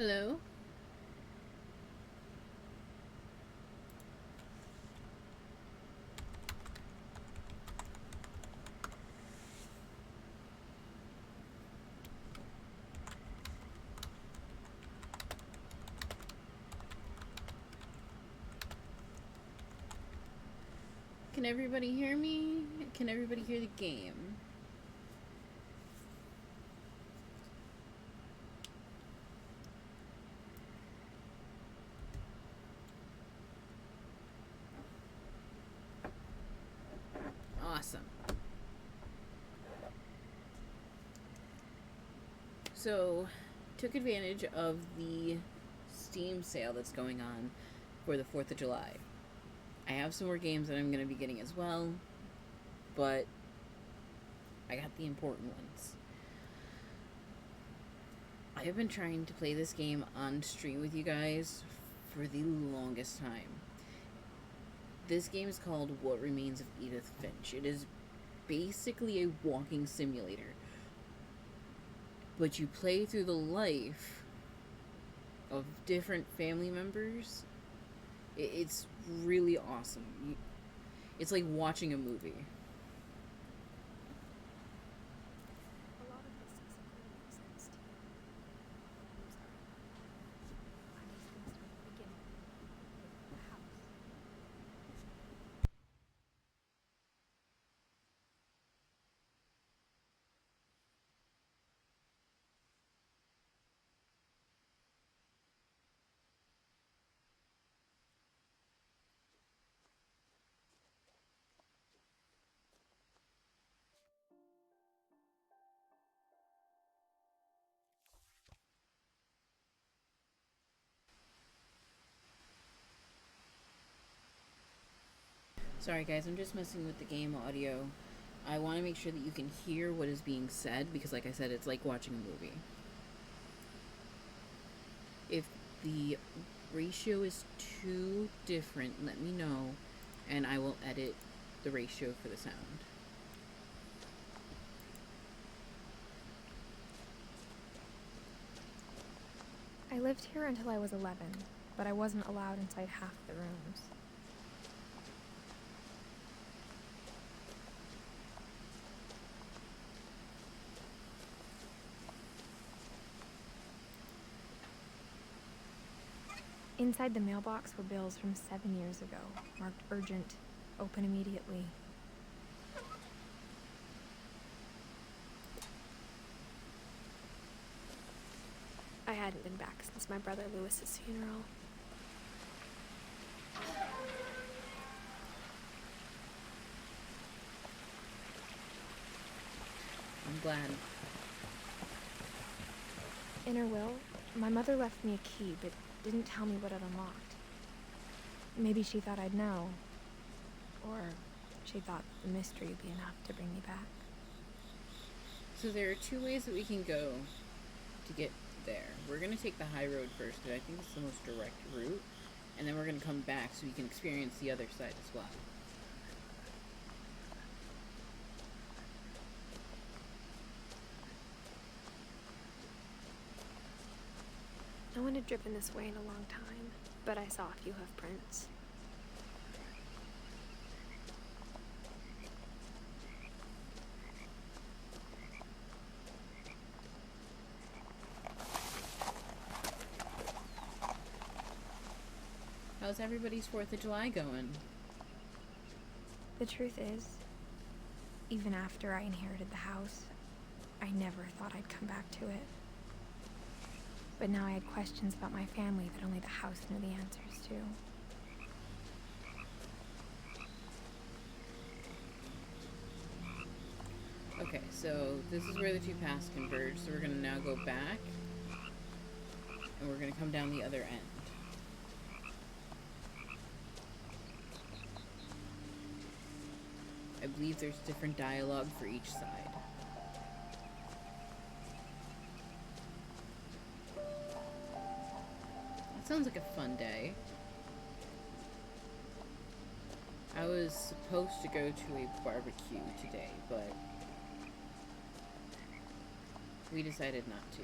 Hello? Can everybody hear me? Can everybody hear the game? Awesome. So, took advantage of the Steam sale that's going on for the 4th of July. I have some more games that I'm going to be getting as well, but I got the important ones. I have been trying to play this game on stream with you guys for the longest time. This game is called What Remains of Edith Finch. It is basically a walking simulator, but you play through the life of different family members. It's really awesome. It's like watching a movie. A lot of this doesn't really make sense to you. I'm sorry. I just can start at the beginning. The house. Sorry, guys, I'm just messing with the game audio. I want to make sure that you can hear what is being said because, like I said, it's like watching a movie. If the ratio is too different, let me know and I will edit the ratio for the sound. I lived here until I was 11, but I wasn't allowed inside half the rooms. Inside the mailbox were bills from 7 years ago, marked urgent, open immediately. I hadn't been back since my brother Lewis's funeral. I'm glad. In her will, my mother left me a key, but didn't tell me what it unlocked. Maybe she thought I'd know. Or she thought the mystery would be enough to bring me back. So there are two ways that we can go to get there. We're going to take the high road first because I think it's the most direct route. And then we're going to come back so we can experience the other side as well. No one had driven this way in a long time, but I saw a few hoof prints. How's everybody's 4th of July going? The truth is, even after I inherited the house, I never thought I'd come back to it. But now I had questions about my family that only the house knew the answers to. Okay, so this is where the two paths converge, so we're going to now go back, and we're going to come down the other end. I believe there's different dialogue for each side. That sounds like a fun day. I was supposed to go to a barbecue today, but we decided not to.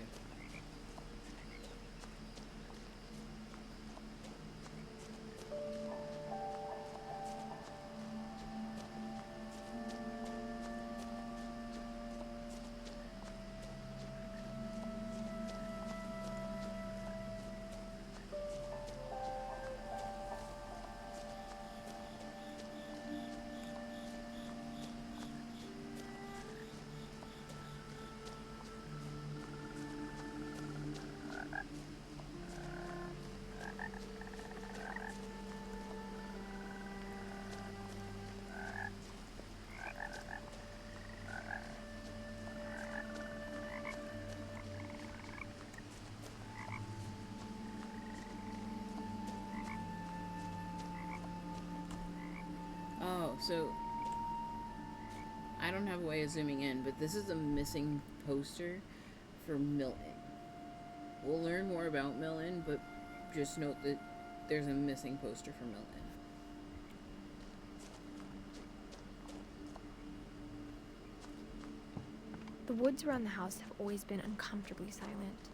So, I don't have a way of zooming in, but this is a missing poster for Milton. We'll learn more about Milton, but just note that there's a missing poster for Milton. The woods around the house have always been uncomfortably silent,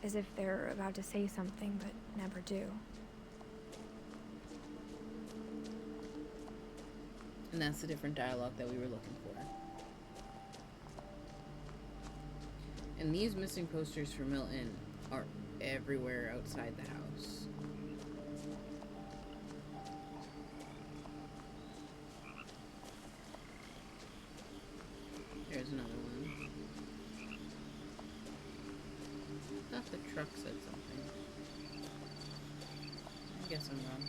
as if they're about to say something but never do. And that's the different dialogue that we were looking for. And these missing posters for Milton are everywhere outside the house. There's another one. I thought the truck said something. I guess I'm wrong.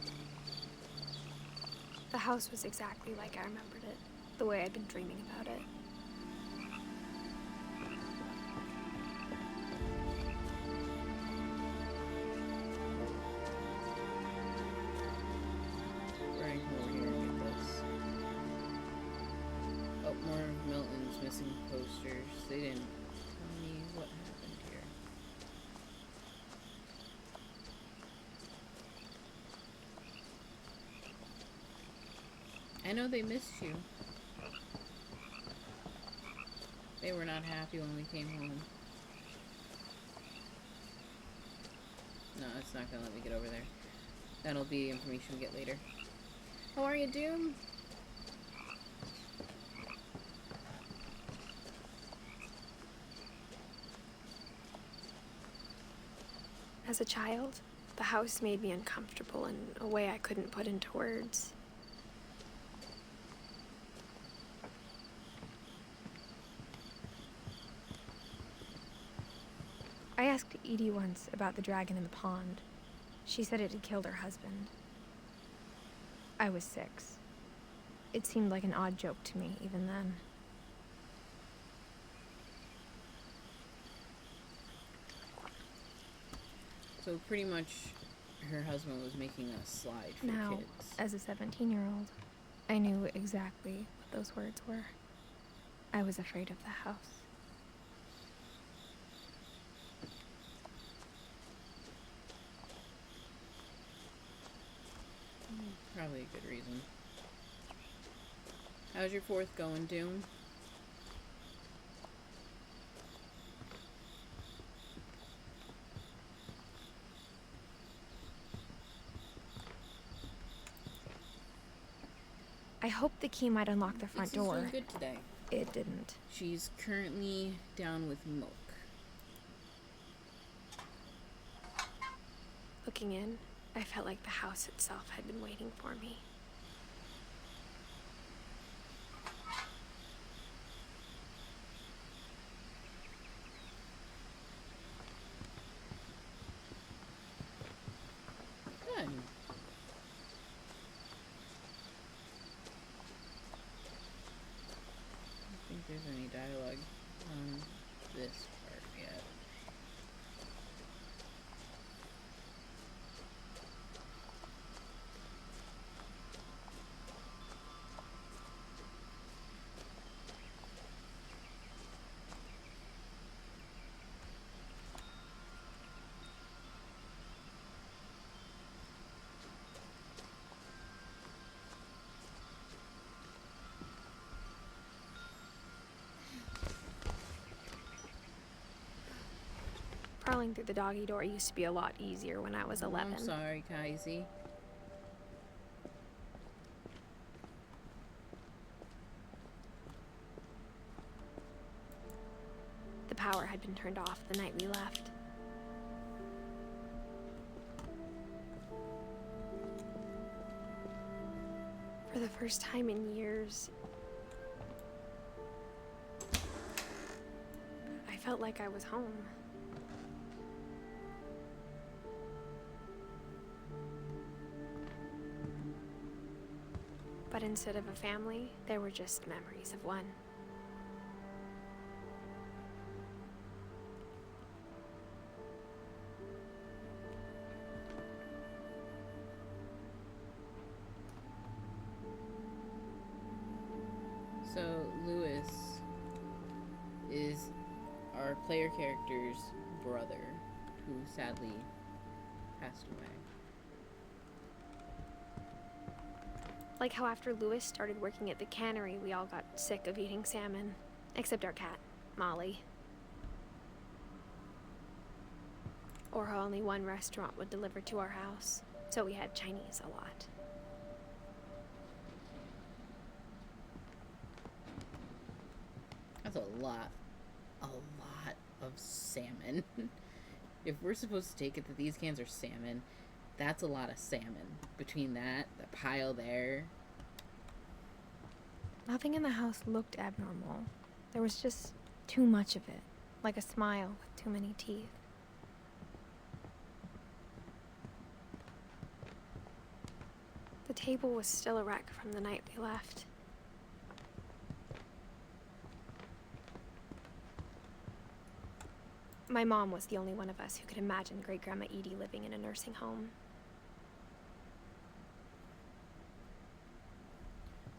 The house was exactly like I remembered it, the way I'd been dreaming about it. Right, over here and get this. Oh, more of Milton's missing posters. They didn't tell me what happened here. I know they missed you. They were not happy when we came home. No, it's not gonna let me get over there. That'll be information we get later. How are you, Doom? As a child, the house made me uncomfortable in a way I couldn't put into words. I asked Edie once about the dragon in the pond. She said it had killed her husband. I was 6. It seemed like an odd joke to me even then. So pretty much her husband was making a slide for Now, kids. as a 17-year-old, I knew exactly what those words were. I was afraid of the house. Probably a good reason. How's your 4th going, Doom? I hoped the key might unlock the front This is door. doing good today. It didn't. She's currently down with Milk. Looking in, I felt like the house itself had been waiting for me. Good. I don't think there's any dialogue on this part yet. Crawling through the doggy door used to be a lot easier when I was 11. I'm sorry, Kaisi. The power had been turned off the night we left. For the first time in years, I felt like I was home. But instead of a family, there were just memories of one. So, Lewis is our player character's brother, who sadly passed away. Like how after Lewis started working at the cannery, we all got sick of eating salmon. Except our cat, Molly. Or how only one restaurant would deliver to our house, so we had Chinese a lot. That's a lot of salmon. If we're supposed to take it that these cans are salmon, that's a lot of salmon. Between that, the pile there. Nothing in the house looked abnormal. There was just too much of it, like a smile with too many teeth. The table was still a wreck from the night we left. My mom was the only one of us who could imagine Great Grandma Edie living in a nursing home.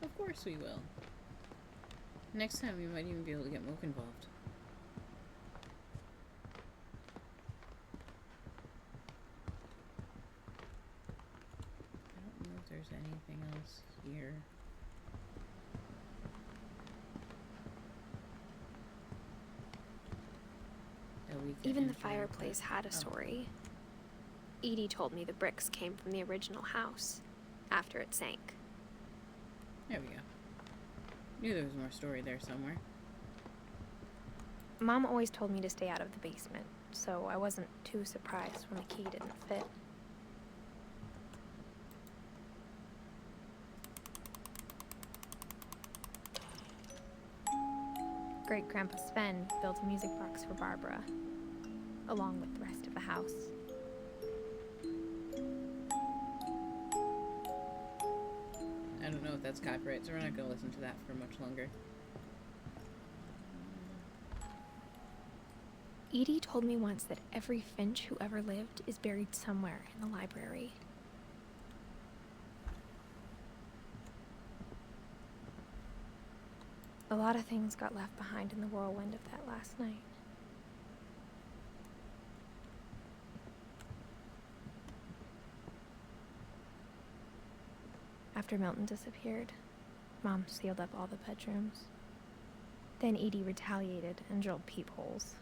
Of course we will. Next time we might even be able to get Moke involved. I don't know if there's anything else here. That we can Even the enter, fireplace but- had a story. Edie told me the bricks came from the original house, after it sank. There we go. Knew there was more story there somewhere. Mom always told me to stay out of the basement, so I wasn't too surprised when the key didn't fit. Great Grandpa Sven built a music box for Barbara, along with the rest of the house. I don't know if that's copyright, so we're not going to listen to that for much longer. Edie told me once that every Finch who ever lived is buried somewhere in the library. A lot of things got left behind in the whirlwind of that last night. After Milton disappeared, Mom sealed up all the bedrooms. Then Edie retaliated and drilled peepholes.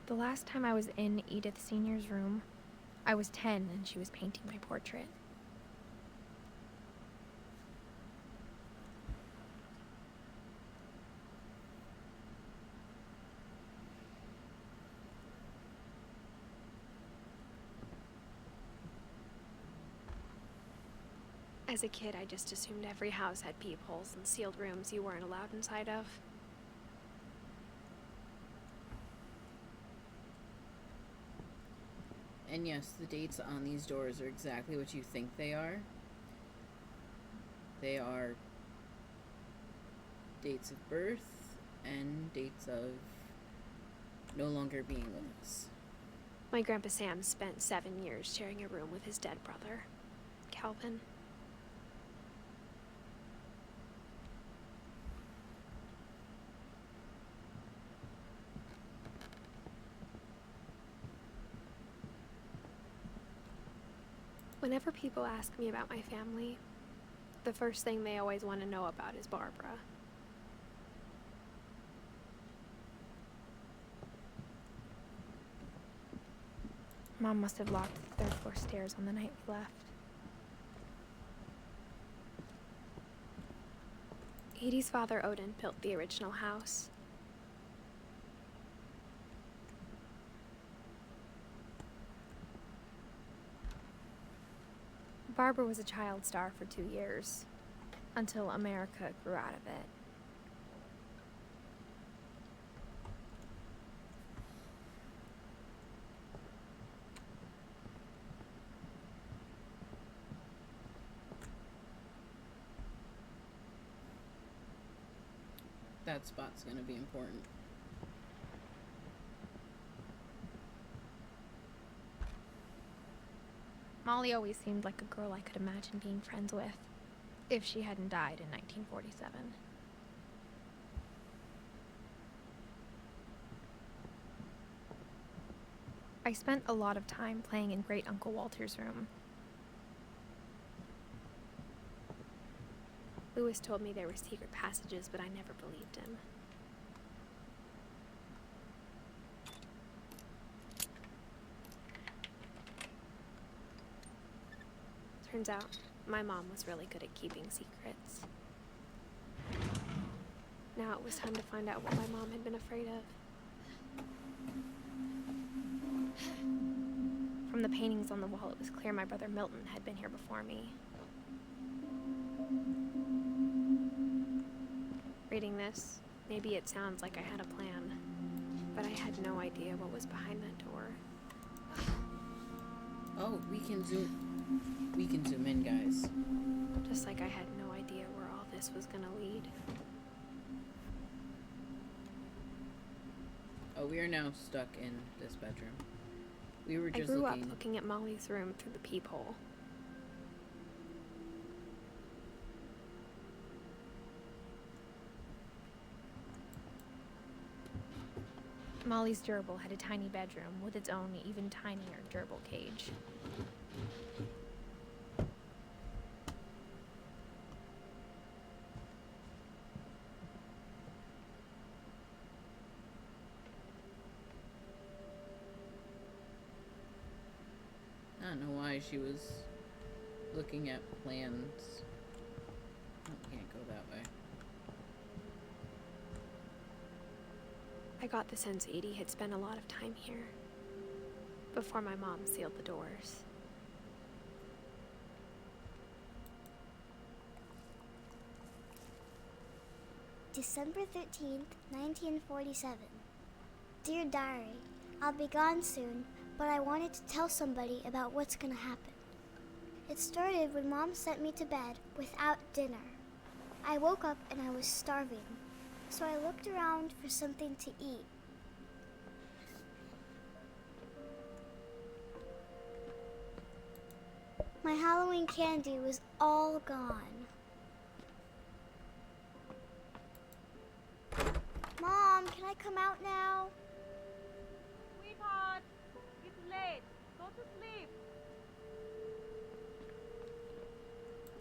The last time I was in Edith Sr.'s room, I was 10 and she was painting my portrait. As a kid, I just assumed every house had peepholes and sealed rooms you weren't allowed inside of. And yes, the dates on these doors are exactly what you think they are. They are dates of birth and dates of no longer being with us. My Grandpa Sam spent 7 years sharing a room with his dead brother, Calvin. Whenever people ask me about my family, the first thing they always want to know about is Barbara. Mom must have locked the third floor stairs on the night we left. Edie's father, Odin, built the original house. Barbara was a child star for 2 years, until America grew out of it. That spot's gonna be important. Molly always seemed like a girl I could imagine being friends with, if she hadn't died in 1947. I spent a lot of time playing in Great Uncle Walter's room. Lewis told me there were secret passages, but I never believed him. Turns out, my mom was really good at keeping secrets. Now it was time to find out what my mom had been afraid of. From the paintings on the wall, it was clear my brother Milton had been here before me. Reading this, maybe it sounds like I had a plan, but I had no idea what was behind that door. Oh, we can zoom in, guys. Just like I had no idea where all this was gonna lead. Oh, we are now stuck in this bedroom. We were I just grew up looking at Molly's room through the peephole. Molly's gerbil had a tiny bedroom with its own even tinier gerbil cage. I don't know why she was looking at plans. Oh, can't go that way. I got the sense Edie had spent a lot of time here, before my mom sealed the doors. December 13th, 1947. Dear Diary, I'll be gone soon, but I wanted to tell somebody about what's gonna happen. It started when Mom sent me to bed without dinner. I woke up and I was starving, so I looked around for something to eat. My Halloween candy was all gone. Mom, can I come out now? Sweetheart, it's late. Go to sleep.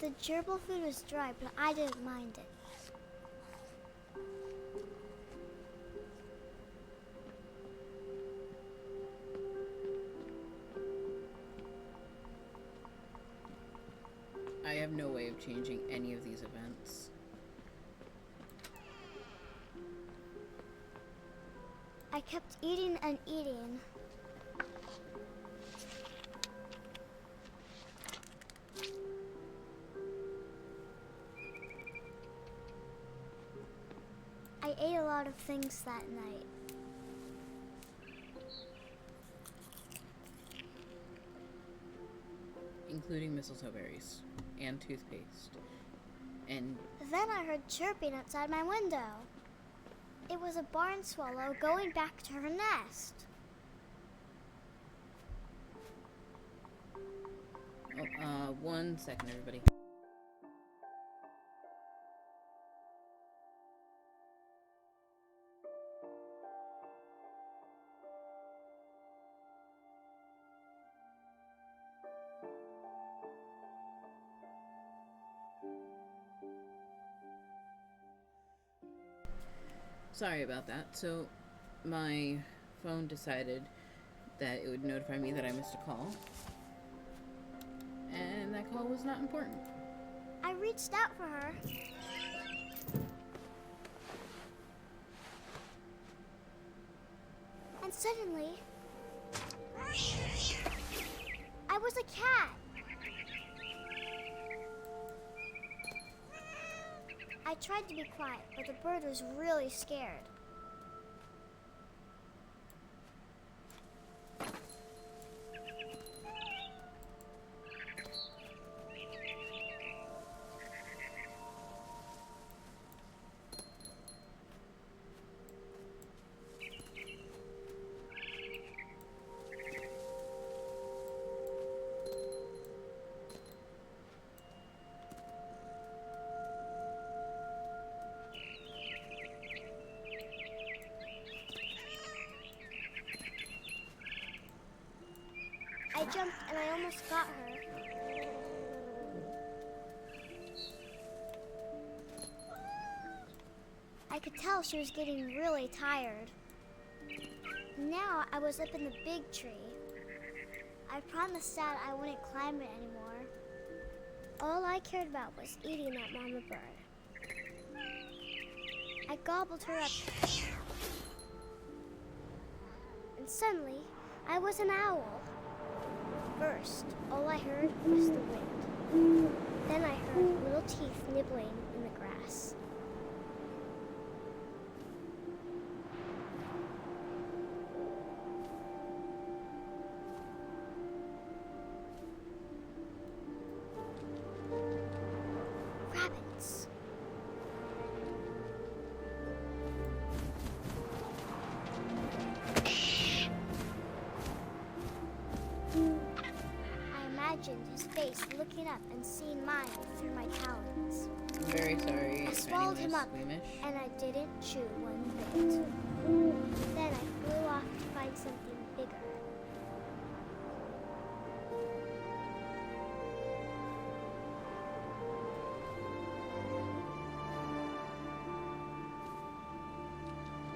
The gerbil food was dry, but I didn't mind it. I have no way of changing any of these events. I kept eating and eating. I ate a lot of things that night. Including mistletoe berries and toothpaste. And Then I heard chirping outside my window. It was a barn swallow going back to her nest. oh, 1 second, everybody. Sorry about that. So, my phone decided that it would notify me that I missed a call. And that call was not important. I reached out for her. And suddenly, I was a cat. I tried to be quiet, but the bird was really scared. I jumped and I almost got her. I could tell she was getting really tired. Now I was up in the big tree. I promised Dad I wouldn't climb it anymore. All I cared about was eating that mama bird. I gobbled her up. And suddenly, I was an owl. First, all I heard was the wind. Then I heard little teeth nibbling in the grass. Rabbits. I imagined his face looking up and seeing mine through my talons. I'm very sorry. I swallowed him up, Squeamish. and I didn't chew one bit. Then I flew off to find something bigger.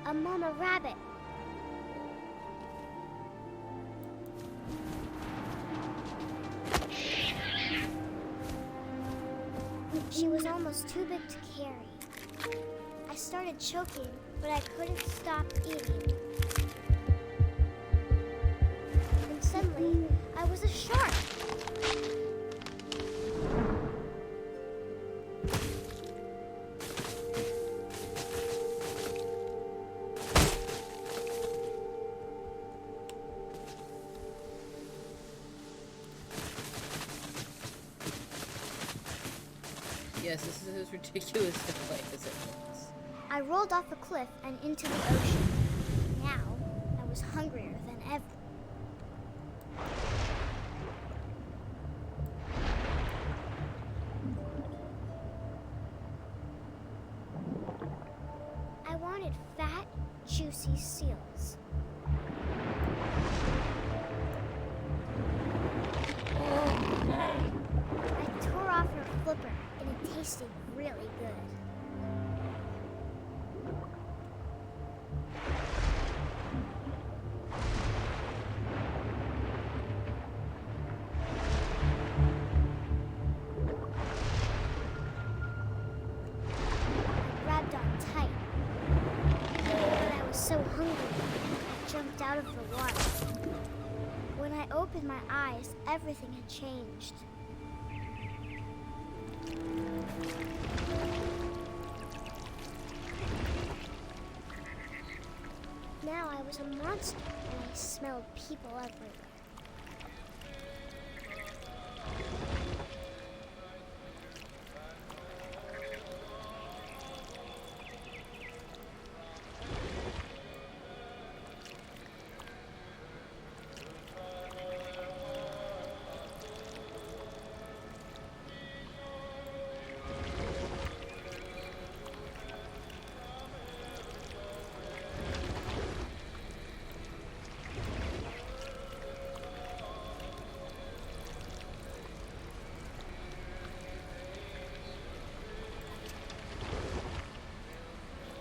A mama rabbit. She was almost too big to carry. I started choking, but I couldn't stop eating. And suddenly, I was a shark. Yes, this is as ridiculous to play as it looks. I rolled off a cliff and into the ocean. Now, I was hungrier than ever. I wanted fat, juicy seals. I tore off her flipper, and it tasted really good. I grabbed on tight, but I was so hungry, I jumped out of the water. When I opened my eyes, everything had changed. Now I was a monster, and I smelled people everywhere.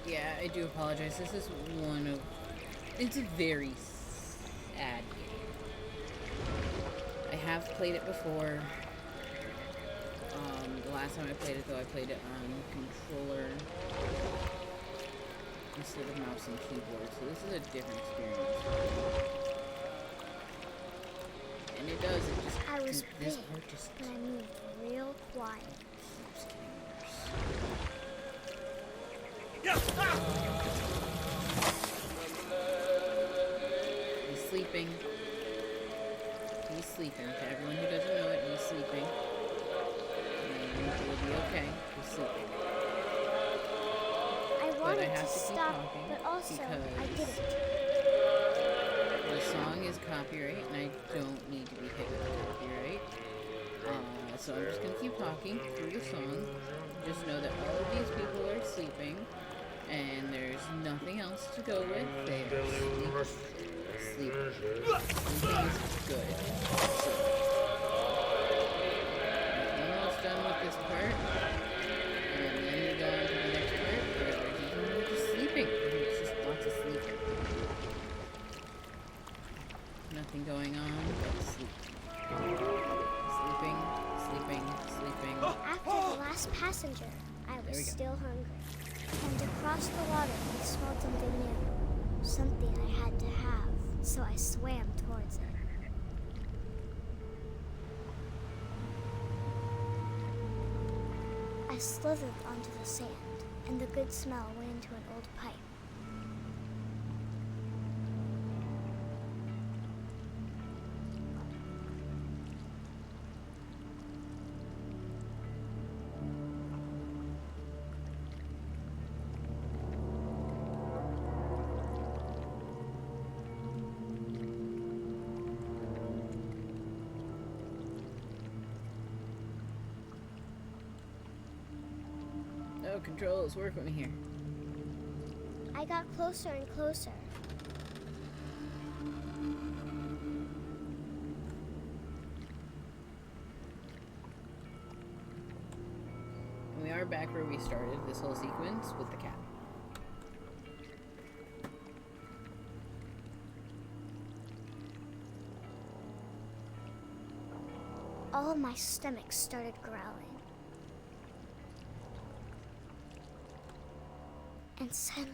Yeah, I do apologize. This is one of... It's a very sad game. I have played it before. The last time I played it, though, I played it on controller instead of mouse and keyboard, so this is a different experience. And it does, it just... I was this big, part just and I moved real quiet. keeps getting worse. He's sleeping. He's sleeping. To everyone who doesn't know it, he's sleeping. And he'll be okay. He's sleeping. I But I wanted have to to keep stop, talking but also I because didn't. the song is copyright, and I don't need to be hit with copyright. So I'm just gonna keep talking through the song. Just know that all of these people are sleeping, and there's nothing else to go with. They are sleeping. Good. Almost done with this part. And then we go on to the next part where he's just sleeping. It's just lots of sleeping. Nothing going on but sleeping. Sleeping, sleeping, sleeping. After the last passenger, I There we was go. still hungry. And across the water, I smelled something new. Something I had to have, so I swam towards it. I slithered onto the sand, and the good smell went into an old pipe. Oh, controls, work with me here. I got closer and closer. And we are back where we started this whole sequence with the cat. All of my stomach started growling. And suddenly,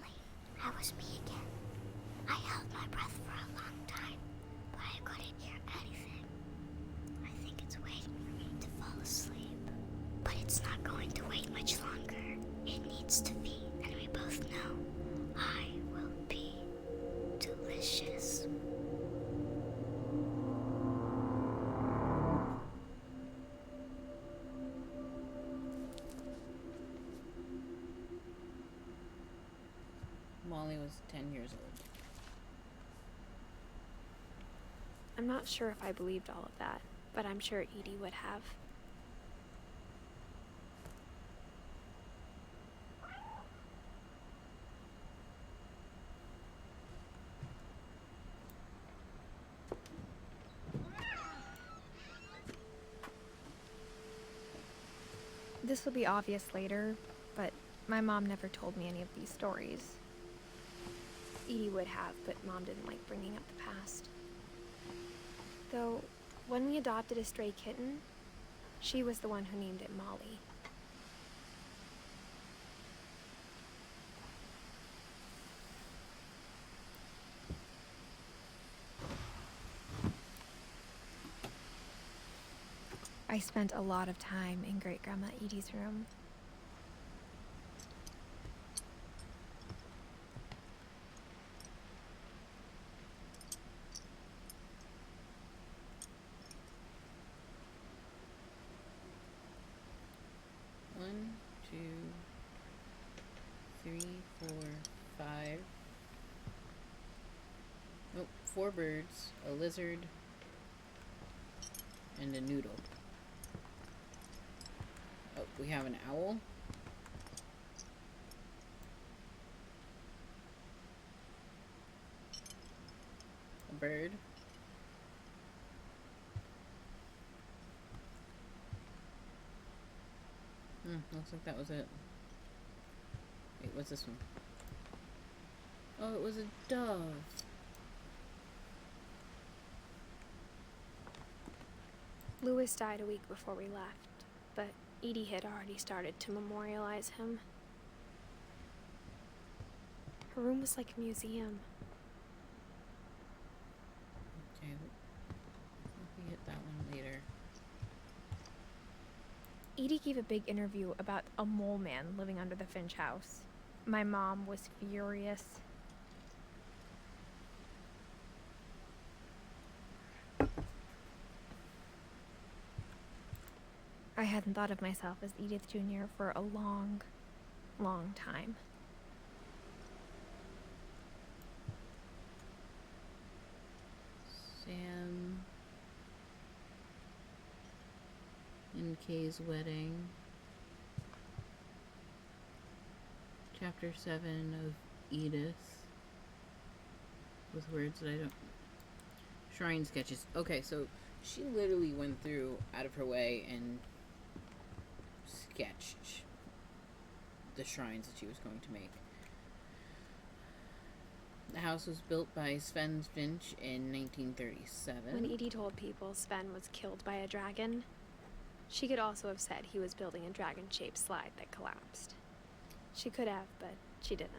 I was me again. I held my breath for a long time, but I couldn't hear anything. I think it's waiting for me to fall asleep. But it's not going to wait much longer. It needs to be, and we both know I will be delicious. Molly was 10 years old. I'm not sure if I believed all of that, but I'm sure Edie would have. This will be obvious later, but my mom never told me any of these stories. Edie would have, but Mom didn't like bringing up the past. Though, when we adopted a stray kitten, she was the one who named it Molly. I spent a lot of time in Great Grandma Edie's room. One, two, three, four, five. Nope, 4 birds, a lizard, and a noodle. Oh, we have an owl. A bird. Looks like that was it. Wait, what's this one? Oh, it was a dove. Louis died a week before we left, but Edie had already started to memorialize him. Her room was like a museum. Okay, I think we hit that one later. Edie gave a big interview about a mole man living under the Finch house. My mom was furious. I hadn't thought of myself as Edith Jr. for a long, long time. Sam and Kay's wedding. Chapter 7 of Edith. With words that I don't... Shrine sketches. Okay, so she literally went through out of her way and sketched the shrines that she was going to make. The house was built by Sven Finch in 1937. When Edie told people Sven was killed by a dragon, she could also have said he was building a dragon-shaped slide that collapsed. She could have, but she didn't.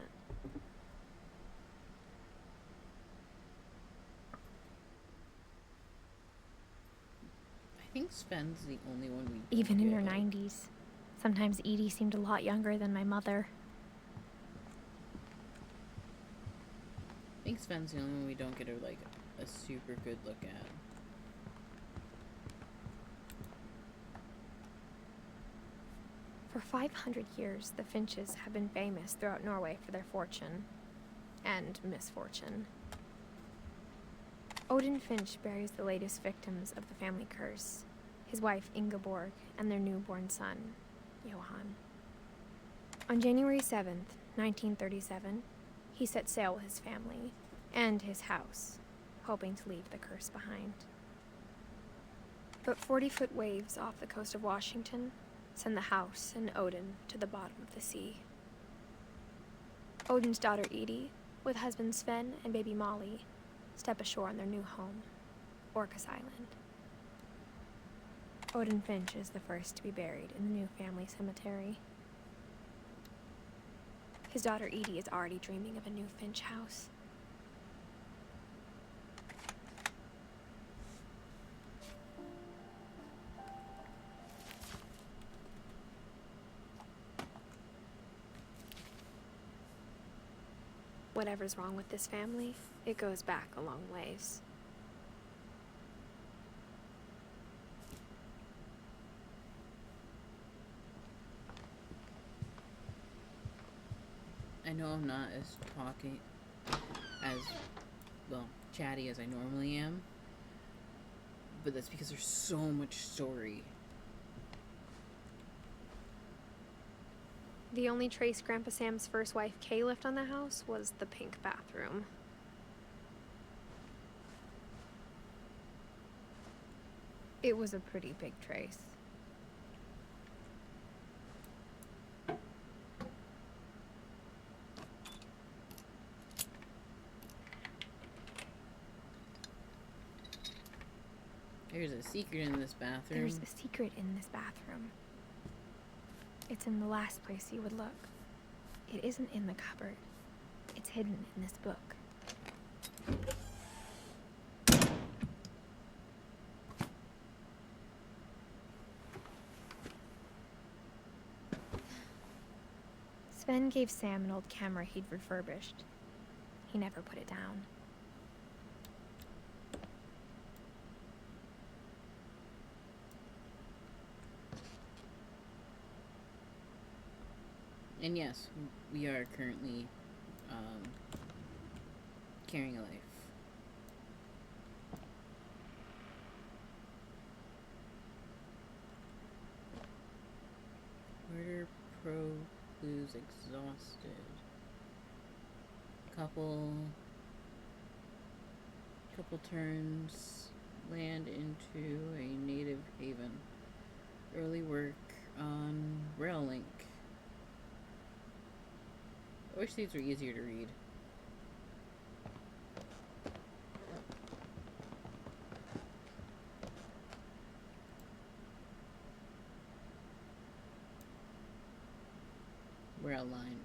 I think Sven's the only one we Even in get. her 90s. Sometimes Edie seemed a lot younger than my mother. I think Sven's the only one we don't get a super good look at. For 500 years, the Finches have been famous throughout Norway for their fortune and misfortune. Odin Finch buries the latest victims of the family curse, his wife Ingeborg and their newborn son, Johan. On January 7th, 1937, he set sail with his family and his house, hoping to leave the curse behind. But 40-foot waves off the coast of Washington send the house and Odin to the bottom of the sea. Odin's daughter Edie, with husband Sven and baby Molly, step ashore on their new home, Orcas Island. Odin Finch is the first to be buried in the new family cemetery. His daughter Edie is already dreaming of a new Finch house. Whatever's wrong with this family, it goes back a long ways. I know I'm not as chatty as I normally am, but that's because there's so much story. The only trace Grandpa Sam's first wife Kay left on the house was the pink bathroom. It was a pretty big trace. There's a secret in this bathroom. There's a secret in this bathroom. It's in the last place you would look. It isn't in the cupboard. It's hidden in this book. Sven gave Sam an old camera he'd refurbished. He never put it down. And yes, we are currently carrying a life. Murder, pro, lose, exhausted. Couple turns, land into a native haven. Early work on Rail Link. I wish these were easier to read. Rail line.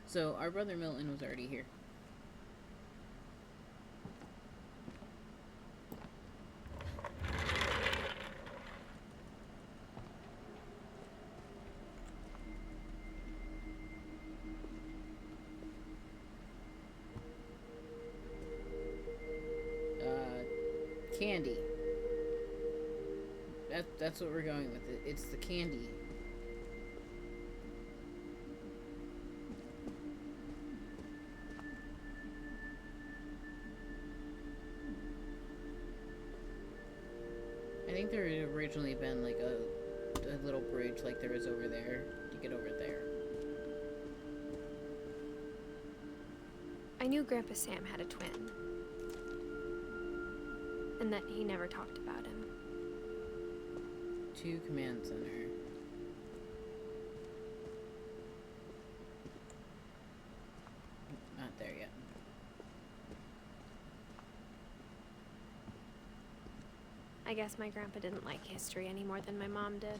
So our brother Milton was already here. Candy. That's what we're going with. It's the candy. I think there had originally been like a little bridge like there is over there to get over there. I knew Grandpa Sam had a twin. and that he never talked about him. 2 command center. Not there yet. I guess my grandpa didn't like history any more than my mom did.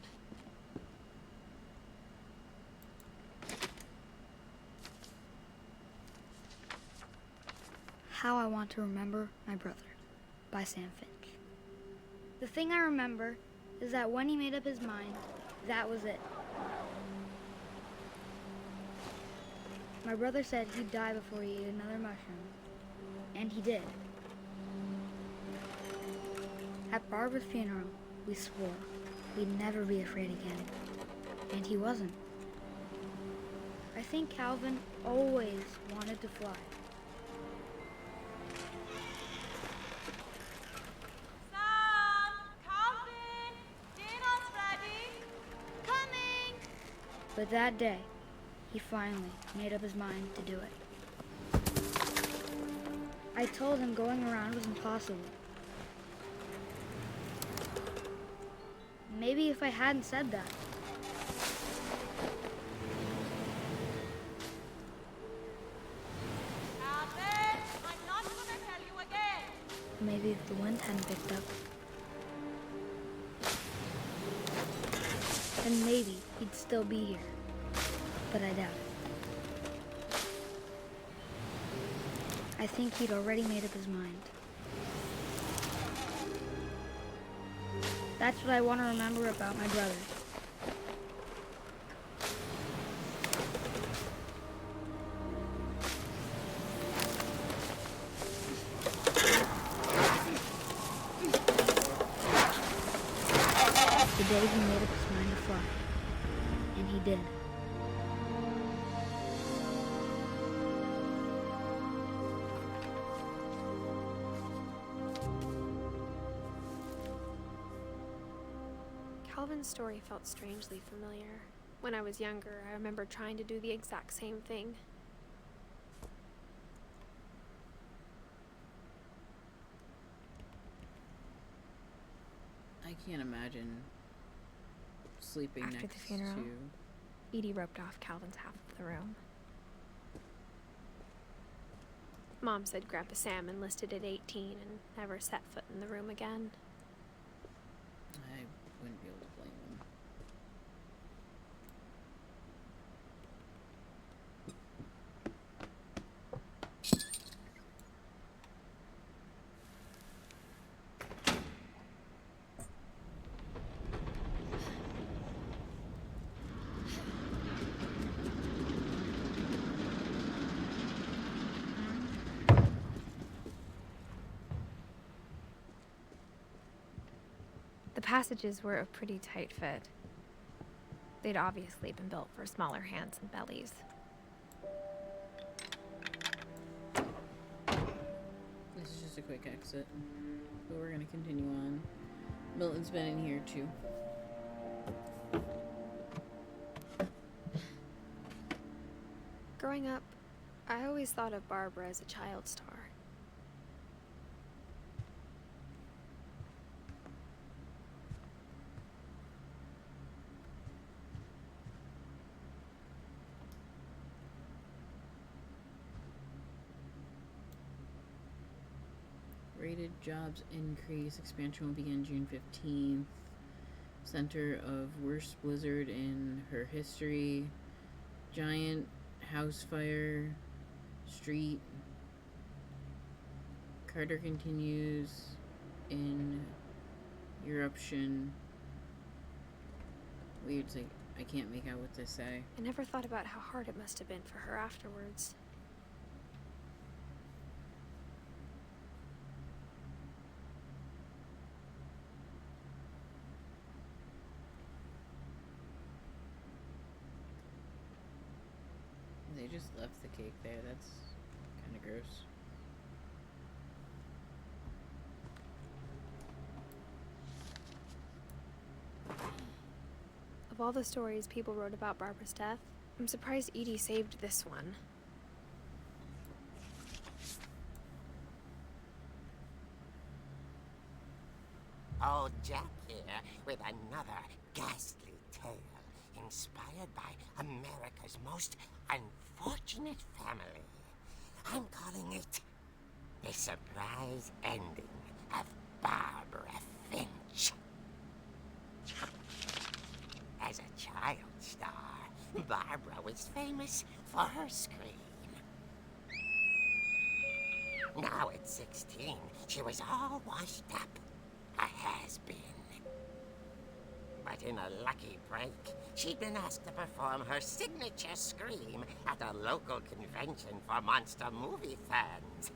How I Want to Remember My Brother by Sam Finch. The thing I remember is that when he made up his mind, that was it. My brother said he'd die before he ate another mushroom, and he did. At Barbara's funeral, we swore we'd never be afraid again, and he wasn't. I think Calvin always wanted to fly. Sam! Calvin! Dinner's ready! Coming! But that day, he finally made up his mind to do it. I told him going around was impossible. Maybe if I hadn't said that, Calvin! I'm not gonna tell you again! maybe if the wind hadn't picked up, then maybe he'd still be here. But I doubt it. I think he'd already made up his mind. That's what I want to remember about my brother. The day he made up his mind to fly. And he did. Calvin's story felt strangely familiar. When I was younger, I remember trying to do the exact same thing. I can't imagine sleeping After the next funeral? to... Edie roped off Calvin's half of the room. Mom said Grandpa Sam enlisted at 18 and never set foot in the room again. I wouldn't be able to blame them. The passages were a pretty tight fit. They'd obviously been built for smaller hands and bellies. This is just a quick exit, but we're gonna continue on. Milton's been in here too. Growing up, I always thought of Barbara as a child star. Rated jobs increase. Expansion will begin June 15th. Center of worst blizzard in her history. Giant house fire. Street. Carter continues in eruption. Weird, it's like I can't make out what they say. I never thought about how hard it must have been for her afterwards. They just left the cake there. That's kind of gross. Of all the stories people wrote about Barbara's death, I'm surprised Edie saved this one. Old Jack here with another ghastly tale inspired by America's most unfortunate family. I'm calling it The Surprise Ending of Barbara Finch. As a child star, Barbara was famous for her scream. Now at 16, she was all washed up. A has-been. But in a lucky break, she'd been asked to perform her signature scream at a local convention for monster movie fans.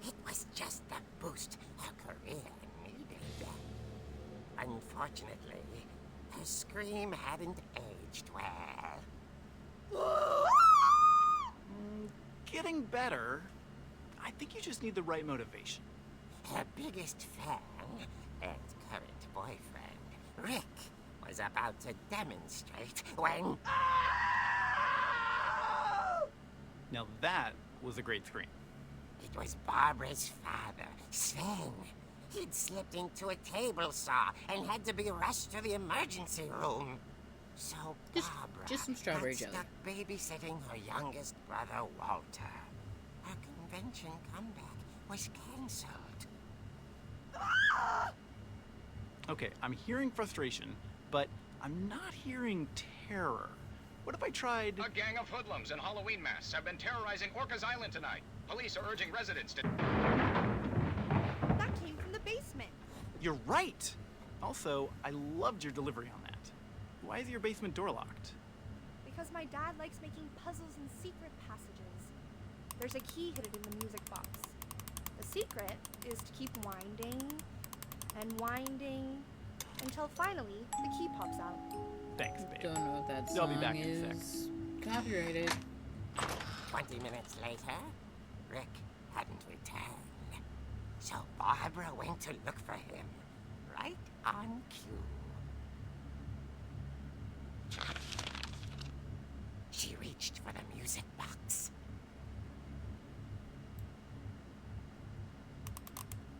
It was just the boost her career needed. Unfortunately, her scream hadn't aged well. Getting better. I think you just need the right motivation. Her biggest fan and current boyfriend, Rick, was about to demonstrate when... Now that was a great scream. It was Barbara's father, Sven. He'd slipped into a table saw and had to be rushed to the emergency room. So Barbara just some strawberry got jelly. stuck babysitting her youngest brother, Walter. Her convention comeback was cancelled. Okay, I'm hearing frustration, but I'm not hearing terror. What if I tried... A gang of hoodlums in Halloween masks have been terrorizing Orcas Island tonight. Police are urging residents to... That came from the basement. You're right! Also, I loved your delivery on that. Why is your basement door locked? Because my dad likes making puzzles and secret passages. There's a key hidden in the music box. The secret is to keep winding and winding until finally the key pops out. Thanks, babe. Don't know if that I'll be song back in a sec. is copyrighted. 20 minutes later, Rick hadn't returned. So Barbara went to look for him, right on cue. She reached for the music box.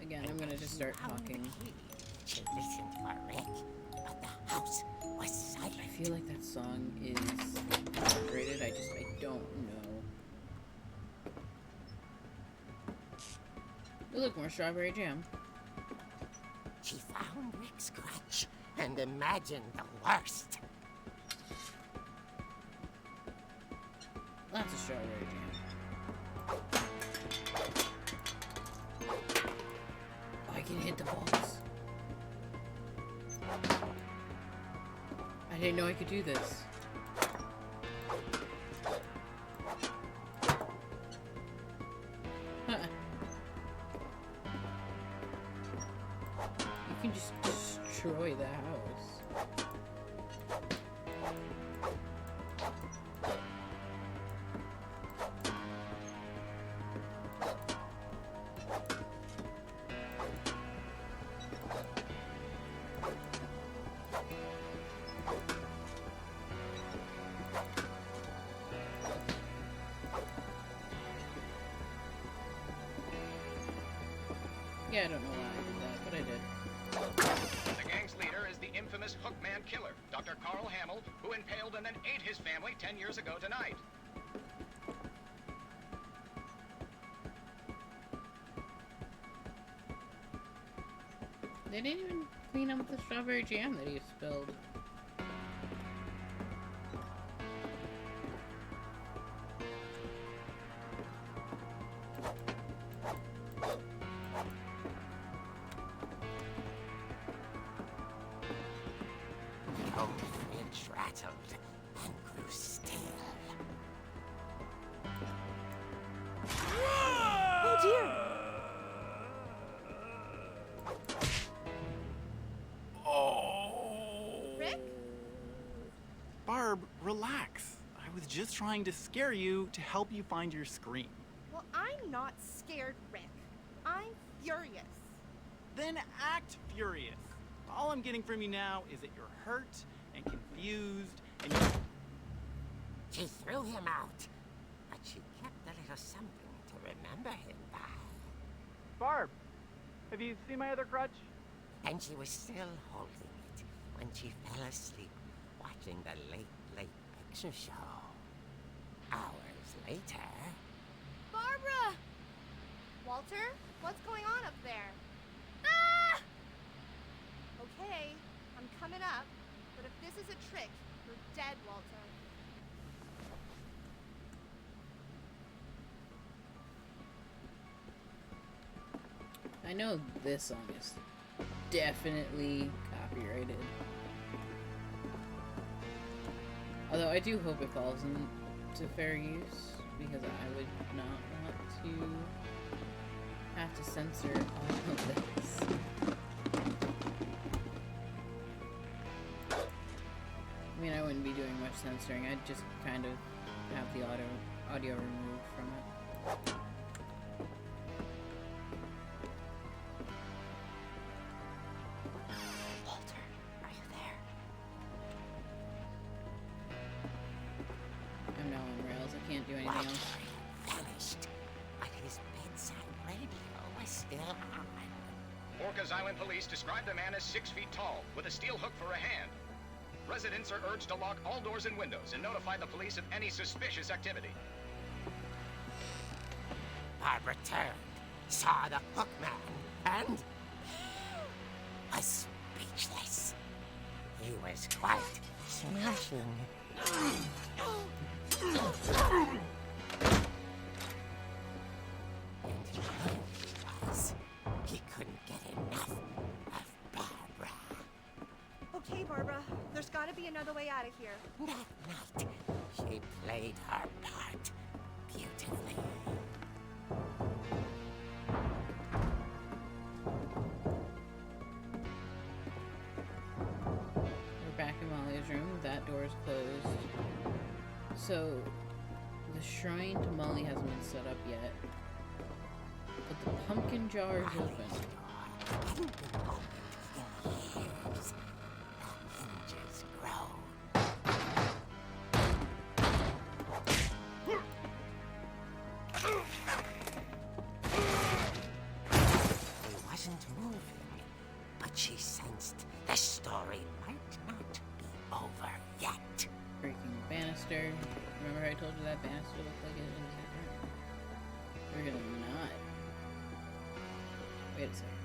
Again, I'm gonna just start Found the talking. key. She listened for Rick, but the house was silent. I feel like that song is copyrighted. I don't know. Oh, look, more strawberry jam. She found Rick's crutch and imagined the worst. Lots of strawberry jam. Oh, I can hit the balls. I didn't know I could do this. Huh. You can just destroy the house. Yeah, I don't know why I did that, but I did. The gang's leader is the infamous Hookman Killer, Dr. Carl Hamill, who impaled and then ate his family 10 years ago tonight. They didn't even clean up the strawberry jam that he spilled. Old Finch rattled and grew still. Oh dear! Rick? Barb, relax. I was just trying to scare you to help you find your scream. Well, I'm not scared, Rick. I'm furious. Then act furious. All I'm getting from you now is that you're hurt and confused and you... She threw him out, but she kept a little something to remember him by. Barb, have you seen my other crutch? and she was still holding it when she fell asleep watching the Late Late Picture Show. Hours later... Barbara! Walter, what's going on up there? Ah! Okay, I'm coming up, but if this is a trick, you're dead, Walter. I know this song is definitely copyrighted. Although I do hope it falls into fair use, because I would not want to have to censor all of this. I mean, I wouldn't be doing much censoring. I'd just kind of have the audio removed from it. Walter, are you there? I'm now on rails. I can't do anything Walter else. had vanished, but his bedside radio was still on. Orcas Island police describe the man as 6 feet tall, with a steel hook for a hand. Residents are urged to lock all doors and windows and notify the police of any suspicious activity. Barbara turned, saw the hook man, and was speechless. He was quite smashing. And he was. He couldn't get enough of Barbara. Okay, Barbara, there's gotta be another way out of here. That night, she played her part beautifully. We're back in Molly's room. That door is closed. So, the shrine to Molly hasn't been set up yet. But the pumpkin jar is open. Hadn't been opened in years. The hinges grow. He wasn't moving, but she sensed the story might not be over yet. Breaking the banister. Remember how I told you that banister looked like it was different? We're gonna not. Wait a second.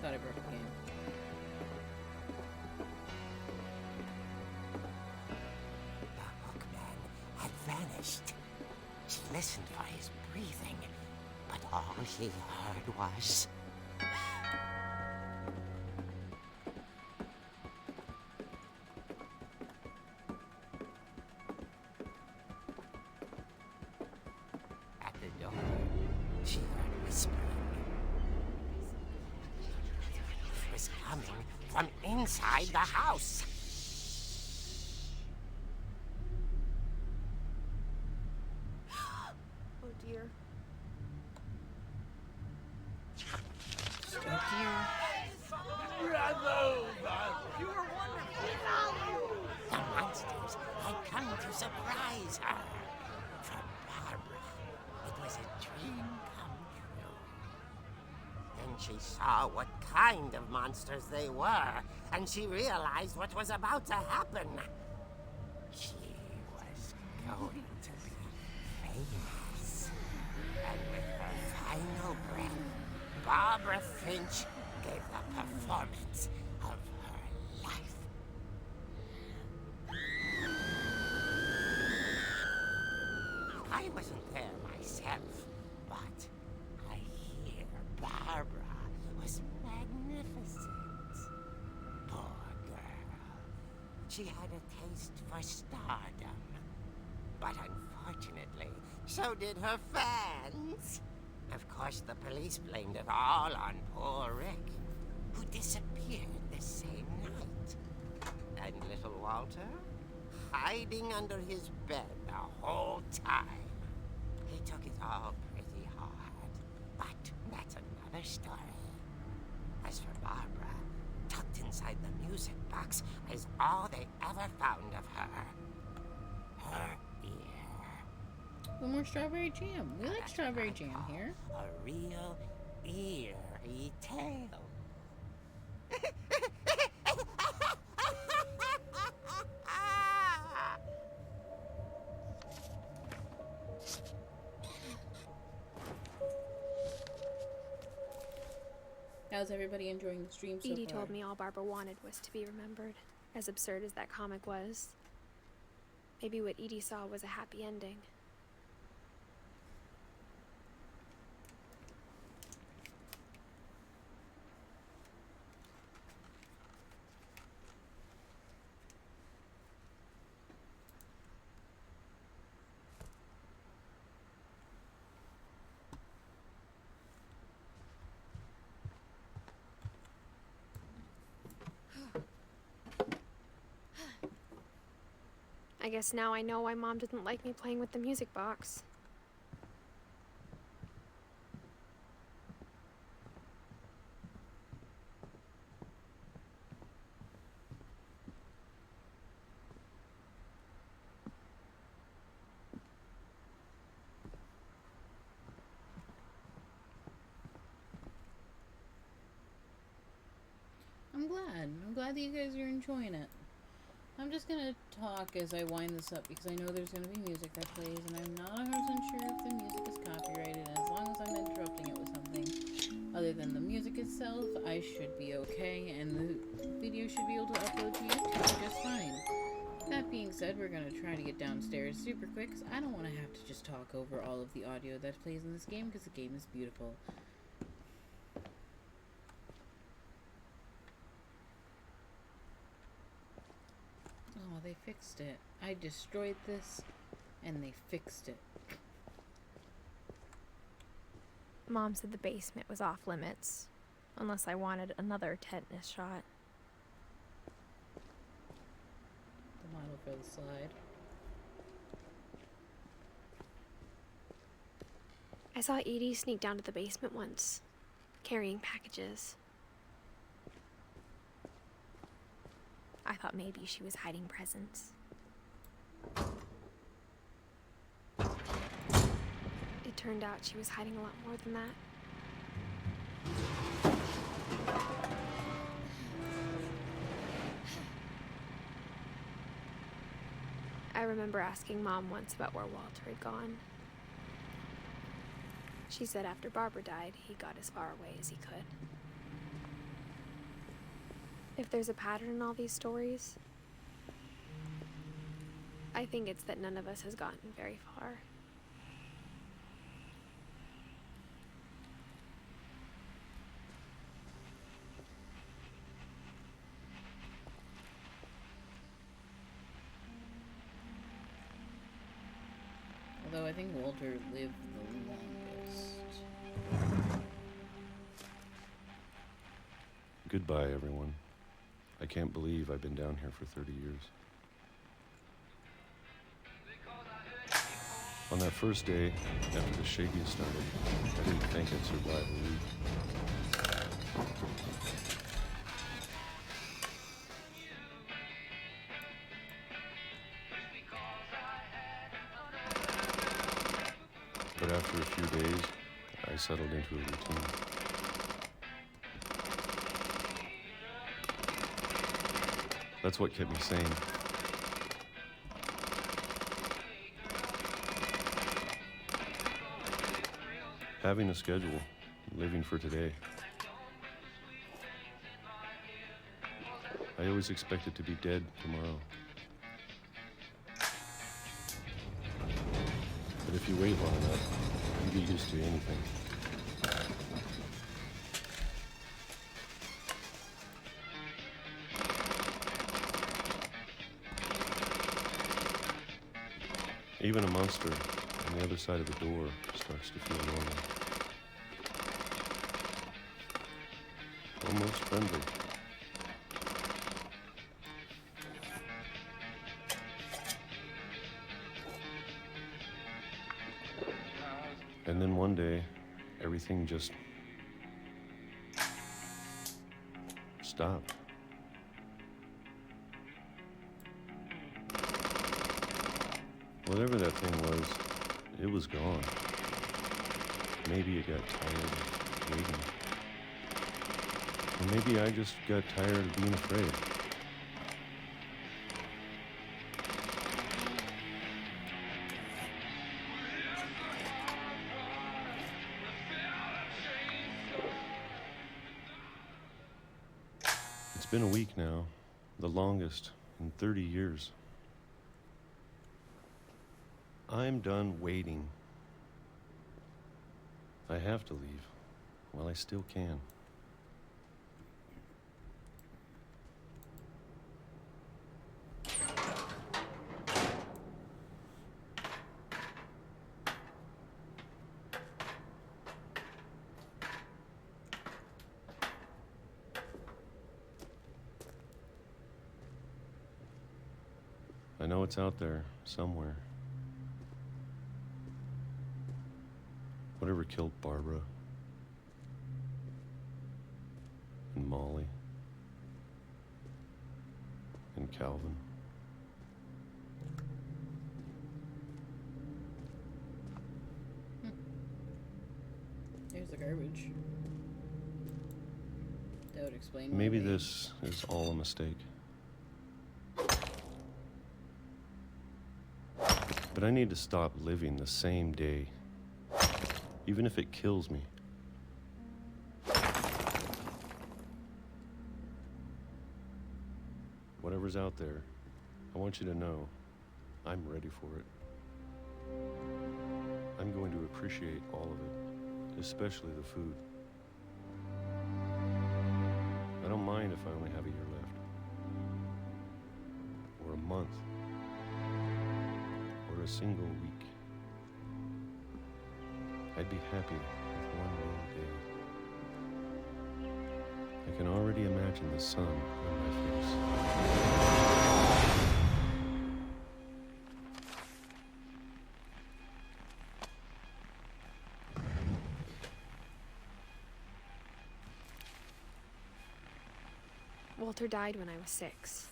Thought I broke the game. The hookman had vanished. She listened for his breathing, but all she heard was... At the door, she heard whispering. It was coming from inside the house. Oh dear. The monsters had come to surprise her. For Barbara, it was a dream come true. Then she saw what kind of monsters they were, and she realized what was about to happen. She was going to be famous. And with her final breath, Barbara Finch gave the performance of her life. I wasn't there myself, but I hear Barbara was magnificent. Poor girl. She had a taste for stardom. But unfortunately, so did her fans. Of course, the police blamed it all on poor Rick, who disappeared the same night. And little Walter, hiding under his bed the whole time. He took it all pretty hard, but that's another story. As for Barbara, tucked inside the music box is all they ever found of her. Her ear. With more strawberry jam. We like strawberry jam here. A real eerie tale. How's everybody enjoying the stream so Edie far? told me all Barbara wanted was to be remembered, as absurd as that comic was. Maybe what Edie saw was a happy ending. I guess now I know why Mom didn't like me playing with the music box. I'm glad. I'm glad that you guys are enjoying it. I'm just gonna talk as I wind this up because I know there's gonna be music that plays, and I'm not 100% sure if the music is copyrighted. And as long as I'm interrupting it with something other than the music itself, I should be okay, and the video should be able to upload to YouTube just fine. That being said, we're gonna try to get downstairs super quick because I don't want to have to just talk over all of the audio that plays in this game because the game is beautiful. Oh, they fixed it. I destroyed this, and they fixed it. Mom said the basement was off limits, unless I wanted another tetanus shot. The model for the slide. I saw Edie sneak down to the basement once, carrying packages. I thought maybe she was hiding presents. It turned out she was hiding a lot more than that. I remember asking Mom once about where Walter had gone. She said after Barbara died, he got as far away as he could. If there's a pattern in all these stories, I think it's that none of us has gotten very far. Although I think Walter lived the longest. Goodbye, everyone. I can't believe I've been down here for 30 years. On that first day, after the shaking started, I didn't think I'd survive a week. But after a few days, I settled into a routine. That's what kept me sane. Having a schedule, living for today. I always expected to be dead tomorrow. But if you wait long enough, you get used to anything. Even a monster on the other side of the door starts to feel normal. Almost friendly. And then one day, everything just stopped. Whatever that thing was, it was gone. Maybe it got tired of waiting. Or maybe I just got tired of being afraid. It's been a week now, the longest in 30 years. I'm done waiting. I have to leave while I still can. I know it's out there somewhere. Whatever killed Barbara and Molly and Calvin. There's the garbage. That would explain. Maybe this is all a mistake. But I need to stop living the same day, even if it kills me. Whatever's out there, I want you to know I'm ready for it. I'm going to appreciate all of it, especially the food. I don't mind if I only have a year left, or a month, or a single week. I'd be happy with one long day. I can already imagine the sun on my face. Walter died when I was 6.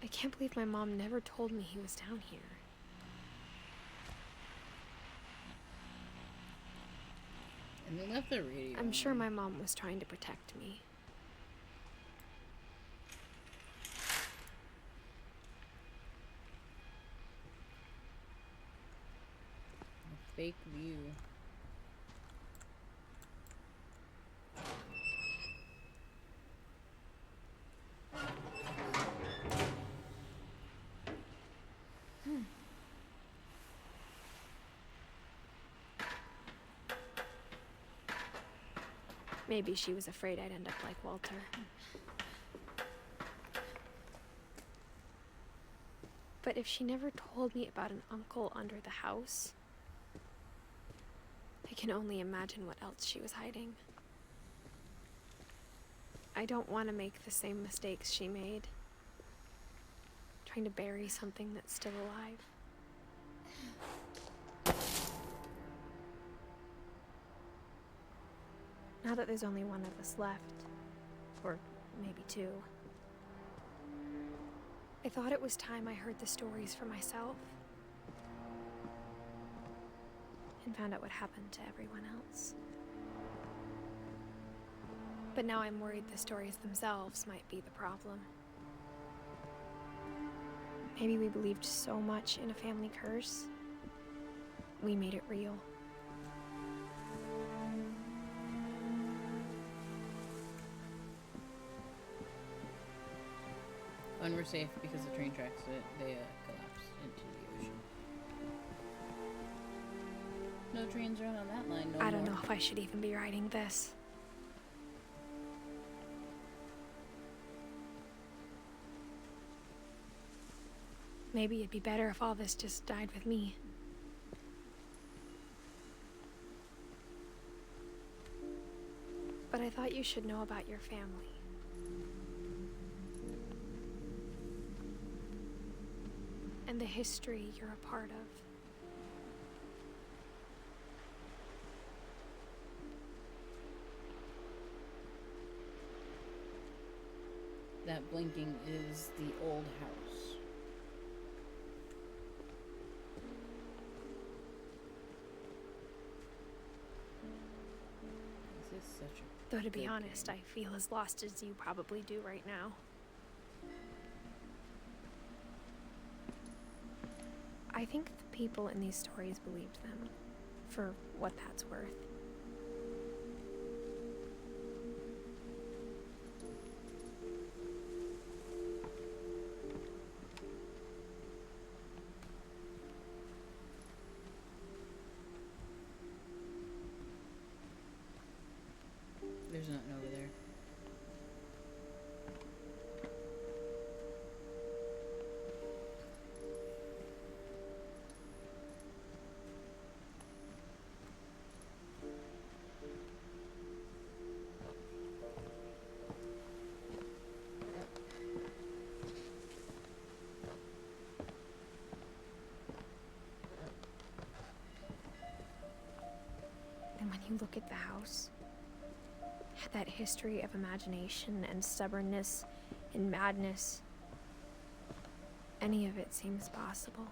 I can't believe my mom never told me he was down here. And they left the radio. I'm sure my mom was trying to protect me. A fake view. Maybe she was afraid I'd end up like Walter. But if she never told me about an uncle under the house, I can only imagine what else she was hiding. I don't want to make the same mistakes she made, trying to bury something that's still alive. Now that there's only one of us left, or maybe 2, I thought it was time I heard the stories for myself and found out what happened to everyone else. But now I'm worried the stories themselves might be the problem. Maybe we believed so much in a family curse, we made it real. When we're safe because the train tracks they collapse into the ocean. No trains run on that line no more. I don't know if I should even be writing this. Maybe it'd be better if all this just died with me. But I thought you should know about your family. And the history you're a part of. That blinking is the old house. such a Though to be good honest, game. I feel as lost as you probably do right now. I think the people in these stories believed them, for what that's worth. There's nothing over there. And when you look at the house, that history of imagination and stubbornness and madness, any of it seems possible.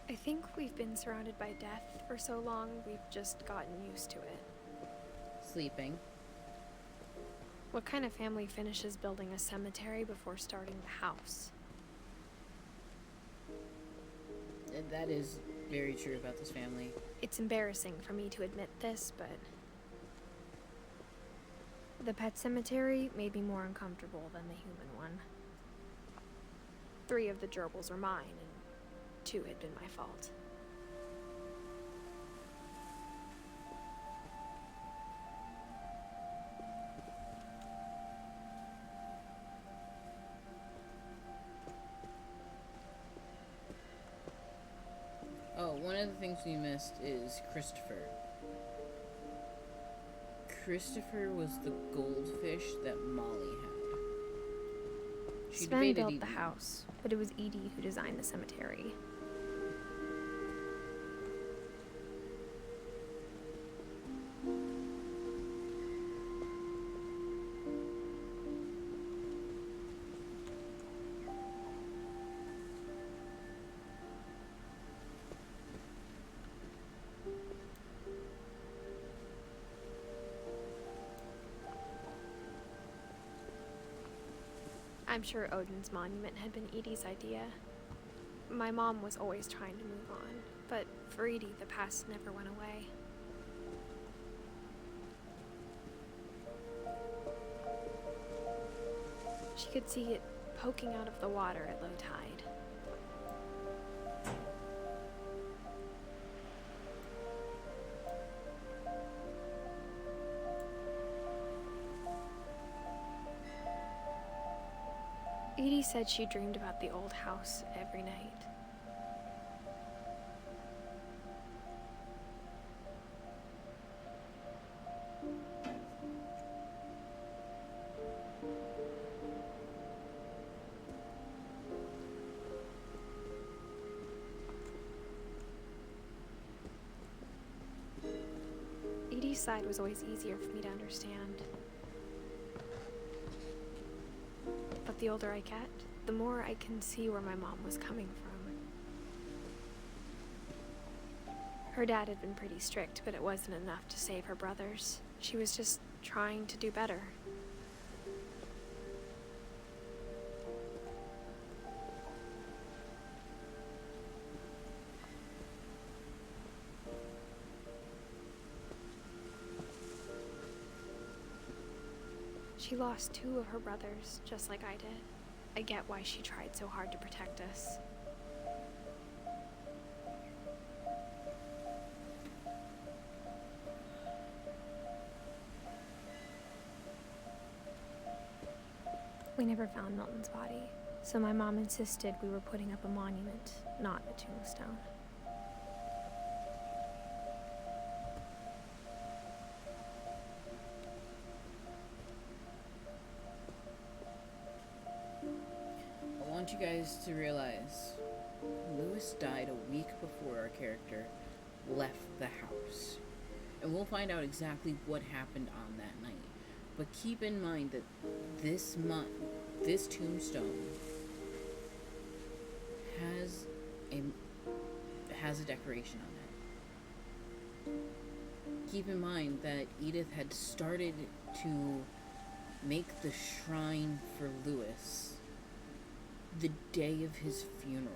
I think we've been surrounded by death for so long, we've just gotten used to it. Sleeping. What kind of family finishes building a cemetery before starting the house? That is very true about this family. It's embarrassing for me to admit this, but the pet cemetery made me more uncomfortable than the human one. 3 of the gerbils were mine, and 2 had been my fault. Oh, one of the things we missed is Christopher. Christopher was the goldfish that Molly had. She Sven debated built the eating house, but it was Edie who designed the cemetery. I'm sure Odin's monument had been Edie's idea. My mom was always trying to move on, but for Edie, the past never went away. She could see it poking out of the water at low tide. Edie said she dreamed about the old house every night. Edie's side was always easier for me to understand. But the older I get, the more I can see where my mom was coming from. Her dad had been pretty strict, but it wasn't enough to save her brothers. She was just trying to do better. She lost 2 of her brothers, just like I did. I get why she tried so hard to protect us. We never found Milton's body, so my mom insisted we were putting up a monument, not a tombstone. I want you guys to realize Lewis died a week before our character left the house. and we'll find out exactly what happened on that night. But keep in mind that this tombstone has a decoration on it. Keep in mind that Edith had started to make the shrine for Louis the day of his funeral.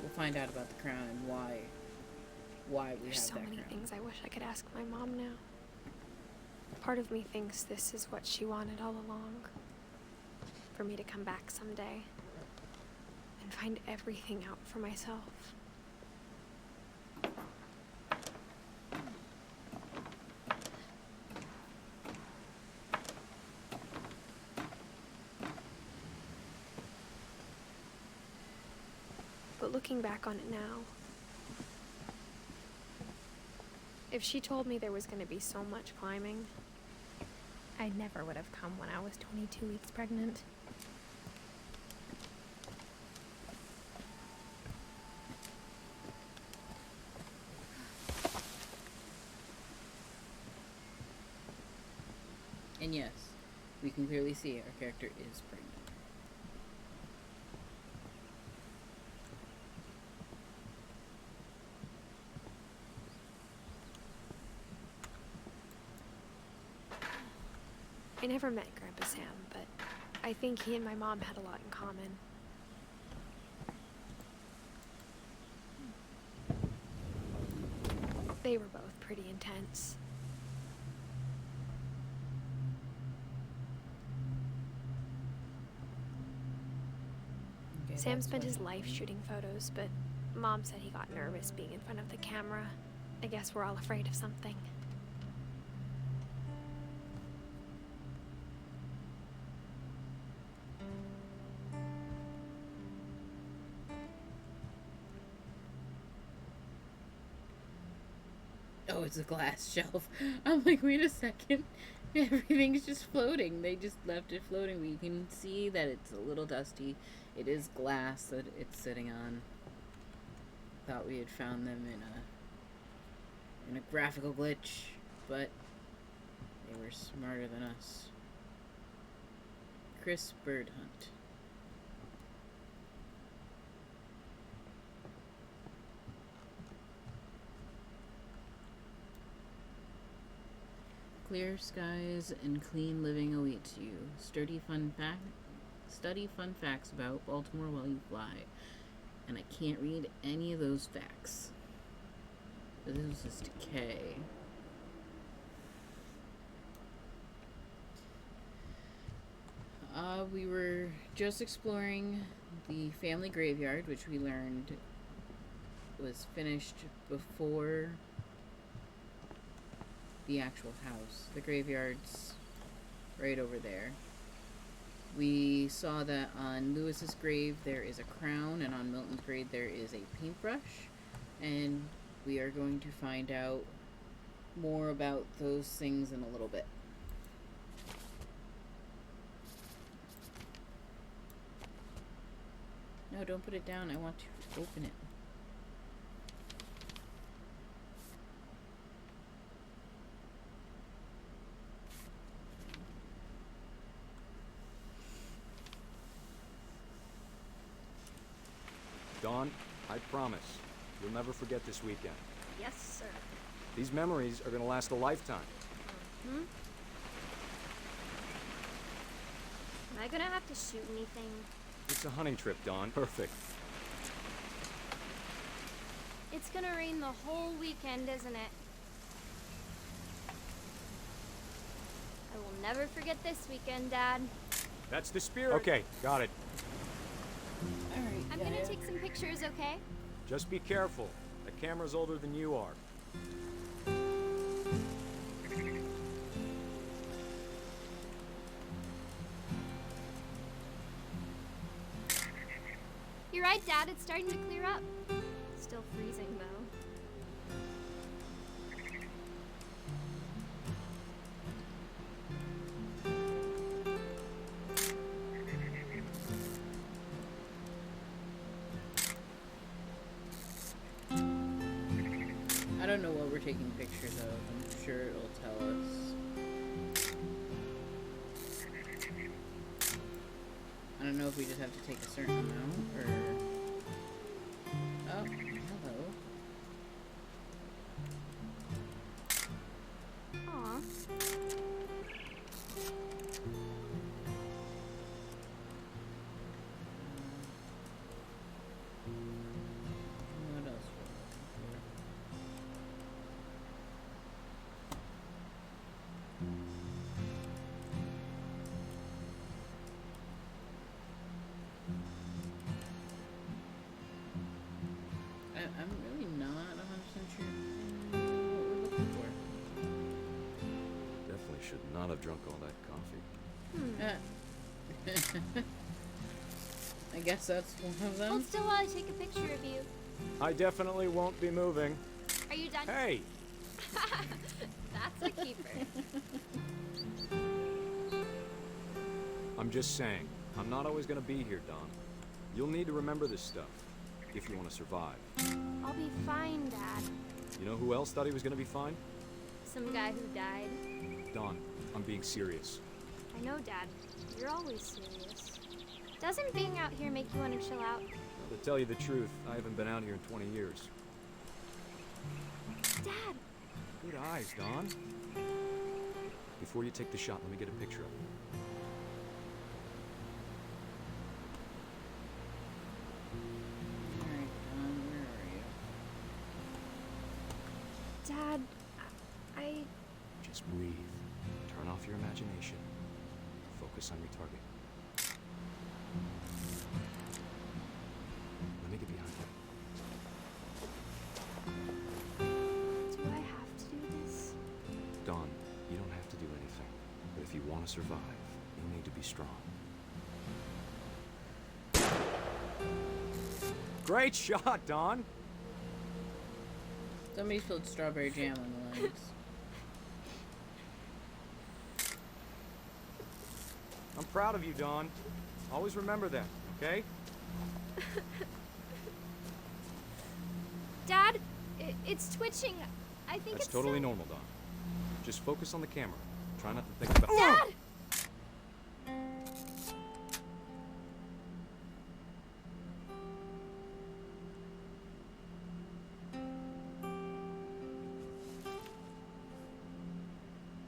We'll find out about the crown and why we There's have so that many crown. things I wish I could ask my mom now. Part of me thinks this is what she wanted all along. For me to come back someday and find everything out for myself. But looking back on it now, if she told me there was going to be so much climbing, I never would have come when I was 22 weeks pregnant. And yes, we can clearly see our character is pregnant. I never met Grandpa Sam, but I think he and my mom had a lot in common. They were both pretty intense. Okay, Sam that's spent what his life shooting photos, but Mom said he got nervous being in front of the camera. I guess we're all afraid of something. Oh, it's a glass shelf. I'm like, wait a second. Everything's just floating. They just left it floating. But you can see that it's a little dusty. It is glass that it's sitting on. Thought we had found them in a graphical glitch, but they were smarter than us. Chris Birdhunt. Clear skies and clean living awaits you. Study fun facts about Baltimore while you fly. And I can't read any of those facts. This is just decay. We were just exploring the family graveyard, which we learned was finished before the actual house. The graveyard's right over there. We saw that on Lewis's grave there is a crown, and on Milton's grave there is a paintbrush, and we are going to find out more about those things in a little bit. No, don't put it down. I want to open it. Dawn, I promise, you'll never forget this weekend. Yes, sir. These memories are gonna last a lifetime. Hmm? Am I gonna have to shoot anything? It's a hunting trip, Dawn. Perfect. It's gonna rain the whole weekend, isn't it? I will never forget this weekend, Dad. That's the spirit. Okay, got it. Alright, I'm gonna take some pictures, okay? Just be careful. The camera's older than you are. You're right, Dad. It's starting to clear up. Still freezing, though. I don't know what we're taking pictures of. I'm sure it'll tell us. I don't know if we just have to take a certain amount, or... Oh, hello. Aw. What else we're looking for? I'm really not 100% sure what we're looking for. Definitely should not have drunk all that coffee. I guess that's one of them. Hold still while I take a picture of you. I definitely won't be moving. Are you done? Hey! That's a keeper. I'm just saying, I'm not always gonna be here, Don. You'll need to remember this stuff, if you want to survive. I'll be fine, Dad. You know who else thought he was gonna be fine? Some guy who died. Don, I'm being serious. I know, Dad. You're always serious. Doesn't being out here make you want to chill out? To tell you the truth, I haven't been out here in 20 years. Dad! Good eyes, Don. Before you take the shot, let me get a picture of you. Alright, where are you? Dad, I... Just breathe. Turn off your imagination. Focus on your target. Let me get behind you. Do I have to do this? Don, you don't have to do anything. But if you want to survive, you need to be strong. Great shot, Don! Somebody spilled strawberry jam on the legs. I'm proud of you, Don. Always remember that, okay? Dad, it's twitching. I think That's it's totally some- normal, Don. Just focus on the camera. Try not to think about— Dad!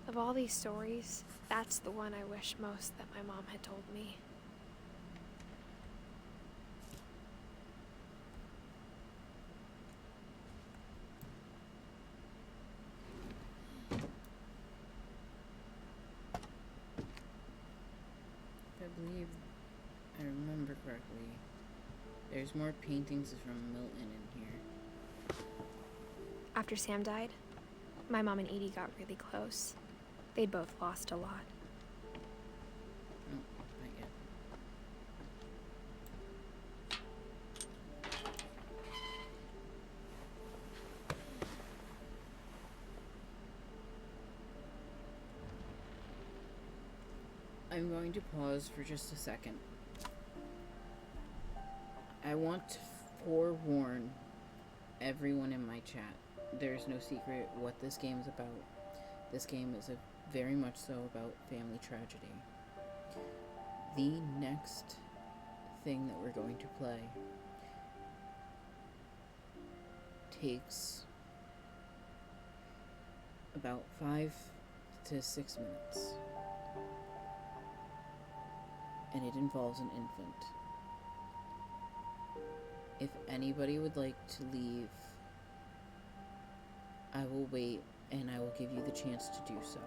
Of all these stories, that's the one I wish most that my mom had told me. If I believe I remember correctly, there's more paintings from Milton in here. After Sam died, my mom and Edie got really close. They'd both lost a lot. No, not yet. I'm going to pause for just a second. I want to forewarn everyone in my chat. There's no secret what this game is about. This game is very much so about family tragedy. The next thing that we're going to play takes about 5 to 6 minutes. And it involves an infant. If anybody would like to leave, I will wait and I will give you the chance to do so.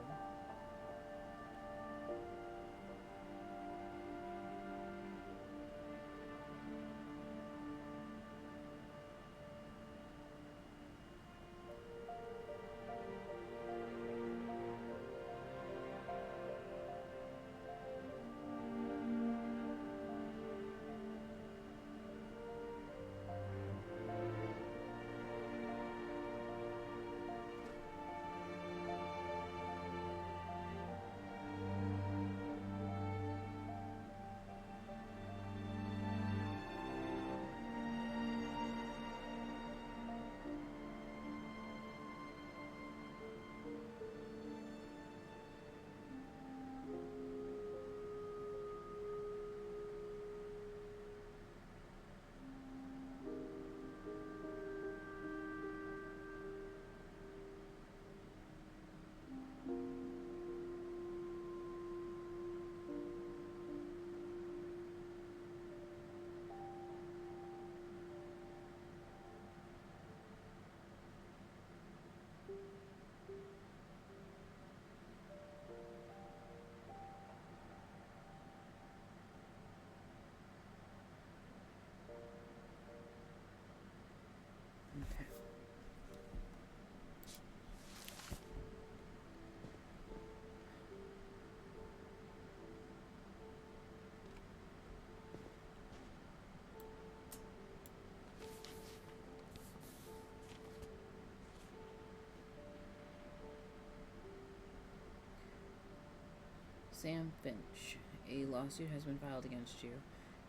Sam Finch, a lawsuit has been filed against you.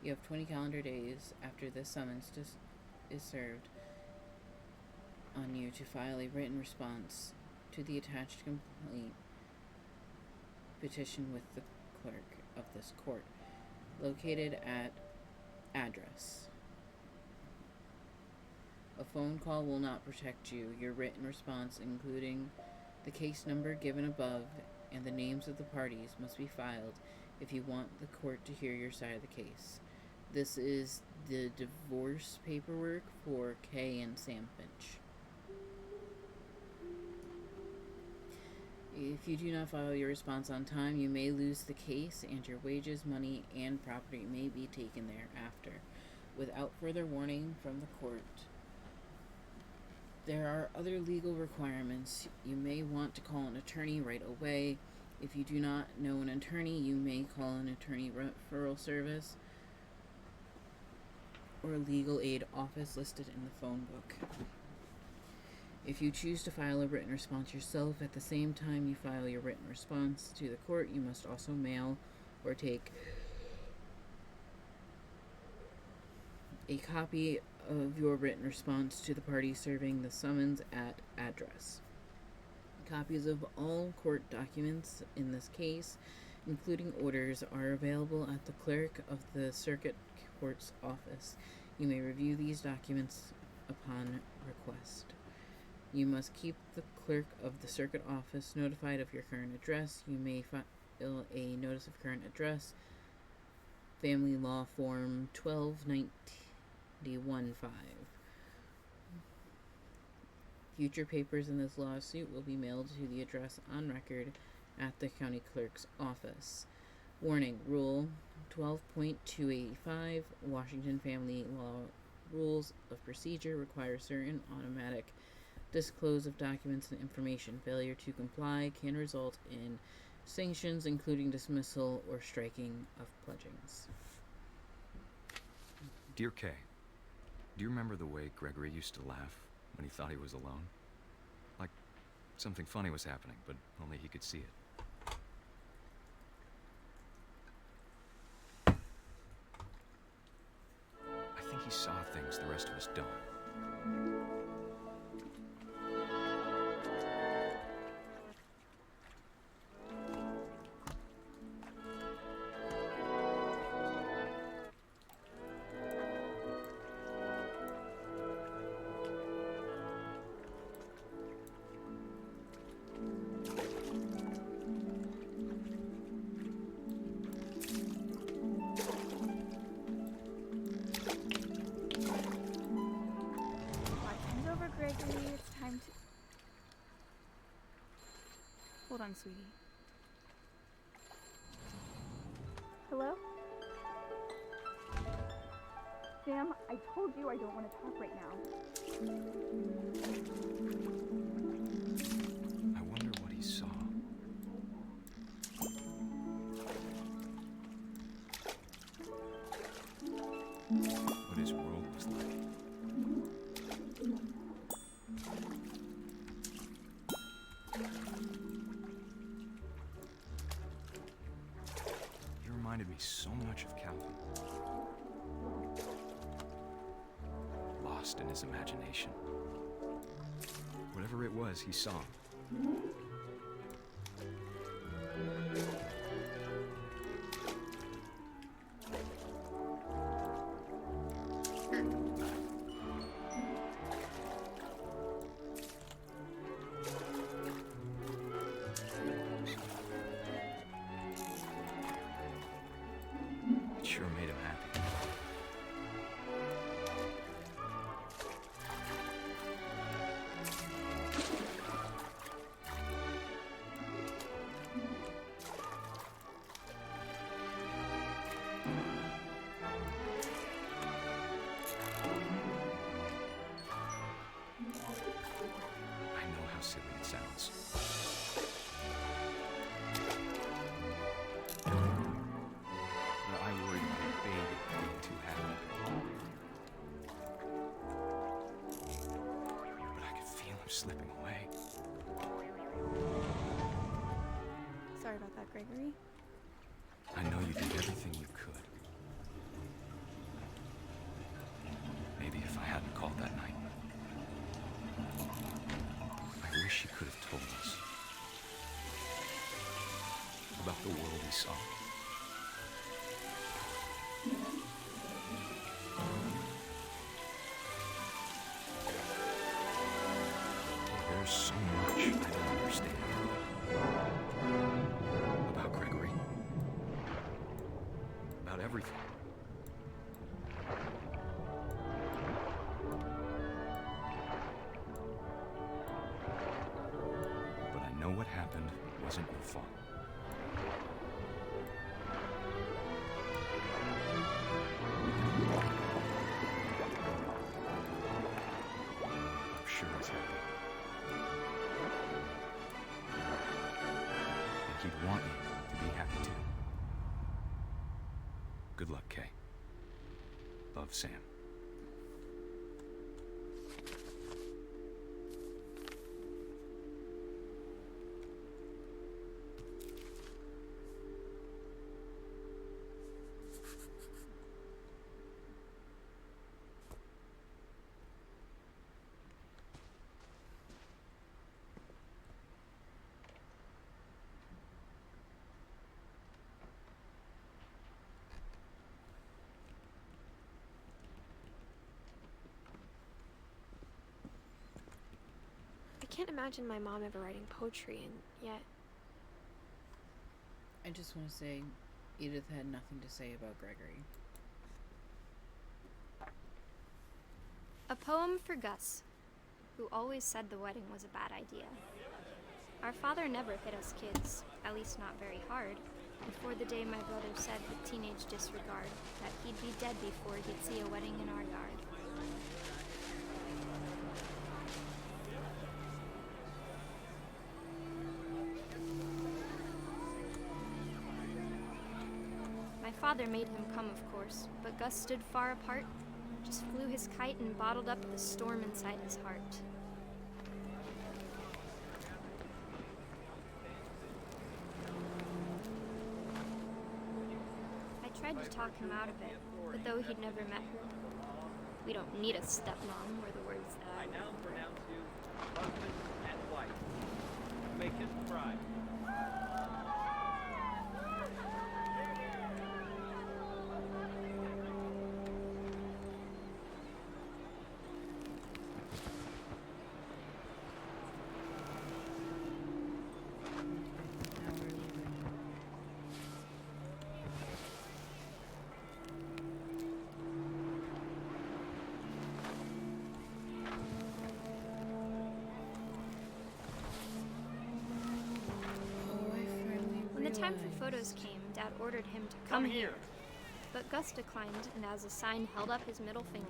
You have 20 calendar days after this summons is served on you to file a written response to the attached complaint petition with the clerk of this court, located at address. A phone call will not protect you. Your written response, including the case number given above and the names of the parties, must be filed if you want the court to hear your side of the case. This is the divorce paperwork for Kay and Sam Finch. If you do not file your response on time, you may lose the case, and your wages, money, and property may be taken thereafter, without further warning from the court. There are other legal requirements. You may want to call an attorney right away. If you do not know an attorney, you may call an attorney referral service or legal aid office listed in the phone book. If you choose to file a written response yourself at the same time you file your written response to the court, you must also mail or take a copy of your written response to the party serving the summons at address. Copies of all court documents in this case, including orders, are available at the clerk of the circuit court's office. You may review these documents upon request. You must keep the clerk of the circuit office notified of your current address. You may file a notice of current address, Family Law Form 1291-5. Future papers in this lawsuit will be mailed to the address on record at the county clerk's office. Warning: Rule 12.285 Washington Family Law Rules of Procedure require certain automatic disclose of documents and information. Failure to comply can result in sanctions, including dismissal or striking of pledgings. Dear Kay, do you remember the way Gregory used to laugh when he thought he was alone? Like something funny was happening, but only he could see it. I think he saw things the rest of us don't. Gregory, it's time to... Hold on, sweetie. Hello? Sam, I told you I don't want to talk right now. I wonder what he saw. What his world was like. He reminded me so much of Calvin. Lost in his imagination. Whatever it was, he saw. It sure made him happy. I know how silly it sounds. But I worried about a baby being too happy. But I could feel him slipping away. Sorry about that, Gregory. you did everything you could. Maybe if I hadn't called that night, I wish he could have told us about the world he saw. There's so much I don't understand about Gregory, about everything. But I know what happened wasn't your fault. I'm sure he's happy. And he'd want you to be happy too. Good luck, Kay. Love, Sam. I can't imagine my mom ever writing poetry, and yet I just want to say Edith had nothing to say about Gregory. A poem for Gus, who always said the wedding was a bad idea. Our father never hit us kids, at least not very hard, before the day my brother said with teenage disregard that he'd be dead before he'd see a wedding in our yard. My father made him come, of course, but Gus stood far apart, just flew his kite and bottled up the storm inside his heart. I tried to talk him out of it, but though he'd never met her, we don't need a stepmom, were the words that I now pronounce you husband and wife. Make his bride. Now we're leaving. Oh, I finally When the time for realized. photos came, Dad ordered him to come here. But Gus declined, and as a sign held up his middle finger.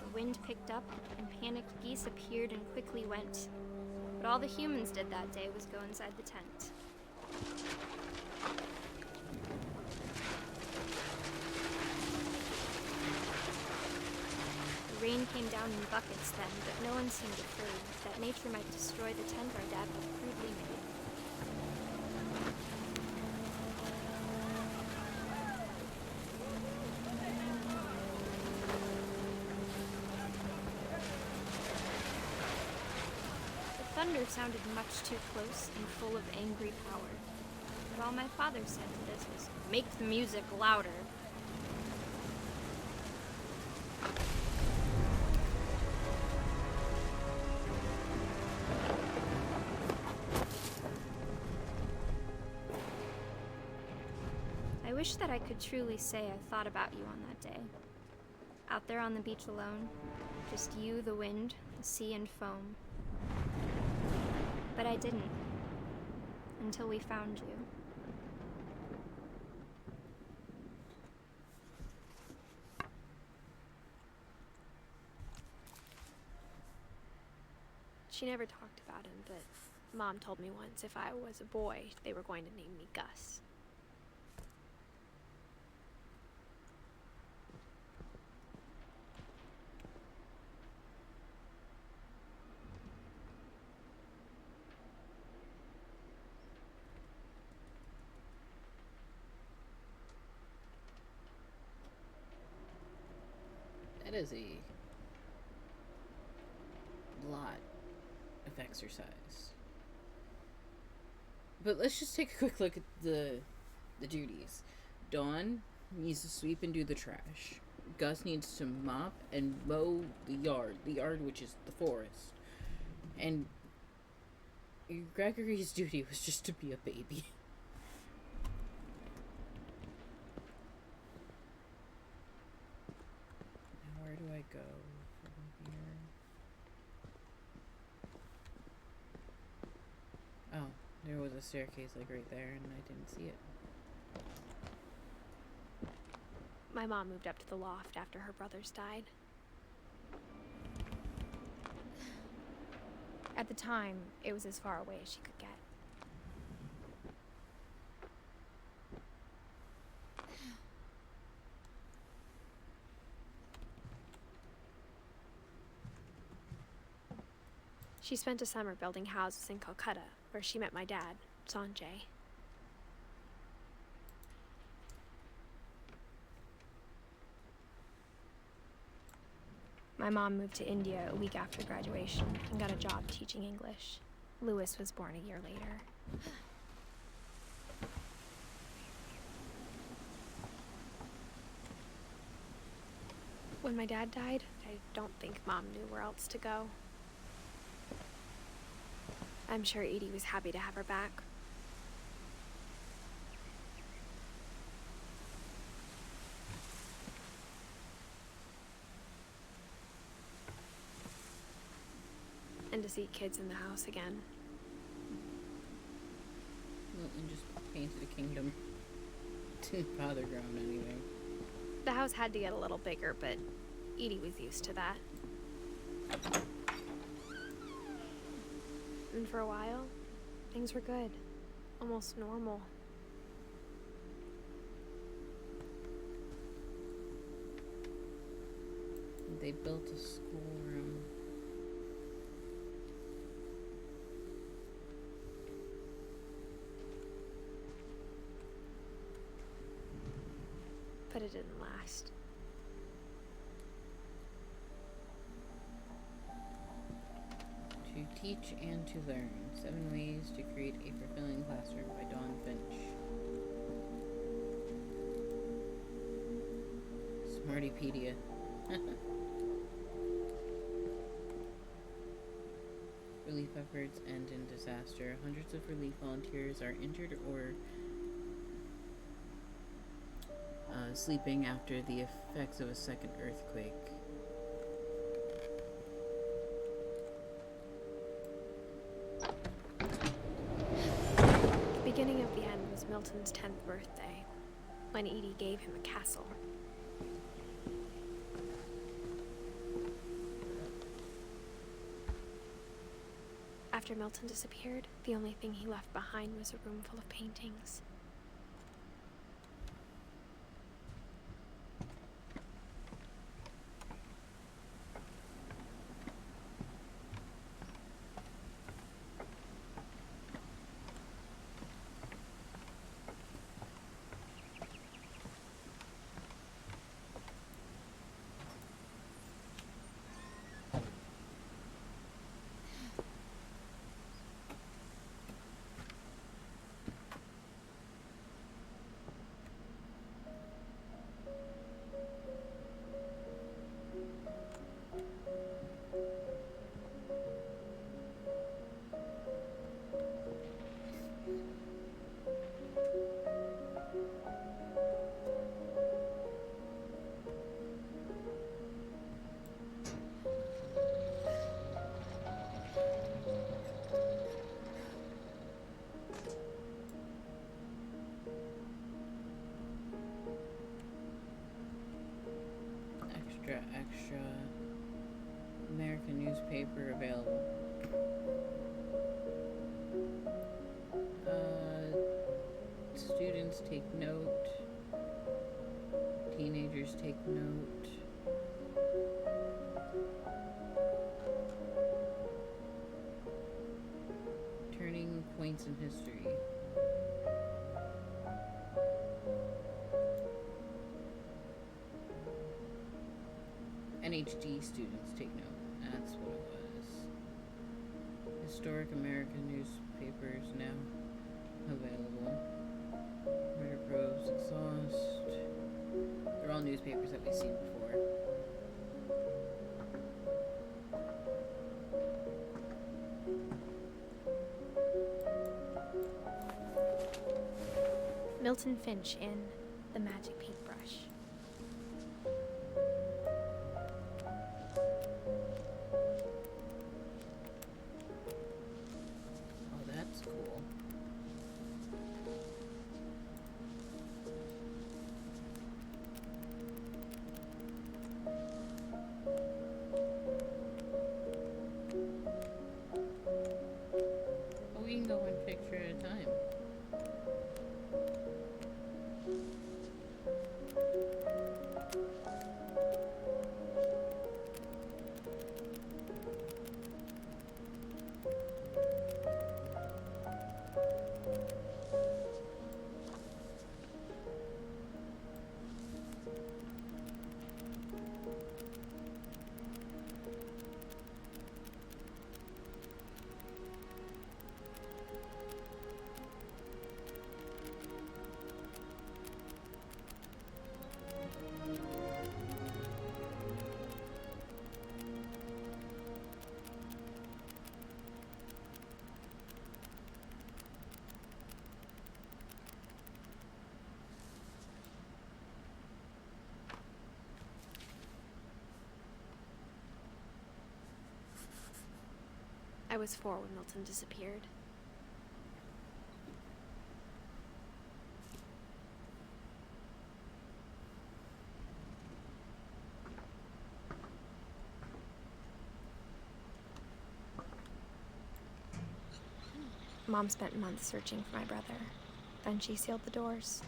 The wind picked up, and panicked geese appeared and quickly went. But all the humans did that day was go inside the tent. The rain came down in buckets then, but no one seemed afraid that nature might destroy the tent our dad had crudely made. The thunder sounded much too close and full of angry power. But all my father said to this was, "Make the music louder." I wish that I could truly say I thought about you on that day. Out there on the beach alone, just you, the wind, the sea, and foam. But I didn't. Until we found you. she never talked about him, but Mom told me once if I was a boy, they were going to name me Gus. is a lot of exercise. But let's just take a quick look at the duties. Dawn needs to sweep and do the trash. Gus needs to mop and mow the yard which is the forest. And Gregory's duty was just to be a baby. Now where do I go from here? Oh, there was a staircase like right there and I didn't see it. My mom moved up to the loft after her brothers died. At the time, it was as far away as she could get. She spent a summer building houses in Calcutta, where she met my dad, Sanjay. My mom moved to India a week after graduation and got a job teaching English. Lewis was born a year later. When my dad died, I don't think Mom knew where else to go. I'm sure Edie was happy to have her back. And to see kids in the house again. Milton just painted a kingdom. Didn't bother growing anything. The house had to get a little bigger, but Edie was used to that. And for a while, things were good. Almost normal. They built a schoolroom. But it didn't last. To Teach and to Learn. 7 Ways to Create a Fulfilling Classroom by Dawn Finch. Smartypedia. Relief efforts end in disaster. Hundreds of relief volunteers are injured or sleeping after the effects of a second earthquake. The beginning of the end was Milton's 10th birthday, when Edie gave him a castle. After Milton disappeared, the only thing he left behind was a room full of paintings. Extra American newspaper available. Students take note. Teenagers take note. Turning points in history. UNHD students, take note. That's what it was. Historic American newspapers now available. Murder Probes, Exhaust. They're all newspapers that we've seen before. Milton Finch in The Magic Paintbrush. Oh, that's cool. Oh, we can go one picture at a time. I was 4 when Milton disappeared. Mom spent months searching for my brother. Then she sealed the doors.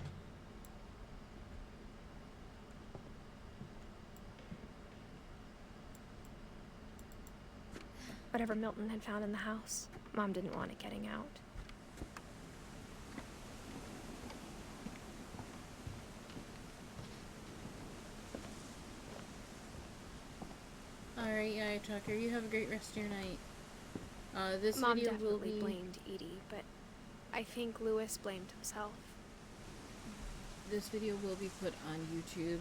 Whatever Milton had found in the house, Mom didn't want it getting out. Alright, yeah, Tucker, you have a great rest of your night. This Mom video will definitely be... blamed Edie, but I think Lewis blamed himself. This video will be put on YouTube,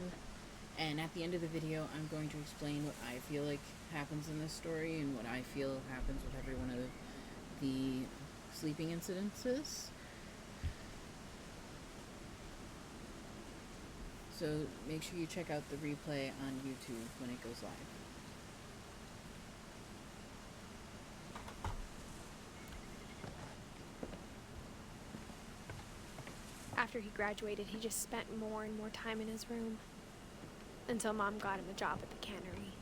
and at the end of the video, I'm going to explain what I feel like happens in this story and what I feel happens with every one of the sleeping incidences. So make sure you check out the replay on YouTube when it goes live. After he graduated, he just spent more and more time in his room. Until Mom got him a job at the cannery.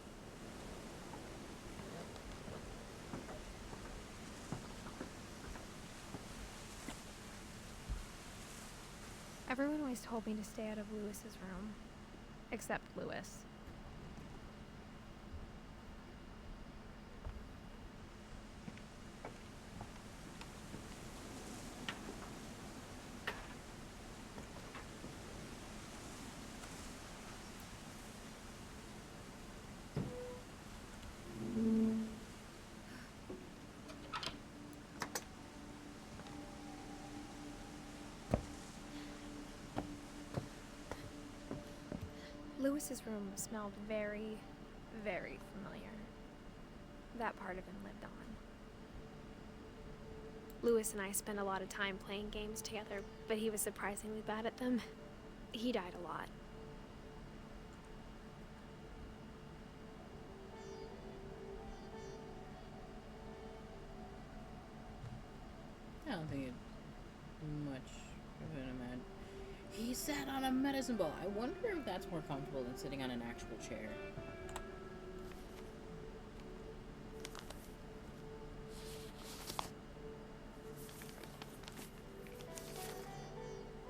Everyone always told me to stay out of Lewis's room. Except Lewis. Lewis's room smelled very, very familiar. That part of him lived on. Lewis and I spent a lot of time playing games together, but he was surprisingly bad at them. He died a lot. I don't think it's much of an amount. He sat on a medicine ball. I wonder if that's more comfortable than sitting on an actual chair.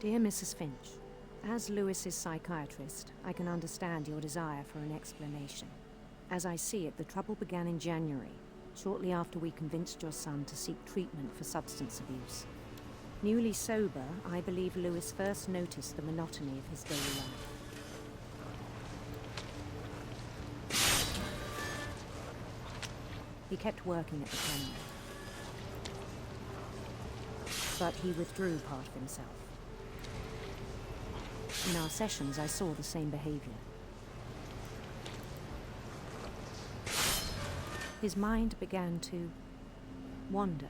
Dear Mrs. Finch, as Lewis's psychiatrist, I can understand your desire for an explanation. As I see it, the trouble began in January, shortly after we convinced your son to seek treatment for substance abuse. Newly sober, I believe Lewis first noticed the monotony of his daily life. He kept working at the cannery. But he withdrew part of himself. In our sessions, I saw the same behavior. His mind began to wander.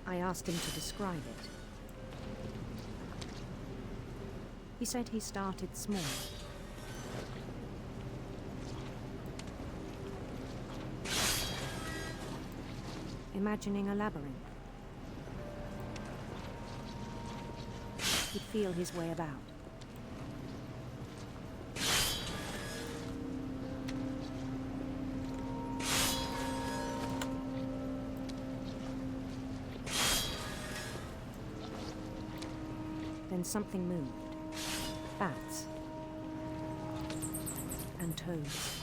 I asked him to describe it. He said he started small. Imagining a labyrinth. He'd feel his way about. Then something moved. Bats. And toads.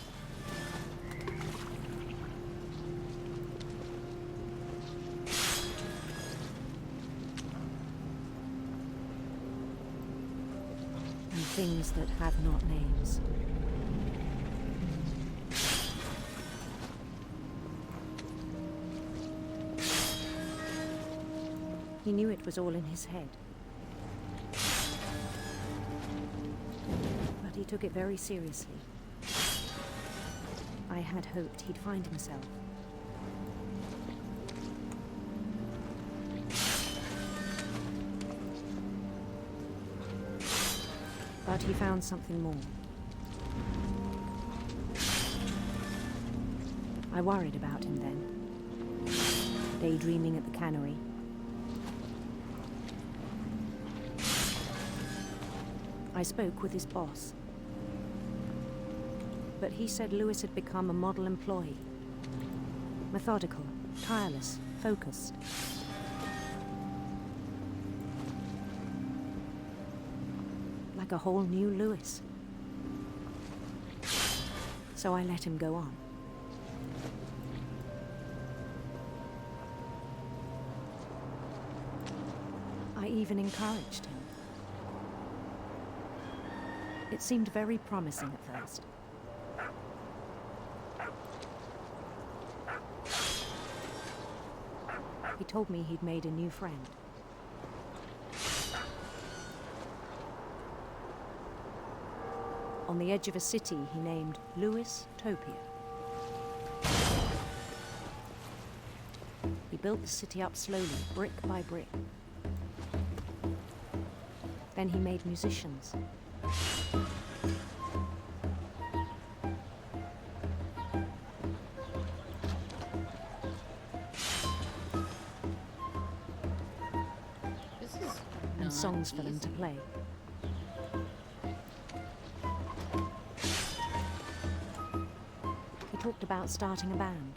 And things that have not names. He knew it was all in his head. But he took it very seriously. I had hoped he'd find himself. But he found something more. I worried about him then, daydreaming at the cannery. I spoke with his boss, but he said Lewis had become a model employee. Methodical, tireless, focused. Like a whole new Lewis. So I let him go on. I even encouraged him. It seemed very promising at first. He told me he'd made a new friend. On the edge of a city he named Lewis Topia. He built the city up slowly, brick by brick. Then he made musicians. And songs for them to play. He talked about starting a band.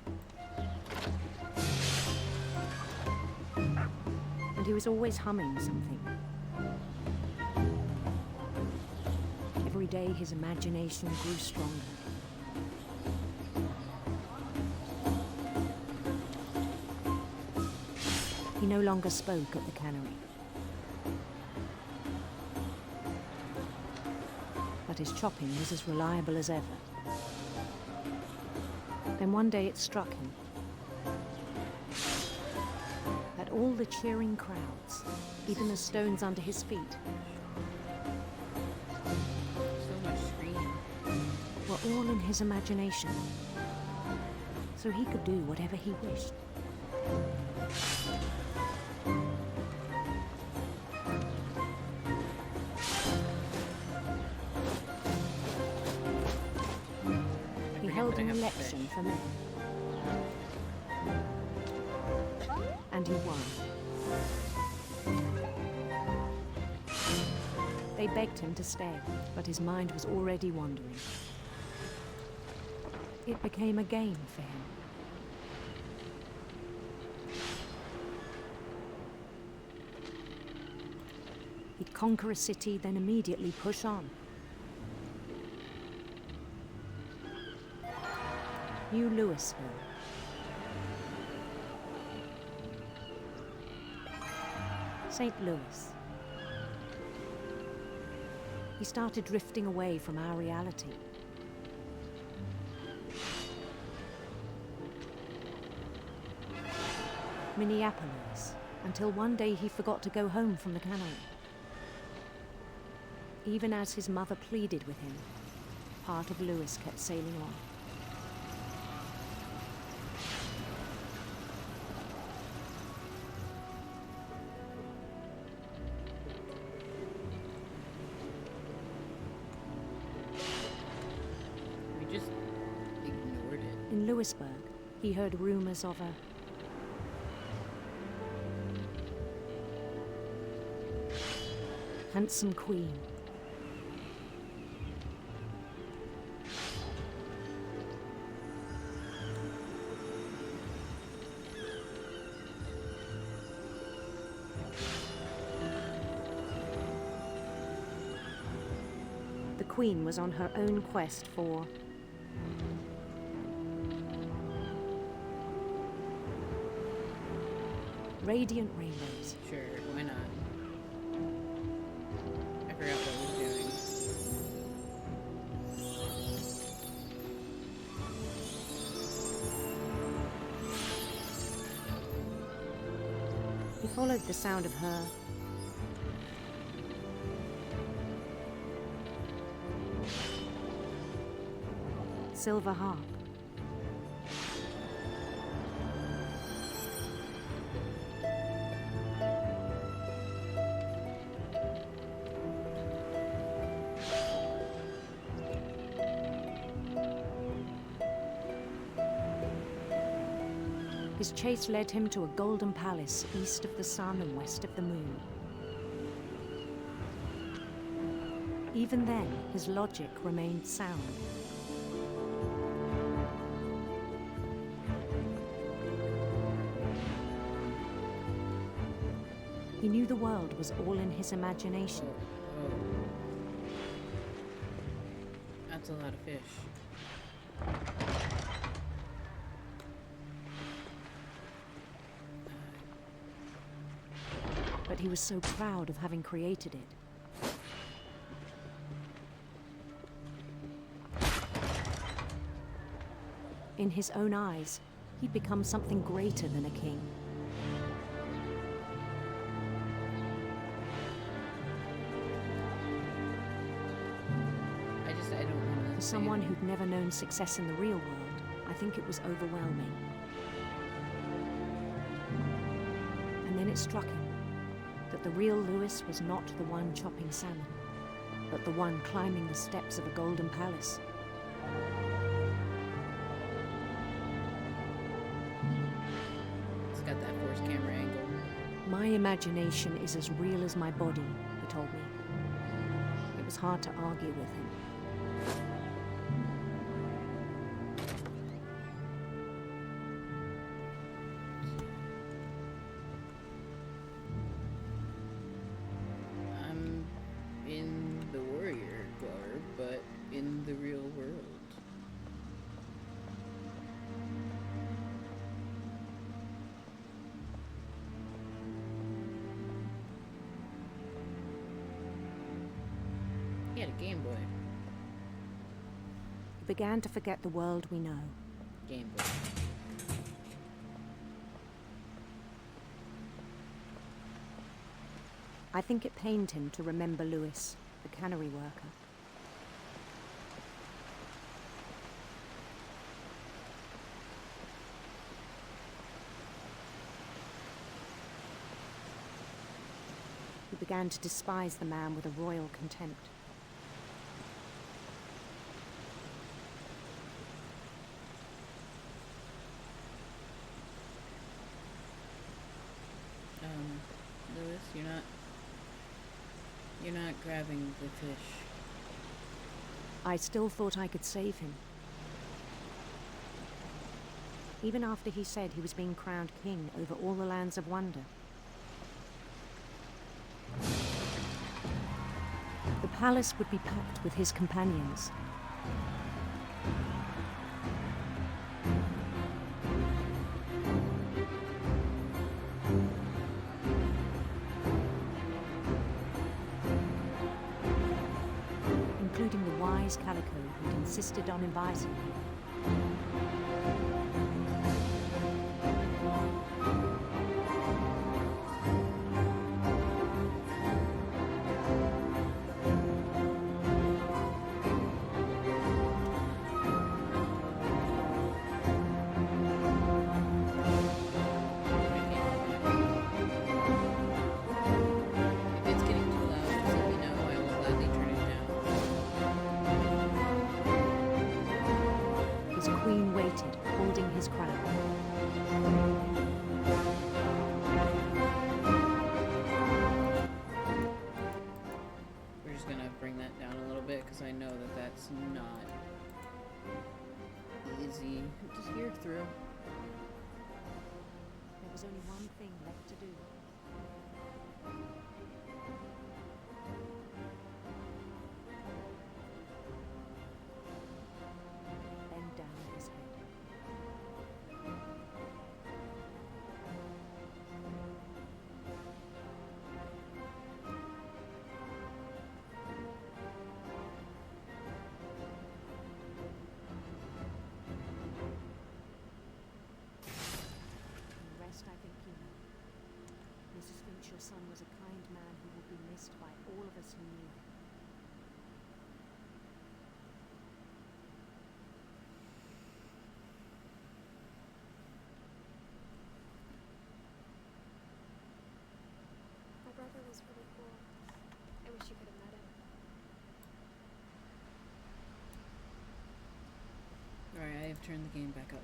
And he was always humming something. Every day his imagination grew stronger. He no longer spoke at the cannery. But his chopping was as reliable as ever. Then one day it struck him that all the cheering crowds, even the stones under his feet, were all in his imagination, so he could do whatever he wished. He held an election for men. And he won. They begged him to stay, but his mind was already wandering. It became a game for him. He'd conquer a city, then immediately push on. New Louisville. St. Louis. He started drifting away from our reality. Minneapolis, until one day he forgot to go home from the cannery. Even as his mother pleaded with him, part of Louis kept sailing on. We just ignored it. In Lewisburg, he heard rumors of a handsome queen. The queen was on her own quest for radiant rainbows. Sure, why not? I forgot what I was doing. He followed the sound of her silver harp. His chase led him to a golden palace east of the sun and west of the moon. Even then, his logic remained sound. He knew the world was all in his imagination. Oh. That's a lot of fish. But he was so proud of having created it. In his own eyes, he'd become something greater than a king. I don't want to. For someone who'd never known success in the real world, I think it was overwhelming. And then it struck him that the real Louis was not the one chopping salmon, but the one climbing the steps of a golden palace. It's got that forced camera angle. My imagination is as real as my body, he told me. It was hard to argue with him. I'm in the warrior garb, but in the real world. He had a Game Boy. He began to forget the world we know. Game Boy. I think it pained him to remember Louis, the cannery worker. He began to despise the man with a royal contempt. Louis, you're not grabbing the fish. I still thought I could save him. Even after he said he was being crowned king over all the lands of wonder. The palace would be packed with his companions. Chinese calico who'd insisted on inviting me. If it's getting too loud, just let me know. I will gladly turn it down. His queen waited, holding his crown. We're just gonna bring that down a little bit because I know that that's not easy to hear through. There was only one thing left to do. Bend down his head. The rest I think you know. Mrs. Finch, your son was a kind man who will be missed by all of us who knew him. My brother was really cool. I wish you could have met him. Alright, I have turned the game back up.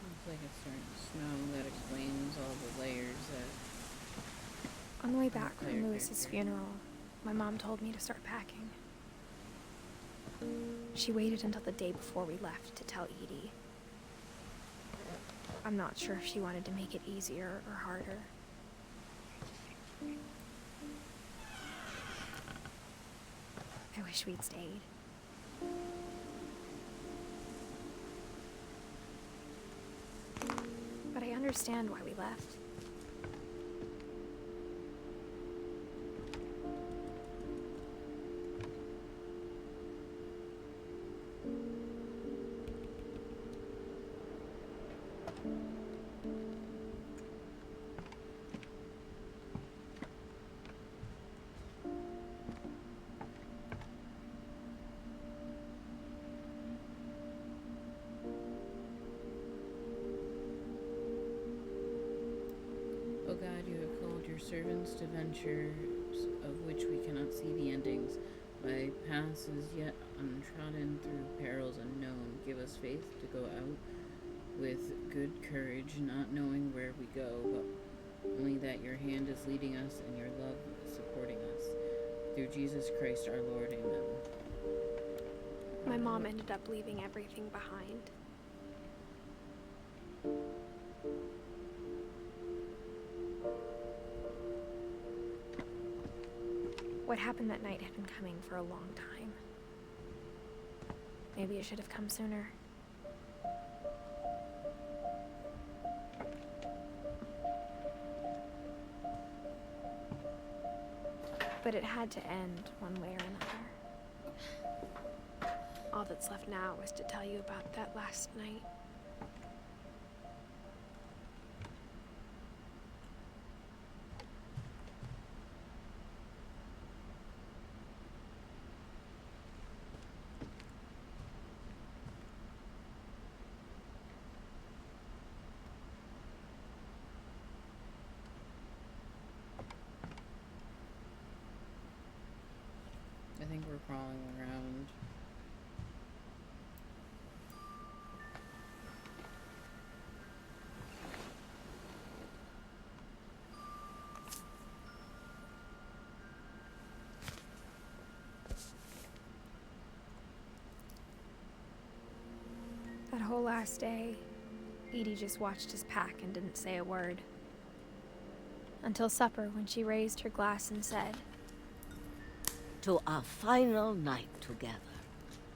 Looks like it's starting to snow. That explains all the layers that... On the way back Layer from Lewis's character. funeral, my mom told me to start packing. She waited until the day before we left to tell Edie. I'm not sure if she wanted to make it easier or harder. I wish we'd stayed. But I understand why we left. O God, you have called your servants to ventures of which we cannot see the endings. By passes yet untrodden, through perils unknown, give us faith to go out with good courage, not knowing where we go, but only that your hand is leading us and your love is supporting us. Through Jesus Christ our Lord, amen. My mom ended up leaving everything behind. What happened that night had been coming for a long time. Maybe it should have come sooner. But it had to end one way or another. All that's left now is to tell you about that last night. I think we're crawling around. That whole last day, Edie just watched us pack and didn't say a word. Until supper, when she raised her glass and said, To our final night together,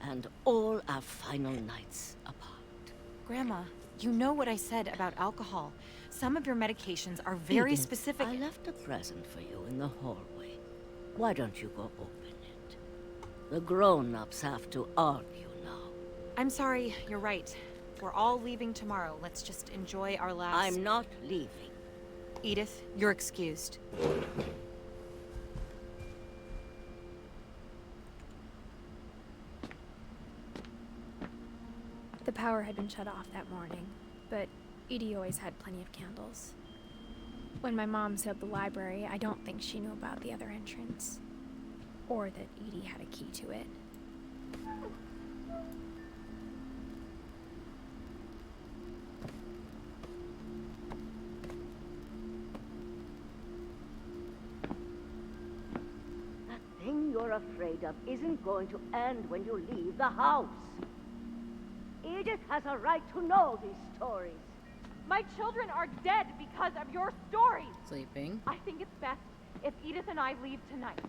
and all our final nights apart. Grandma, you know what I said about alcohol. Some of your medications are very Edith, specific. I left a present for you in the hallway. Why don't you go open it? The grown-ups have to argue now. I'm sorry, you're right. We're all leaving tomorrow. Let's just enjoy our last... I'm not leaving. Edith, you're excused. The power had been shut off that morning, but Edie always had plenty of candles. When my mom sealed the library, I don't think she knew about the other entrance, or that Edie had a key to it. That thing you're afraid of isn't going to end when you leave the house. Edith has a right to know these stories. My children are dead because of your stories. Sleeping. I think it's best if Edith and I leave tonight.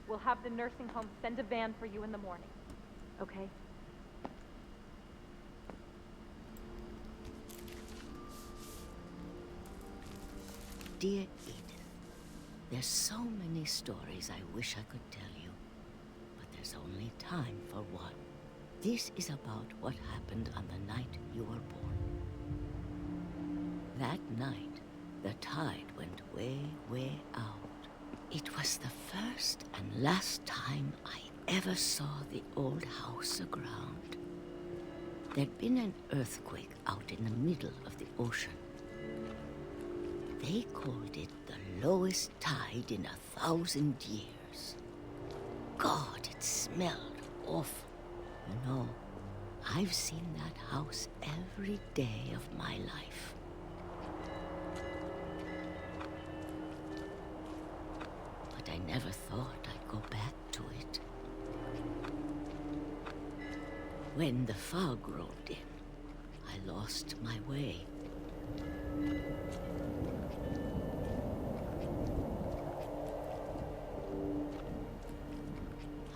We'll have the nursing home send a van for you in the morning. Okay? Dear Edith, there's so many stories I wish I could tell you, but there's only time for one. This is about what happened on the night you were born. That night, the tide went way, way out. It was the first and last time I ever saw the old house aground. There'd been an earthquake out in the middle of the ocean. They called it the lowest tide in 1,000 years. God, it smelled awful. You know, I've seen that house every day of my life. But I never thought I'd go back to it. When the fog rolled in, I lost my way.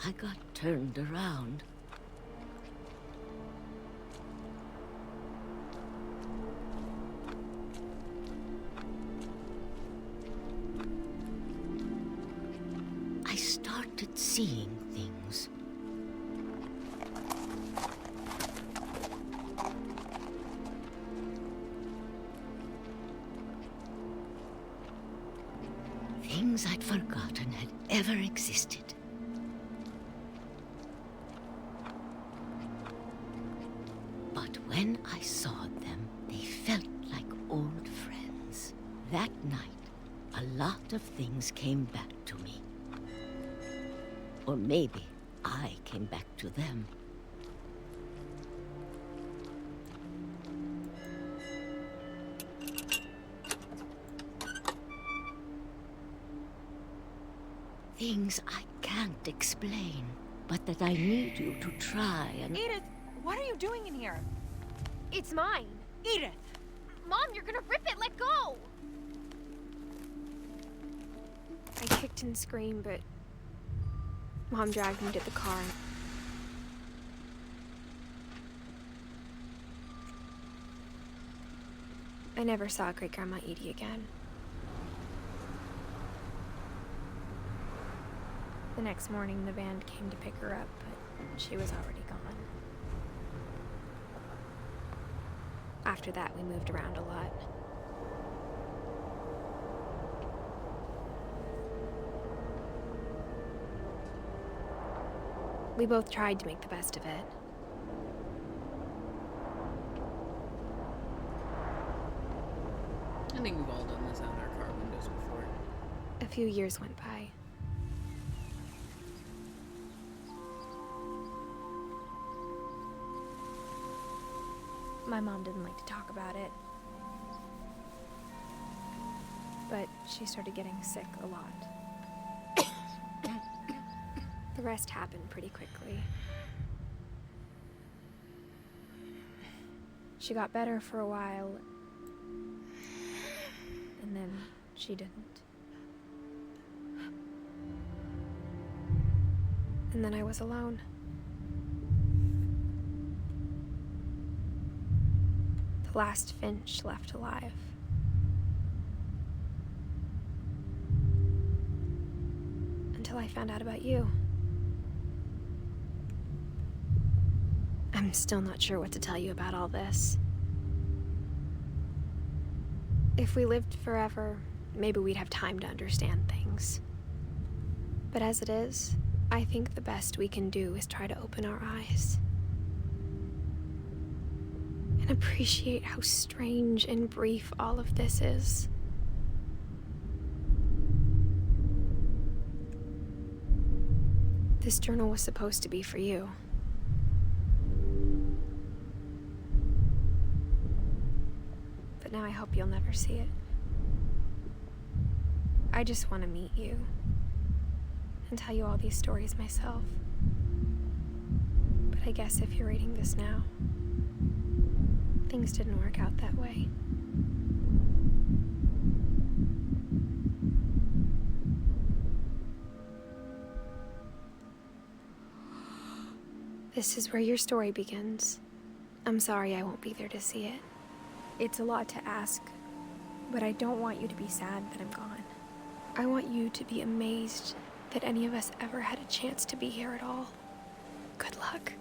I got turned around. I started seeing things. Things I'd forgotten had ever existed. But when I saw them, they felt like old friends. That night, a lot of things came back to me. Or maybe I came back to them. Things I can't explain, but that I need you to try and... Edith, what are you doing in here? It's mine. Edith! Mom, you're gonna rip it! Let go! I kicked and screamed, but Mom dragged me to the car. I never saw Great-Grandma Edie again. The next morning, the band came to pick her up, but she was already gone. After that, we moved around a lot. We both tried to make the best of it. I think we've all done this out our car windows before. A few years went by. My mom didn't like to talk about it. But she started getting sick a lot. The rest happened pretty quickly. She got better for a while, and then she didn't. And then I was alone. The last Finch left alive. Until I found out about you. I'm still not sure what to tell you about all this. If we lived forever, maybe we'd have time to understand things. But as it is, I think the best we can do is try to open our eyes. And appreciate how strange and brief all of this is. This journal was supposed to be for you. But now I hope you'll never see it. I just want to meet you and tell you all these stories myself. But I guess if you're reading this now, things didn't work out that way. This is where your story begins. I'm sorry I won't be there to see it. It's a lot to ask, but I don't want you to be sad that I'm gone. I want you to be amazed that any of us ever had a chance to be here at all. Good luck.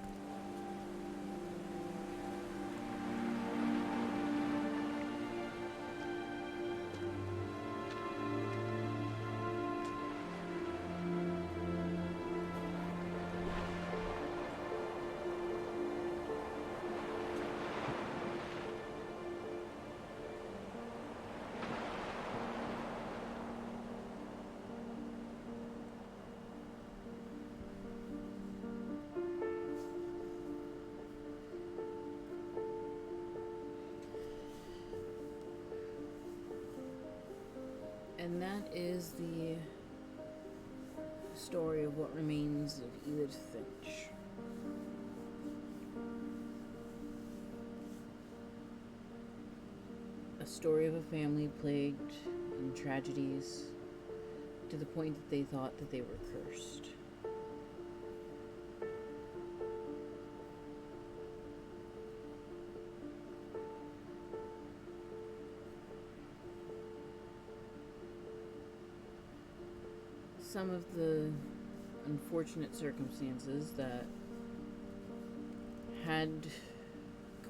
And that is the story of what remains of Edith Finch. A story of a family plagued in tragedies to the point that they thought that they were cursed. Some of the unfortunate circumstances that had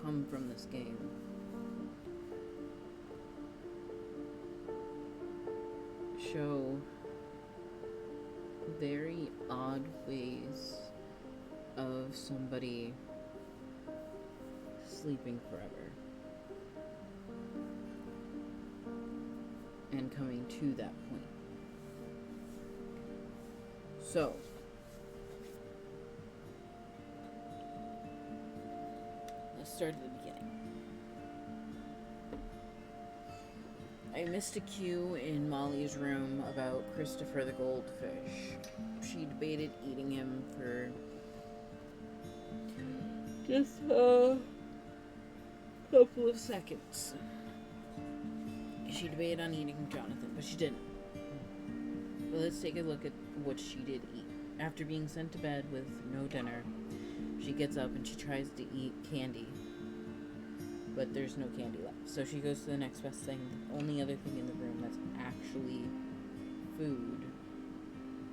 come from this game show very odd ways of somebody sleeping forever and coming to that point. So, let's start at the beginning. I missed a cue in Molly's room about Christopher the goldfish. She debated eating him for just a couple of seconds. She debated on eating Jonathan, but she didn't. But let's take a look at what she did eat. After being sent to bed with no dinner, she gets up and she tries to eat candy. But there's no candy left. So she goes to the next best thing. The only other thing in the room that's actually food,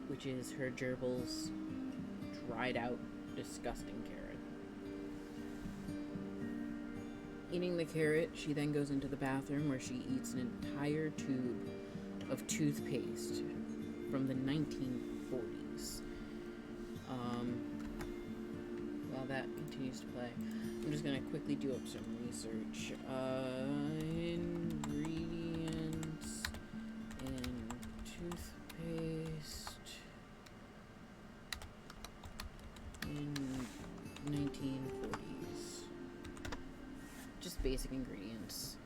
which is her gerbil's dried out, disgusting carrot. Eating the carrot, she then goes into the bathroom where she eats an entire tube of toothpaste from the 1940s. While that continues to play, I'm just gonna quickly do up some research. Ingredients in toothpaste in 1940s. Just basic ingredients.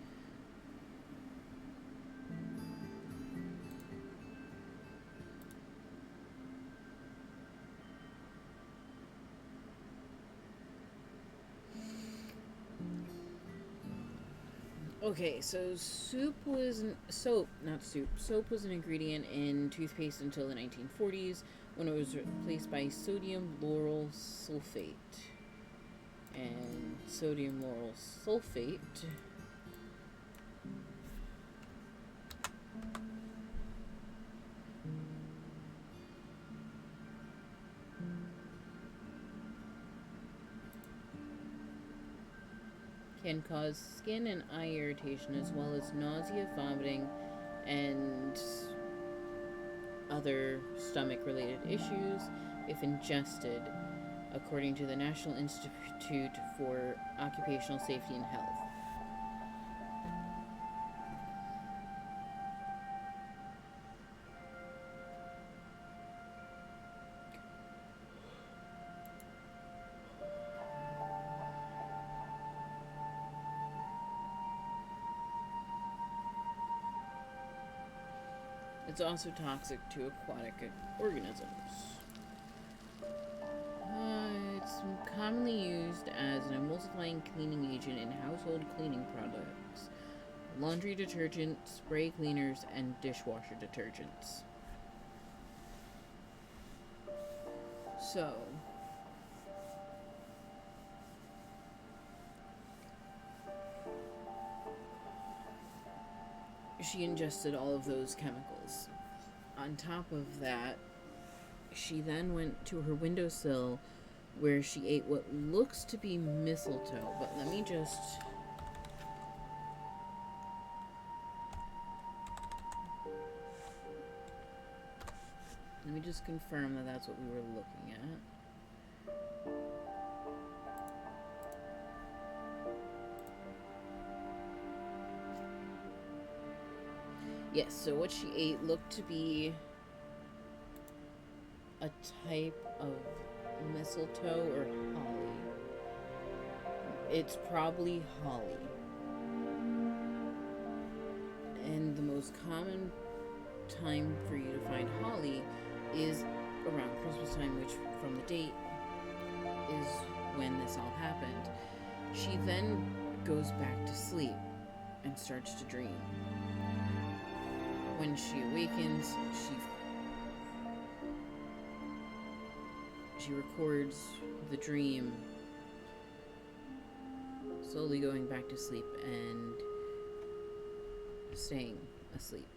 Okay, so soap, soap was an ingredient in toothpaste until the 1940s when it was replaced by sodium lauryl sulfate. And sodium lauryl sulfate can cause skin and eye irritation as well as nausea, vomiting, and other stomach-related issues if ingested, according to the National Institute for Occupational Safety and Health. It's also toxic to aquatic organisms. It's commonly used as an emulsifying cleaning agent in household cleaning products, laundry detergent, spray cleaners, and dishwasher detergents. So, she ingested all of those chemicals. On top of that, she then went to her windowsill where she ate what looks to be mistletoe, but let me just... confirm that that's what we were looking at. Yes, so what she ate looked to be a type of mistletoe or holly. It's probably holly. And the most common time for you to find holly is around Christmas time, which from the date is when this all happened. She then goes back to sleep and starts to dream. When she awakens, she records the dream, slowly going back to sleep and staying asleep.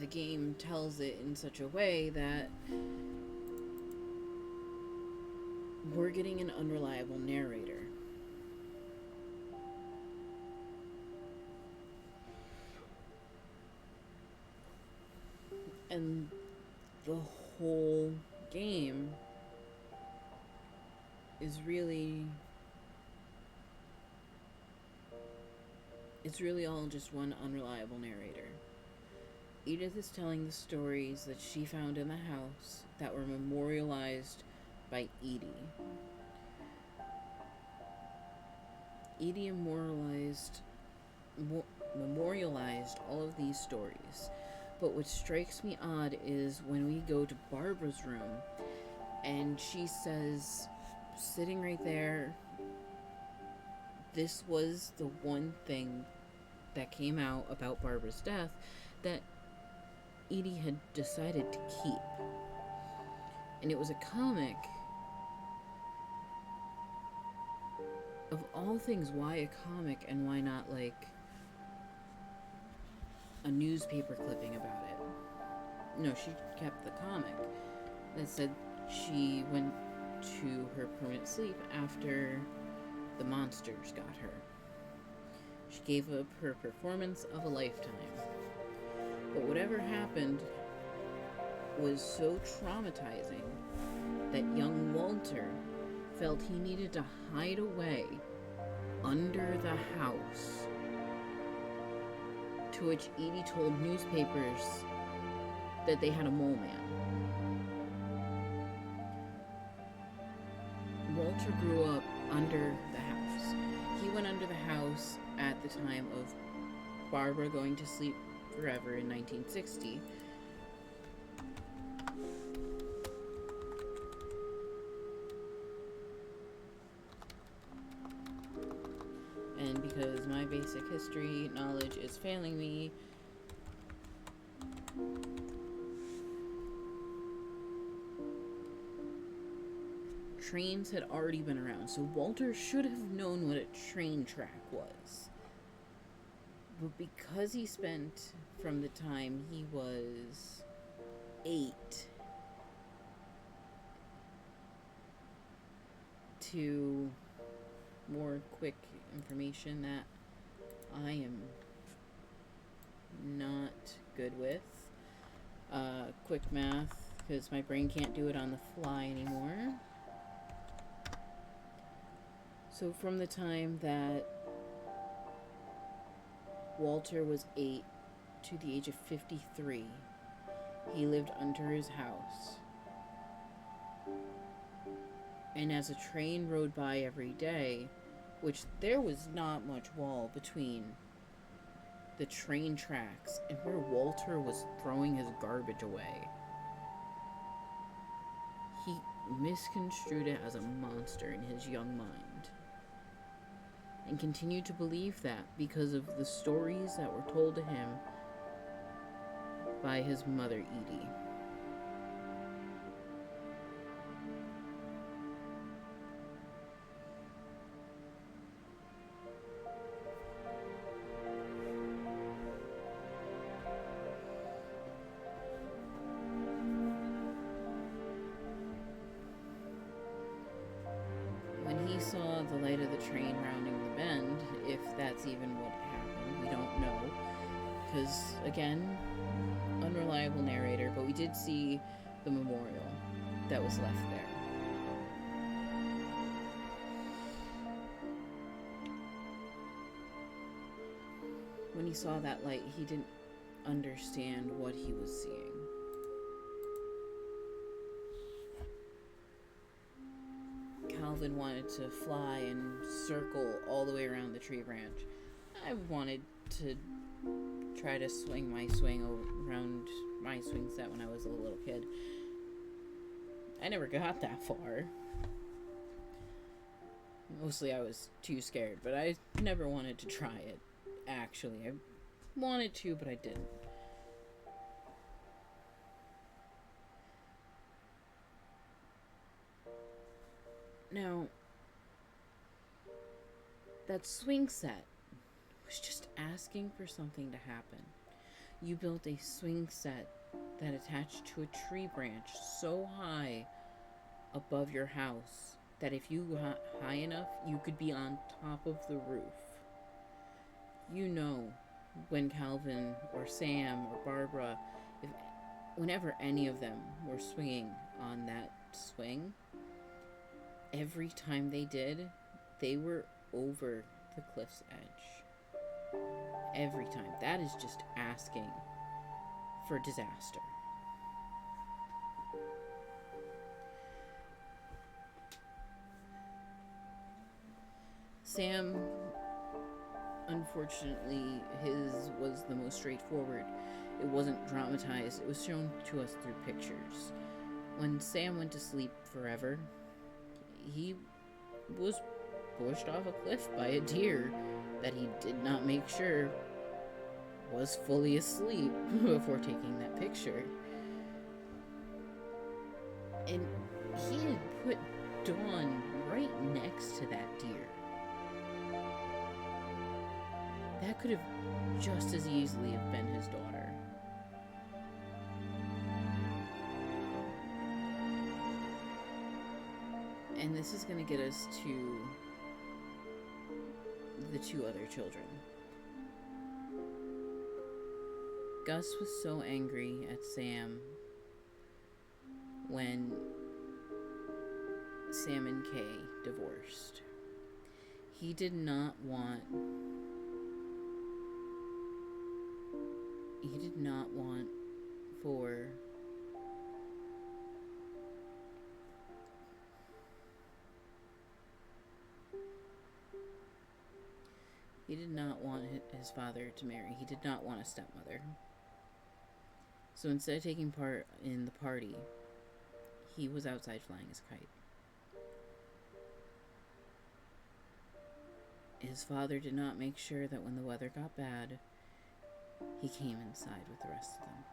The game tells it in such a way that we're getting an unreliable narrator. And the whole game is really... it's really all just one unreliable narrator. Edith is telling the stories that she found in the house that were memorialized by Edie. Edie memorialized all of these stories. But what strikes me odd is when we go to Barbara's room and she says, sitting right there, this was the one thing that came out about Barbara's death that Edie had decided to keep. And it was a comic. Of all things, why a comic and why not, like, a newspaper clipping about it? No, she kept the comic that said she went to her permanent sleep after the monsters got her. She gave up her performance of a lifetime. But whatever happened was so traumatizing that young Walter felt he needed to hide away under the house. To which Edie told newspapers that they had a mole man. Walter grew up under the house. He went under the house at the time of Barbara going to sleep forever in 1960. because my basic history knowledge is failing me. Trains had already been around, so Walter should have known what a train track was. But because he spent from the time he was 8 to more quick information that I am not good with. Quick math, because my brain can't do it on the fly anymore. So from the time that Walter was 8 to the age of 53, he lived under his house. And as a train rode by every day, which there was not much wall between the train tracks and where Walter was throwing his garbage away, he misconstrued it as a monster in his young mind. And continued to believe that because of the stories that were told to him by his mother, Edie. When he saw the light of the train rounding the bend, if that's even what happened, we don't know. Because, again, unreliable narrator, but we did see the memorial that was left there. When he saw that light, he didn't understand what he was seeing. Calvin wanted to fly and circle all the way around the tree branch. I wanted to try to swing my swing around my swing set when I was a little kid. I never got that far. Mostly I was too scared, but I never wanted to try it, actually. I wanted to, but I didn't. Now, that swing set was just asking for something to happen. You built a swing set that attached to a tree branch so high above your house that if you got high enough, you could be on top of the roof. You know, when Calvin or Sam or Barbara, whenever any of them were swinging on that swing, every time they did, they were over the cliff's edge. Every time. That is just asking for disaster. Sam, unfortunately, his was the most straightforward. It wasn't dramatized. It was shown to us through pictures. When Sam went to sleep forever, he was pushed off a cliff by a deer that he did not make sure was fully asleep before taking that picture. And he had put Dawn right next to that deer. That could have just as easily have been his daughter. And this is going to get us to the two other children. Gus was so angry at Sam when Sam and Kay divorced. He did not want for he did not want his father to marry. He did not want a stepmother. So instead of taking part in the party, he was outside flying his kite. his father did not make sure that when the weather got bad, he came inside with the rest of them.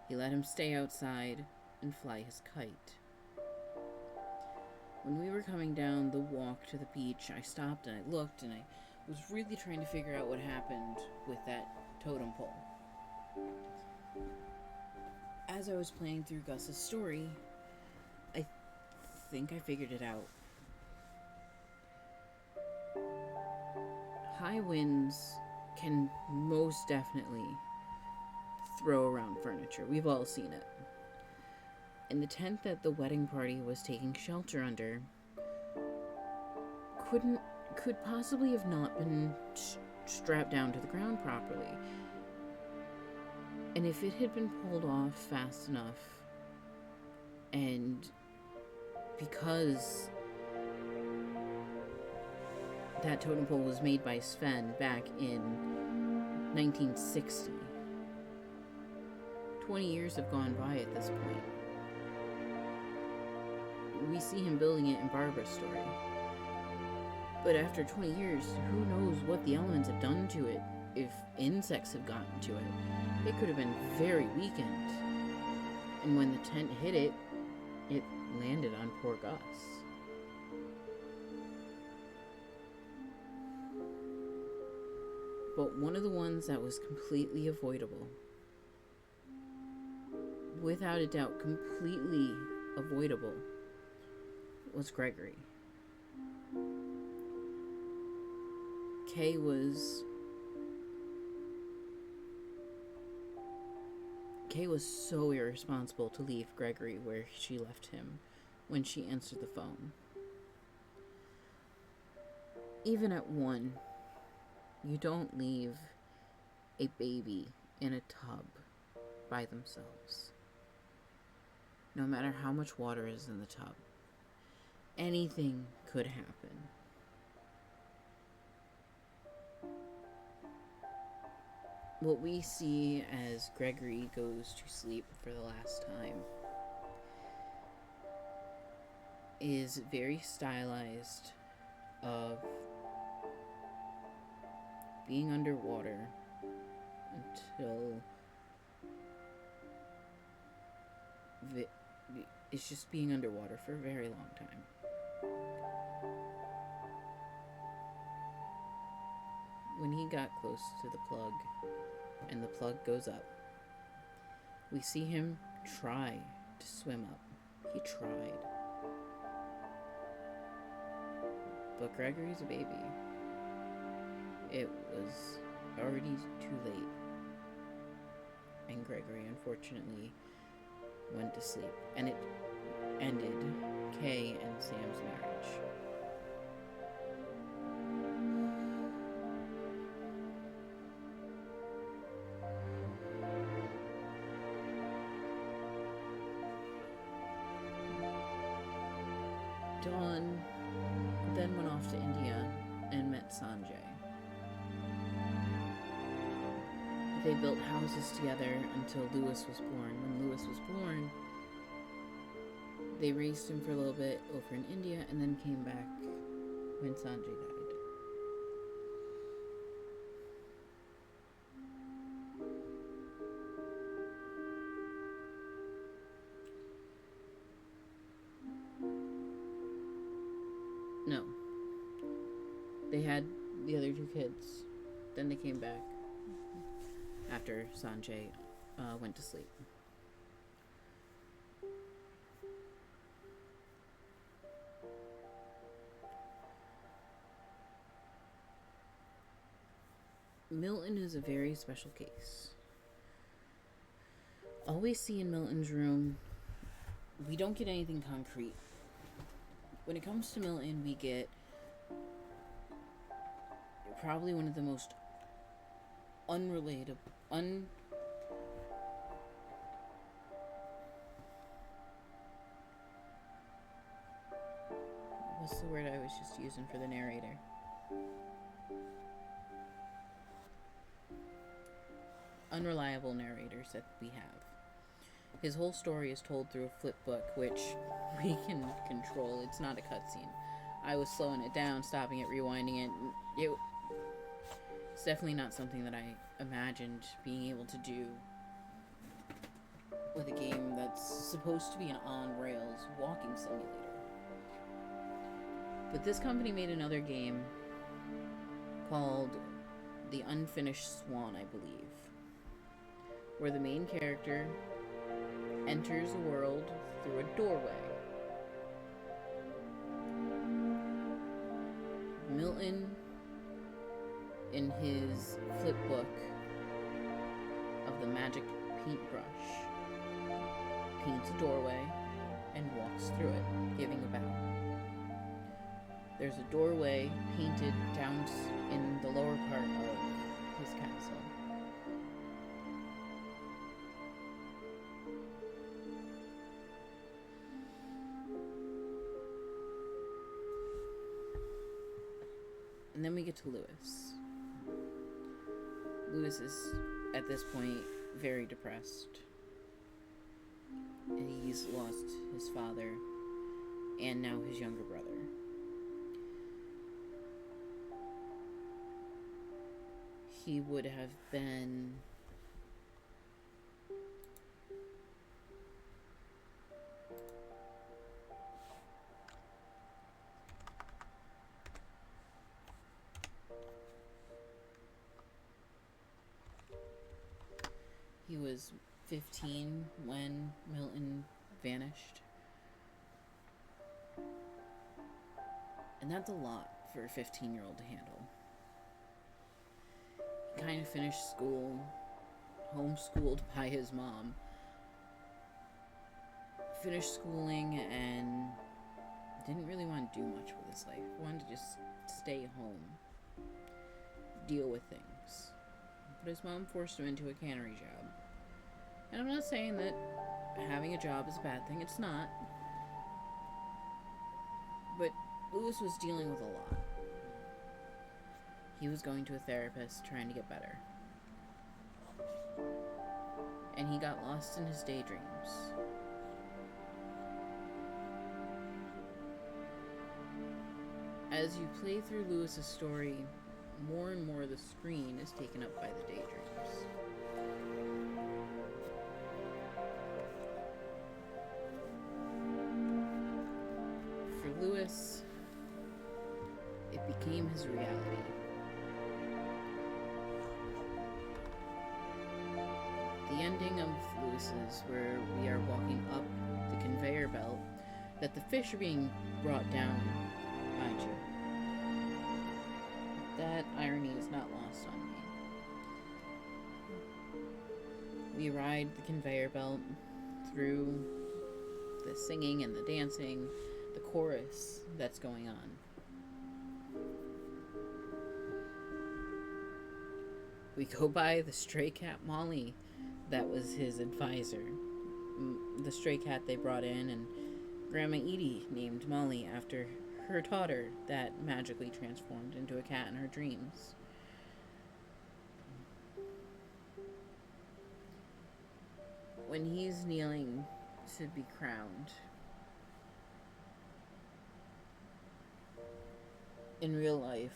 He let him stay outside and fly his kite. When we were coming down the walk to the beach, I stopped and I looked and I was really trying to figure out what happened with that totem pole. As I was playing through Gus's story, I think I figured it out. High winds can most definitely throw around furniture. We've all seen it. And the tent that the wedding party was taking shelter under could possibly have not been strapped down to the ground properly. And if it had been pulled off fast enough, and because that totem pole was made by Sven back in 1960, 20 years have gone by at this point. We see him building it in Barbara's story. But after 20 years, who knows what the elements have done to it? If insects have gotten to it, it could have been very weakened. And when the tent hit it, it landed on poor Gus. But one of the ones that was completely avoidable, without a doubt completely avoidable, was Gregory. Kay was so irresponsible to leave Gregory where she left him when she answered the phone. Even at 1, you don't leave a baby in a tub by themselves. No matter how much water is in the tub, anything could happen. What we see as Gregory goes to sleep for the last time is very stylized of being underwater until it's just being underwater for a very long time. When he got close to the plug and the plug goes up, we see him try to swim up. He tried. But Gregory's a baby. It was already too late. And Gregory, unfortunately, went to sleep. And it ended Kay and Sam's marriage. Dawn then went off to India and met Sanjay. They built houses together until Lewis was born. When Lewis was born, they raised him for a little bit over in India and then came back when Sanjay died. No. They had the other 2 kids. Then they came back after Sanjay went to sleep. Milton is a very special case. All we see in Milton's room, we don't get anything concrete. When it comes to Milton, we get probably one of the most unrelatable, what's the word I was just using for the narrator? Unreliable narrators that we have. His whole story is told through a flip book, which we can control. It's not a cutscene. I was slowing it down, stopping it, rewinding it. It's definitely not something that I imagined being able to do with a game that's supposed to be an on-rails walking simulator. But this company made another game called The Unfinished Swan, I believe, where the main character enters a world through a doorway. Milton, in his flip book of the magic paintbrush, paints a doorway and walks through it, giving a bow. There's a doorway painted down in the lower part of his castle. And then we get to Lewis. Lewis is, at this point, very depressed. And he's lost his father and now his younger brother. He would have been he was 15 when Milton vanished. And that's a lot for a 15-year-old to handle. He kind of finished school, homeschooled by his mom. Finished schooling and didn't really want to do much with his life. Wanted to just stay home, deal with things. But his mom forced him into a cannery job. And I'm not saying that having a job is a bad thing. It's not. But Lewis was dealing with a lot. He was going to a therapist, trying to get better. And he got lost in his daydreams. As you play through Lewis's story, more and more of the screen is taken up by the daydreams. For Lewis, it became his reality. The ending of Lewis's, where we are walking up the conveyor belt, that the fish are being brought down, mind you. That irony is not lost on me. We ride the conveyor belt through the singing and the dancing, the chorus that's going on. We go by the stray cat Molly that was his advisor. The stray cat they brought in, and Grandma Edie named Molly after her daughter that magically transformed into a cat in her dreams. When he's kneeling to be crowned, in real life,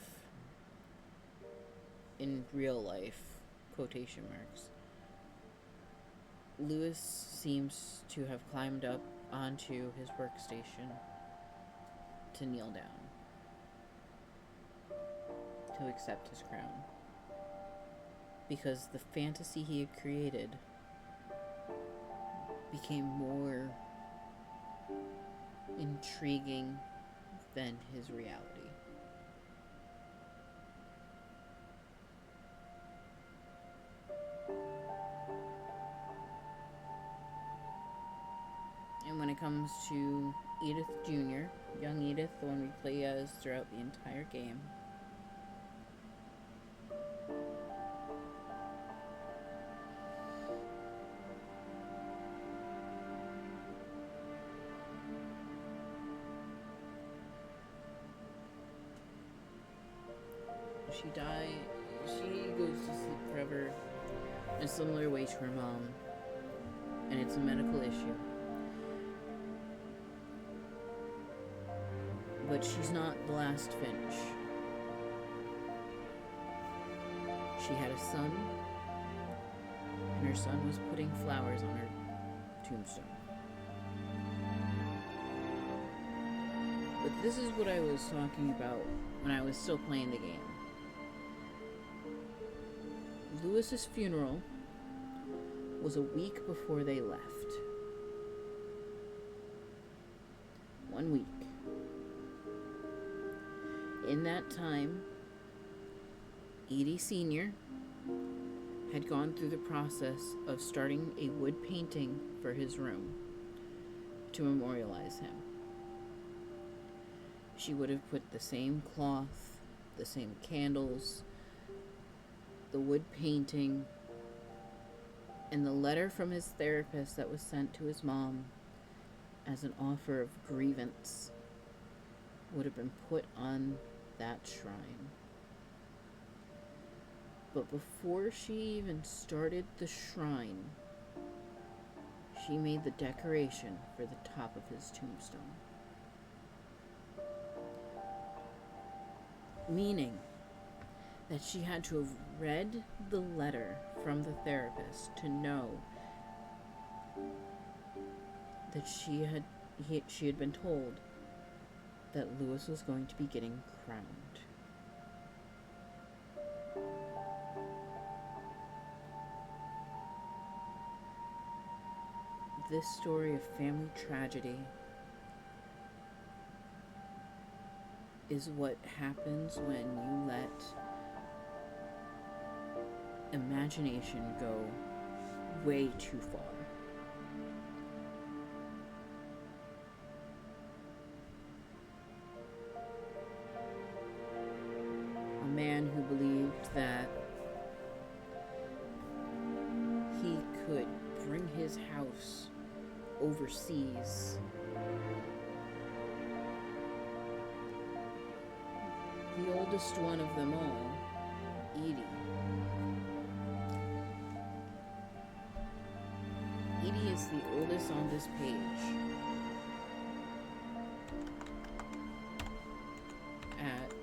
quotation marks, Lewis seems to have climbed up onto his workstation to kneel down, to accept his crown. Because the fantasy he had created became more intriguing than his reality. And when it comes to Edith Jr., young Edith, the one we play as throughout the entire game, she goes to sleep forever in a similar way to her mom, and it's a medical issue. But she's not the last Finch. She had a son, and her son was putting flowers on her tombstone. But this is what I was talking about when I was still playing the game. Lewis's funeral was a week before they left. 1 week. In that time, Edie Sr. had gone through the process of starting a wood painting for his room to memorialize him. She would have put the same cloth, the same candles, the wood painting, and the letter from his therapist that was sent to his mom as an offer of grievance would have been put on that shrine. But before she even started the shrine, she made the decoration for the top of his tombstone. Meaning that she had to have read the letter from the therapist to know that she had been told that Lewis was going to be getting crowned. This story of family tragedy is what happens when you let imagination go way too far. A man who believed that he could bring his house overseas. The oldest one of them all, Edie. Edie is the oldest on this page. At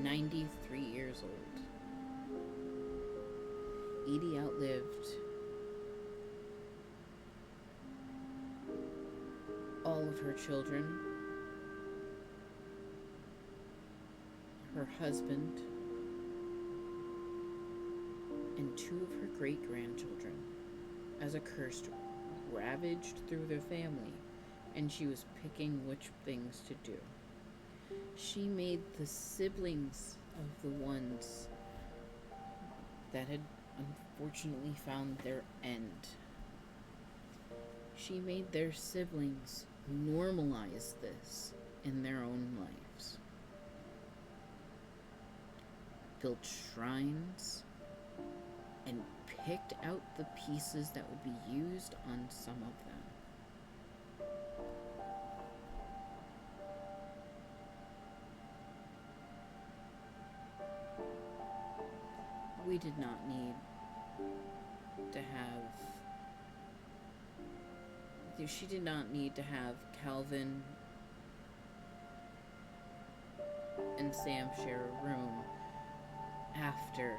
93 years old. Edie outlived all of her children, her husband, and 2 of her great-grandchildren, as a curse ravaged through their family, and she was picking which things to do. She made the siblings of the ones that had unfortunately found their end. She made their siblings normalize this in their own lives. Built shrines and picked out the pieces that would be used on some of them. We did not need to have... She did not need to have Calvin and Sam share a room after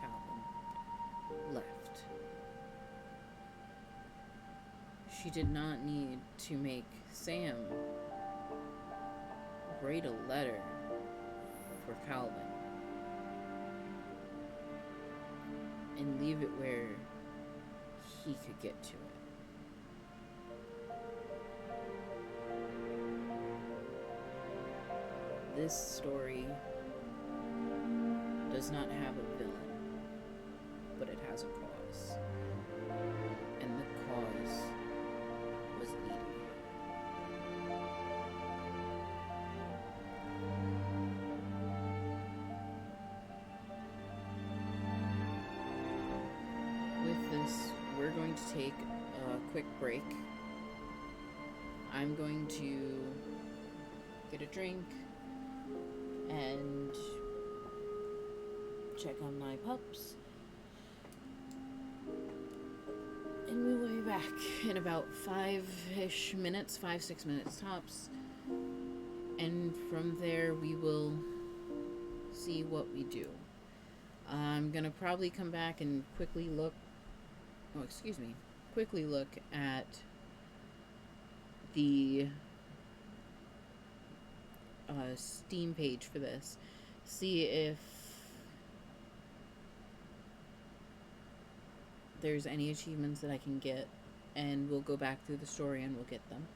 Calvin left. She did not need to make Sam write a letter for Calvin and leave it where he could get to it. This story does not have a villain, but it has a cause. And the cause was Edie. With this, we're going to take a quick break. I'm going to get a drink and check on my pups, and we will be back in about 5-6 minutes tops. and from there we will see what we do. I'm gonna probably come back and quickly look at the Steam page for this, see if there's any achievements that I can get, and we'll go back through the story and we'll get them.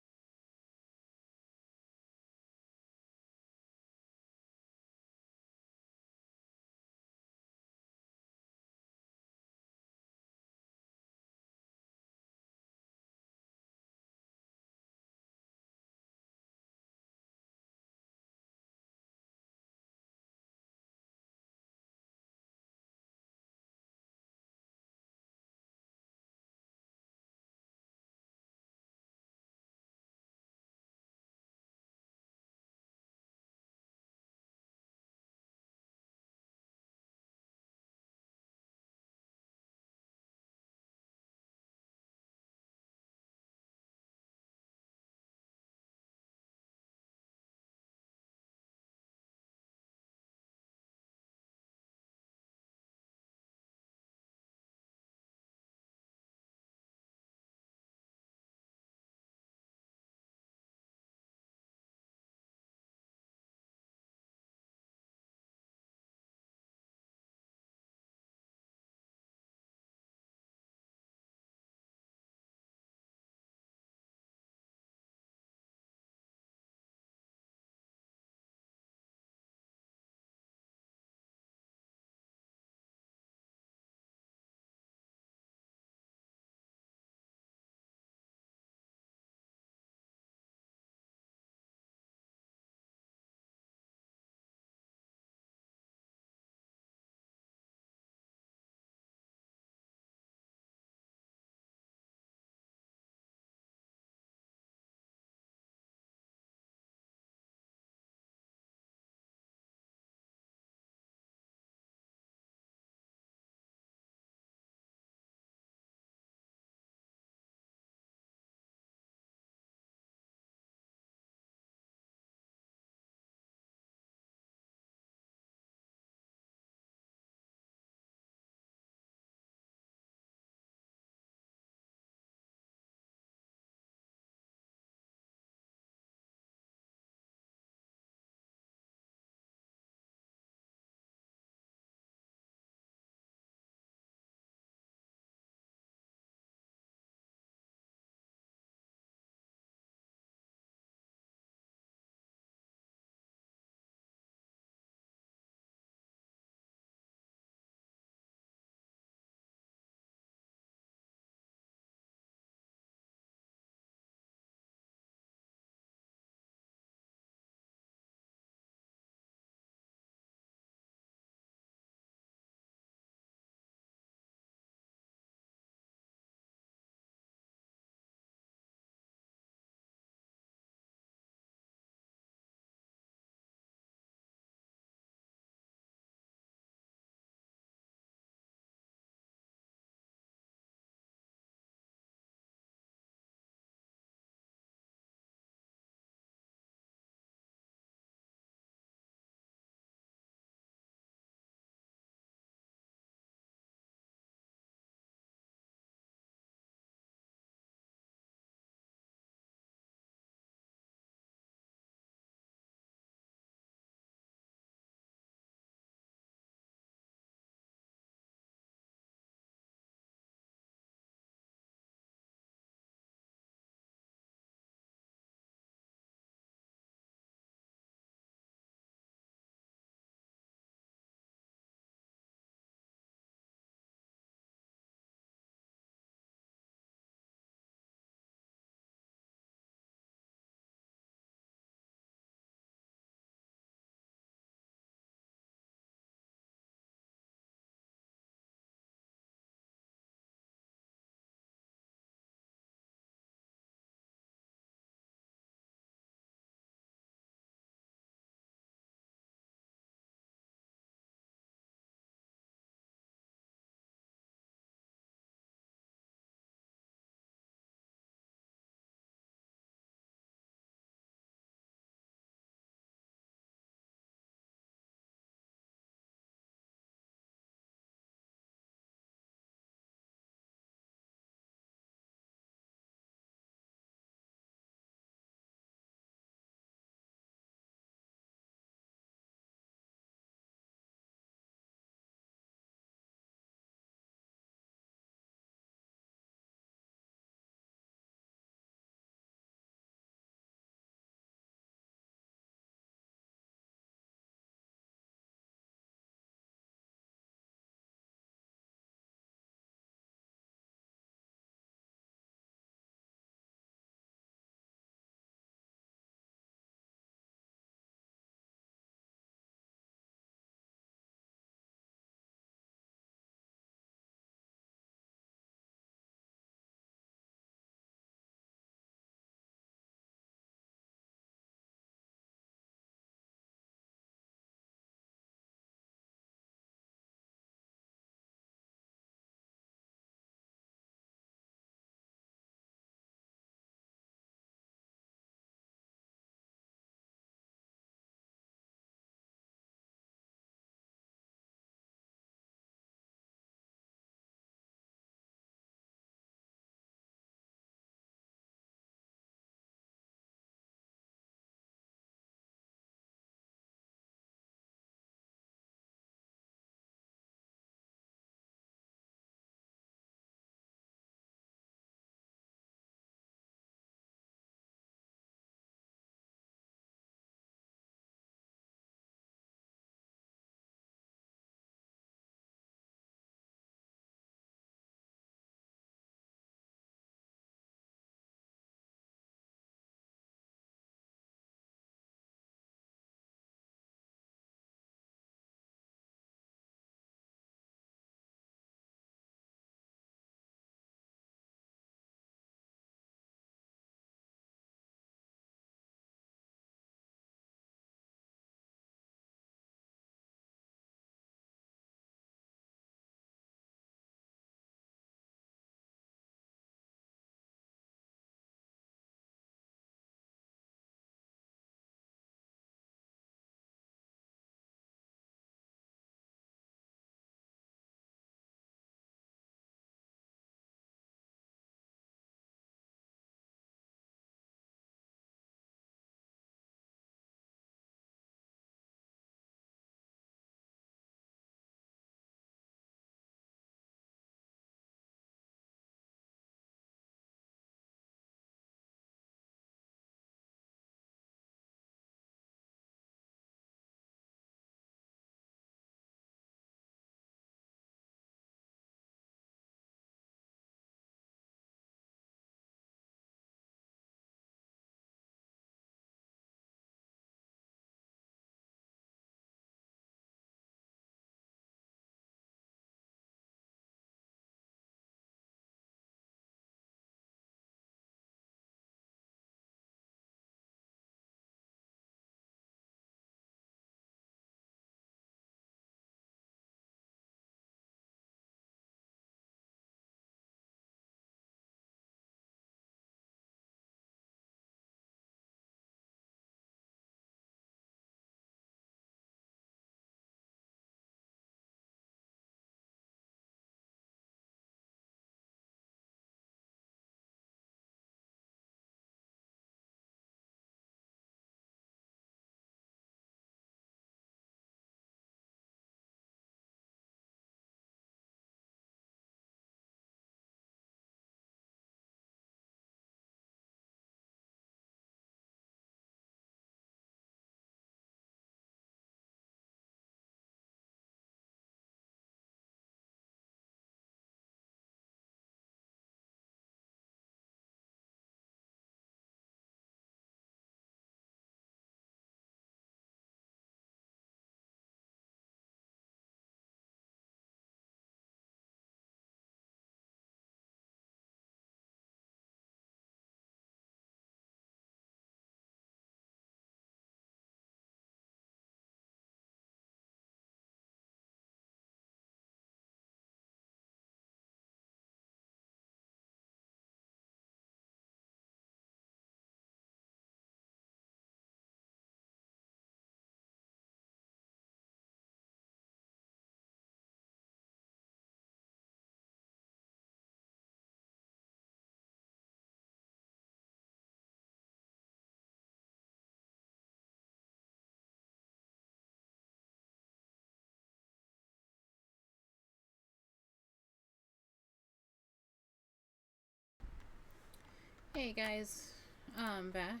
Hey guys, I'm back.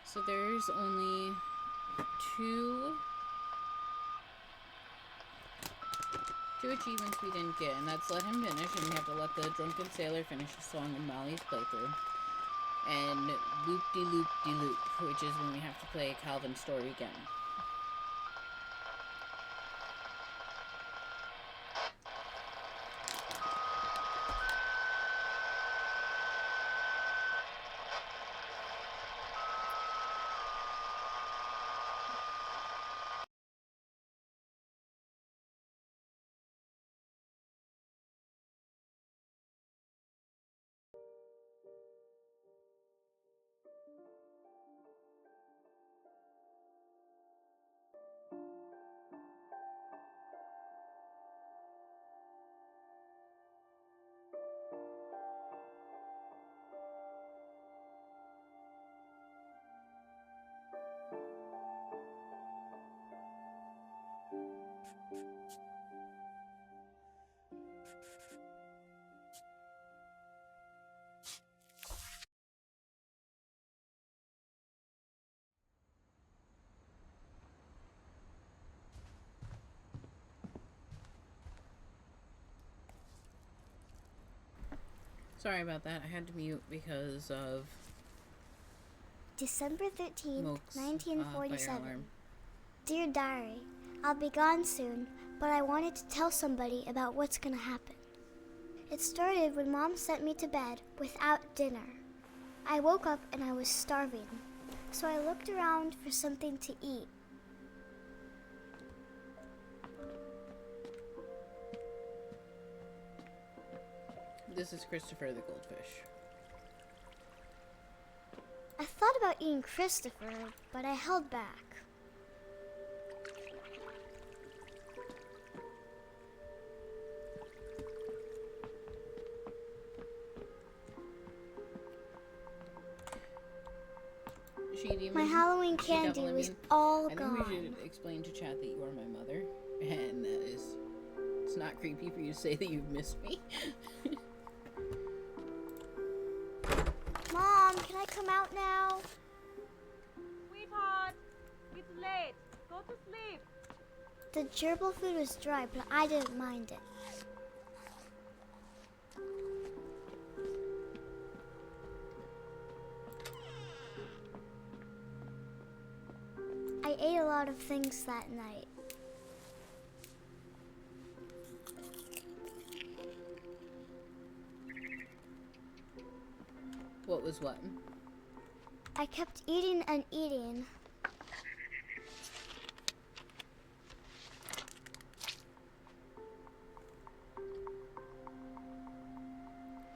So there's only two achievements we didn't get, and that's let him finish, and we have to let the drunken sailor finish the song in Molly's playthrough. And loop-de-loop-de-loop, which is when we have to play Calvin's story again. Sorry about that. I had to mute because of December 13th, Moke's, 1947. fire alarm. Dear Diary, I'll be gone soon, but I wanted to tell somebody about what's gonna happen. It started when Mom sent me to bed without dinner. I woke up and I was starving, so I looked around for something to eat. This is Christopher the goldfish. I thought about eating Christopher, but I held back. My Halloween candy was all I gone. think we should explain to chat that you are my mother, and that is, it's not creepy for you to say that you've missed me. Mom, can I come out now? Sweetheart, it's late. Go to sleep. The gerbil food was dry, but I didn't mind it. I ate a lot of things that night. What was what? I kept eating and eating.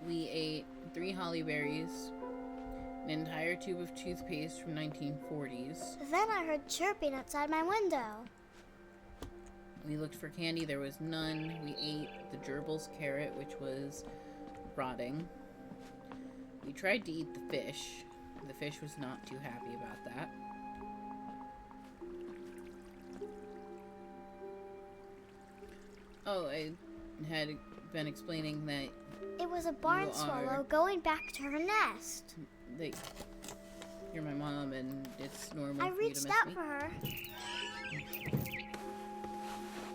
We ate 3 holly berries, an entire tube of toothpaste from 1940s. Then I heard chirping outside my window. We looked for candy, there was none. We ate the gerbil's carrot, which was rotting. We tried to eat the fish. The fish was not too happy about that. Oh, I had been explaining that It was a barn swallow going back to her nest. You're my mom, and it's normal I for you to reached miss out me. for her.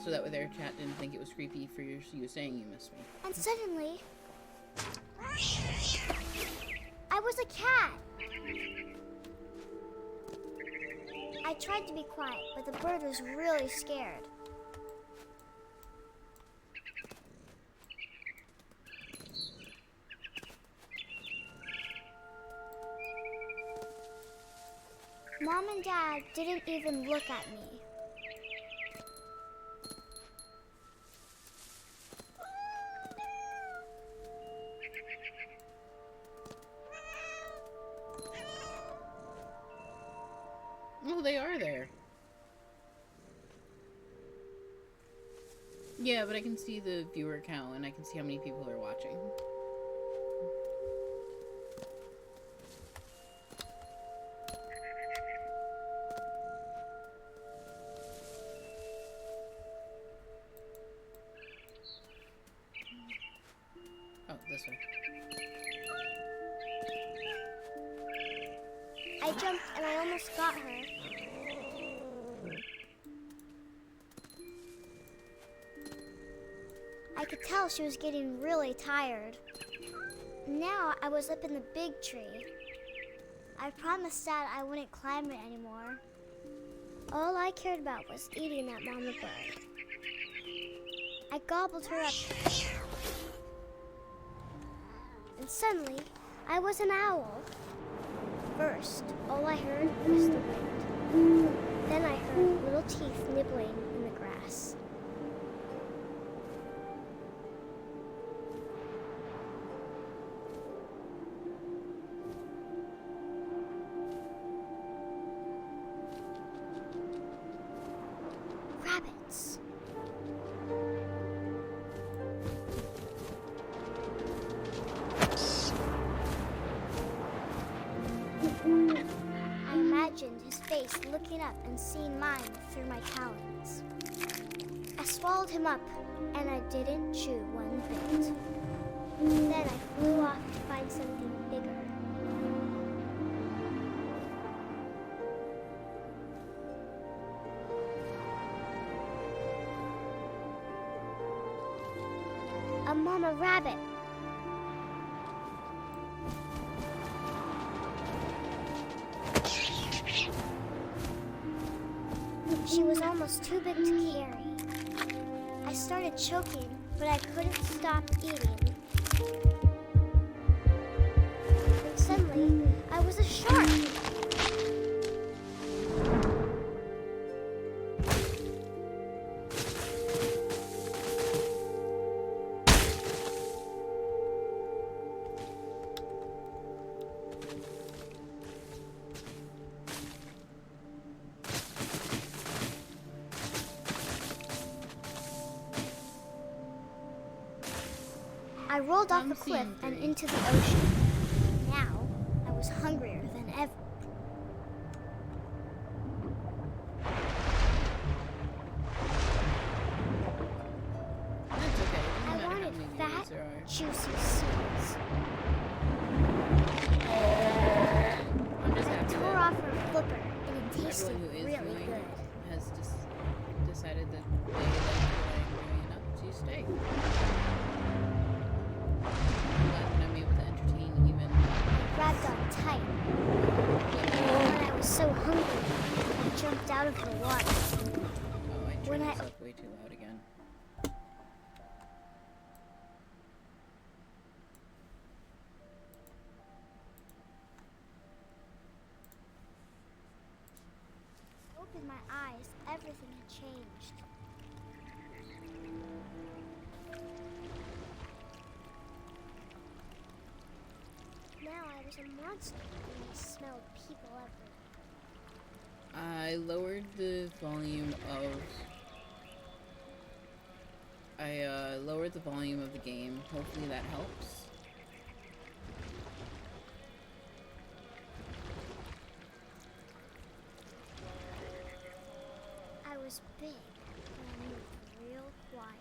So that way their chat didn't think it was creepy for you saying you missed me. And suddenly, I was a cat. I tried to be quiet, but the bird was really scared. Mom and Dad didn't even look at me. Oh, they are there. Yeah, but I can see the viewer count and I can see how many people are watching. Oh, this way. I jumped and I almost got her. I could tell she was getting really tired. Now I was up in the big tree. I promised Dad I wouldn't climb it anymore. All I cared about was eating that mama bird. I gobbled her up. And suddenly, I was an owl. First, all I heard was the wind. Then I heard little teeth nibbling in the grass. Rabbits. I imagined his face looking up and seeing mine through my talons. I swallowed him up, and I didn't chew one bit. Then I flew off to find something bigger. A mama rabbit. She was almost too big to carry. I started choking, but I couldn't stop eating. And suddenly, I was a shark. I rolled off the cliff and into the ocean. Now, I was hungrier than ever. That's okay. I wanted fat, juicy seeds. I tore off her flipper, and it tasted Everyone who is really viewing good. has decided that they like what I'm doing enough to stay. I'm glad that I'm able to entertain even. I grabbed on tight. When I was so hungry, I jumped out of the water. Oh, I When turned I- this up way too loud again. Opened my eyes, everything had changed. Now I was a monster and I smelled people everywhere. I lowered the volume of. I lowered the volume of the game. Hopefully that helps. I was big and I moved real quiet.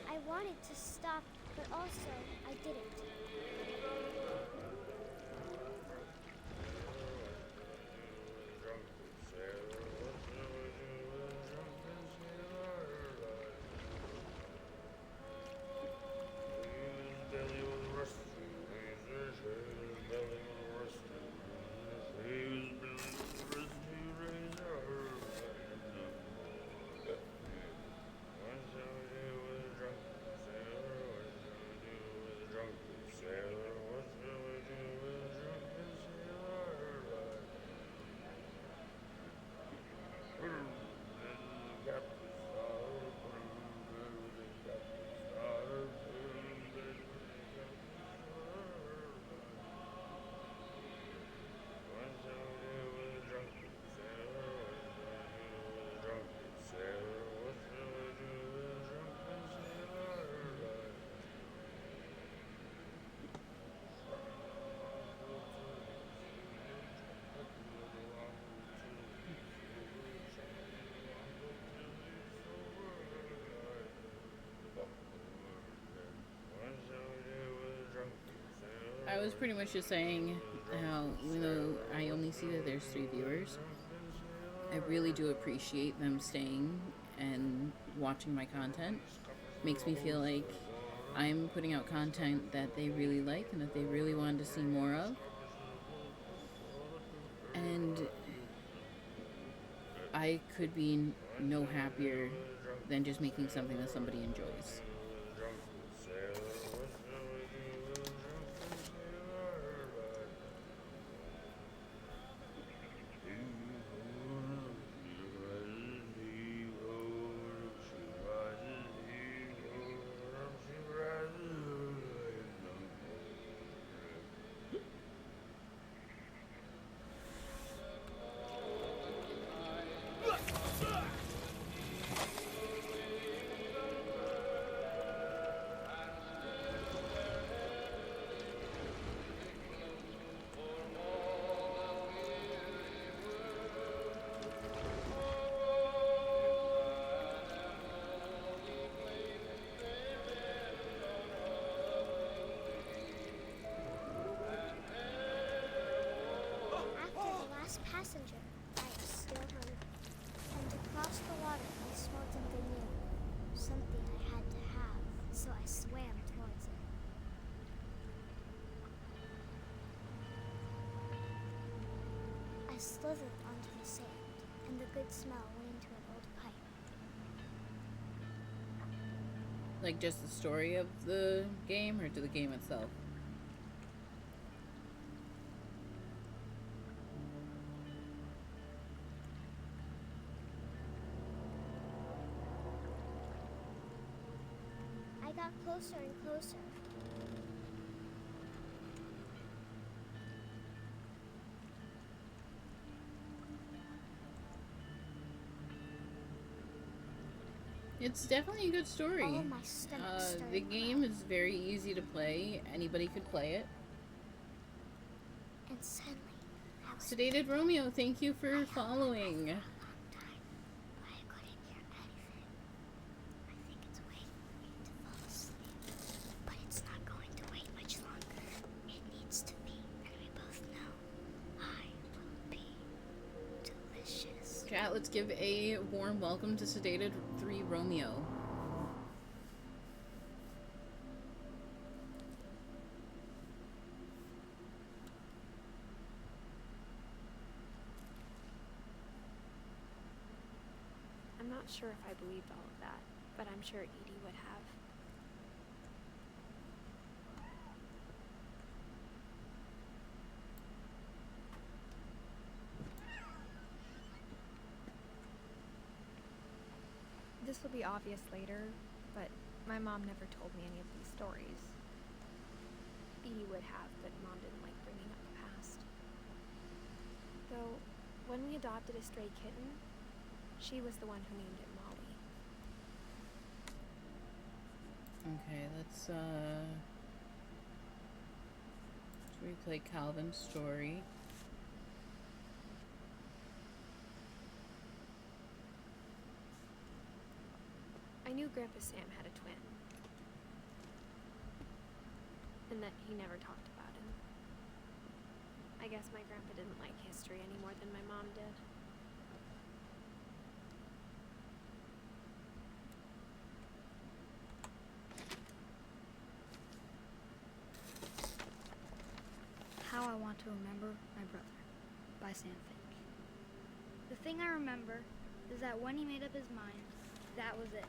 I wanted to stop, but also I didn't. was pretty much just saying how, even though I only see that there's 3 viewers, I really do appreciate them staying and watching my content. Makes me feel like I'm putting out content that they really like and that they really wanted to see more of. And I could be no happier than just making something that somebody enjoys. Passenger, I was still hungry, and across the water I smelled something new, something I had to have, so I swam towards it. I slithered onto the sand, and the good smell went into an old pipe. Like just the story of the game, or to the game itself? I got closer and closer. It's definitely a good story. All my stomach started The game is very easy to play. Anybody could play it. And suddenly, I was Sedated Romeo, thank you for following. but it's not going to wait much longer. It needs to be, and we both know I will be delicious. Chat, let's give a warm welcome to Sedated 3 Romeo. I'm not sure if I believed all of that, but I'm sure Edie would have. This will be obvious later, but my mom never told me any of these stories. Edie would have, but Mom didn't like bringing up the past. Though, when we adopted a stray kitten, she was the one who named it Molly. Okay, let's replay Calvin's story. I knew Grandpa Sam had a twin, and that he never talked about him. I guess my grandpa didn't like history any more than my mom did. How I Want to Remember My Brother by Sam Finch. The thing I remember is that when he made up his mind, that was it.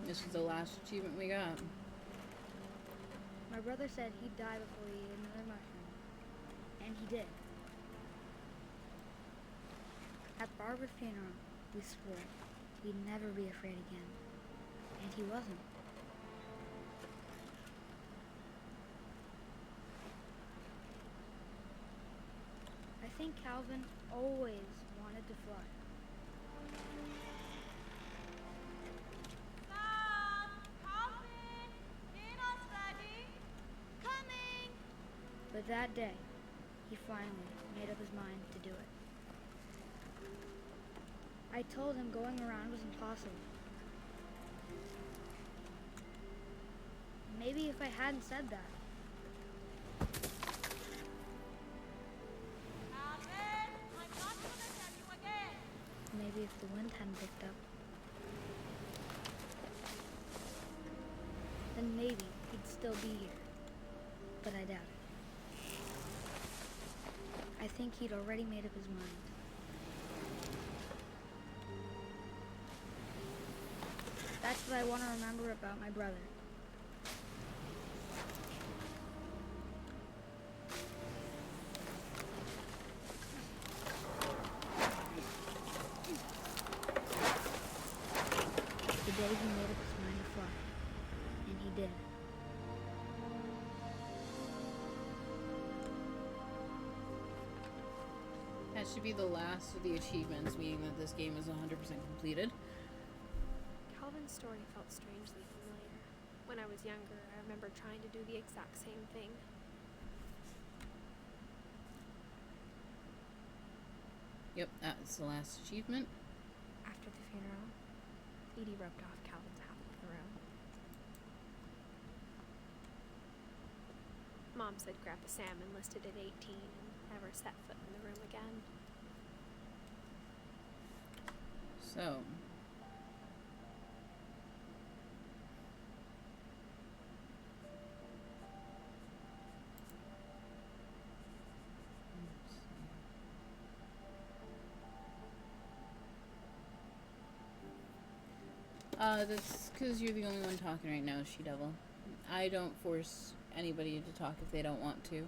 This is the last achievement we got. My brother said he'd die before he ate another mushroom. And he did. At Barbara's funeral, we swore we'd never be afraid again. And he wasn't. think Calvin always wanted to fly. But that day, he finally made up his mind to do it. I told him going around was impossible. Maybe if I hadn't said that. Maybe if the wind hadn't picked up. Then maybe he'd still be here. But I doubt it. I think he'd already made up his mind. That's what I want to remember about my brother. The day he made up his mind to fly. And he did. That should be the last of the achievements, meaning that this game is 100% completed. Calvin's story felt strangely familiar. When I was younger, I remember trying to do the exact same thing. Yep, that's the last achievement. After the funeral, Edie roped off Calvin's half of the room. Mom said Grandpa Sam enlisted at 18 and never set foot in the room again. So, that's because you're the only one talking right now, She-Devil. I don't force anybody to talk if they don't want to.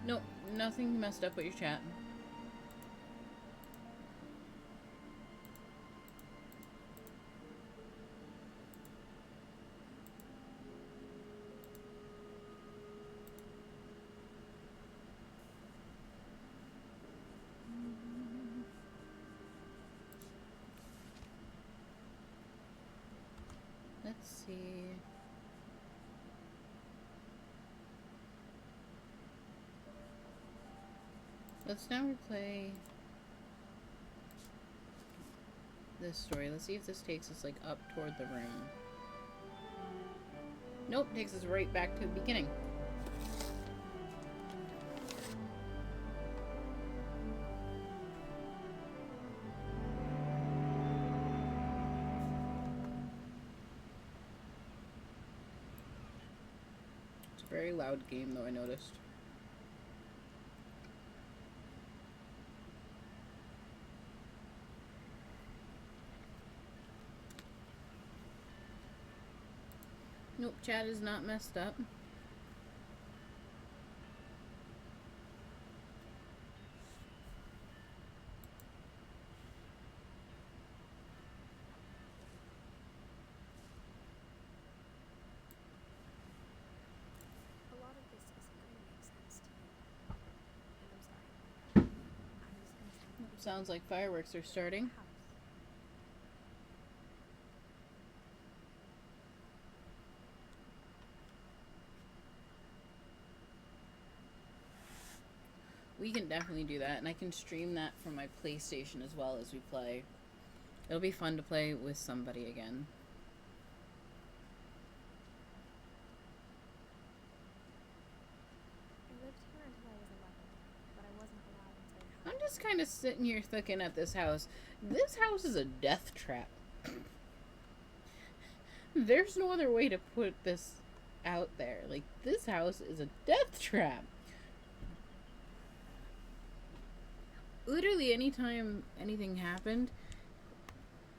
Nope, nothing messed up with your chat. Let's see. Let's now replay this story. Let's see if this takes us like up toward the room. Nope, takes us right back to the beginning. It's a very loud game though, I noticed. Nope, chat is not messed up. A lot of this isn't going to make sense to me. And I'm sorry. I'm just going to stand Sounds like fireworks are starting. We can definitely do that, and I can stream that from my PlayStation as well as we play. It'll be fun to play with somebody again. just kind of sitting here looking at this house. This house is a death trap. There's no other way to put this out there. Like, this house is a death trap. Literally, anytime anything happened,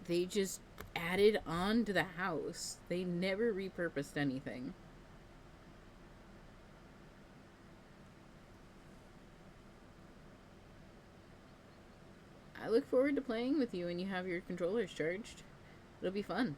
they just added on to the house. They never repurposed anything. I look forward to playing with you when you have your controllers charged. It'll be fun.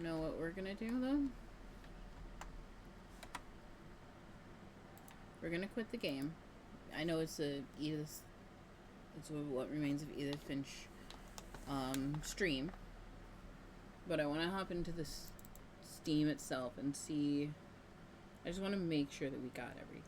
Know what we're gonna do though? We're gonna quit the game. I know it's a Edith. It's what remains of Edith Finch stream, but I want to hop into this Steam itself and see. I just want to make sure that we got everything.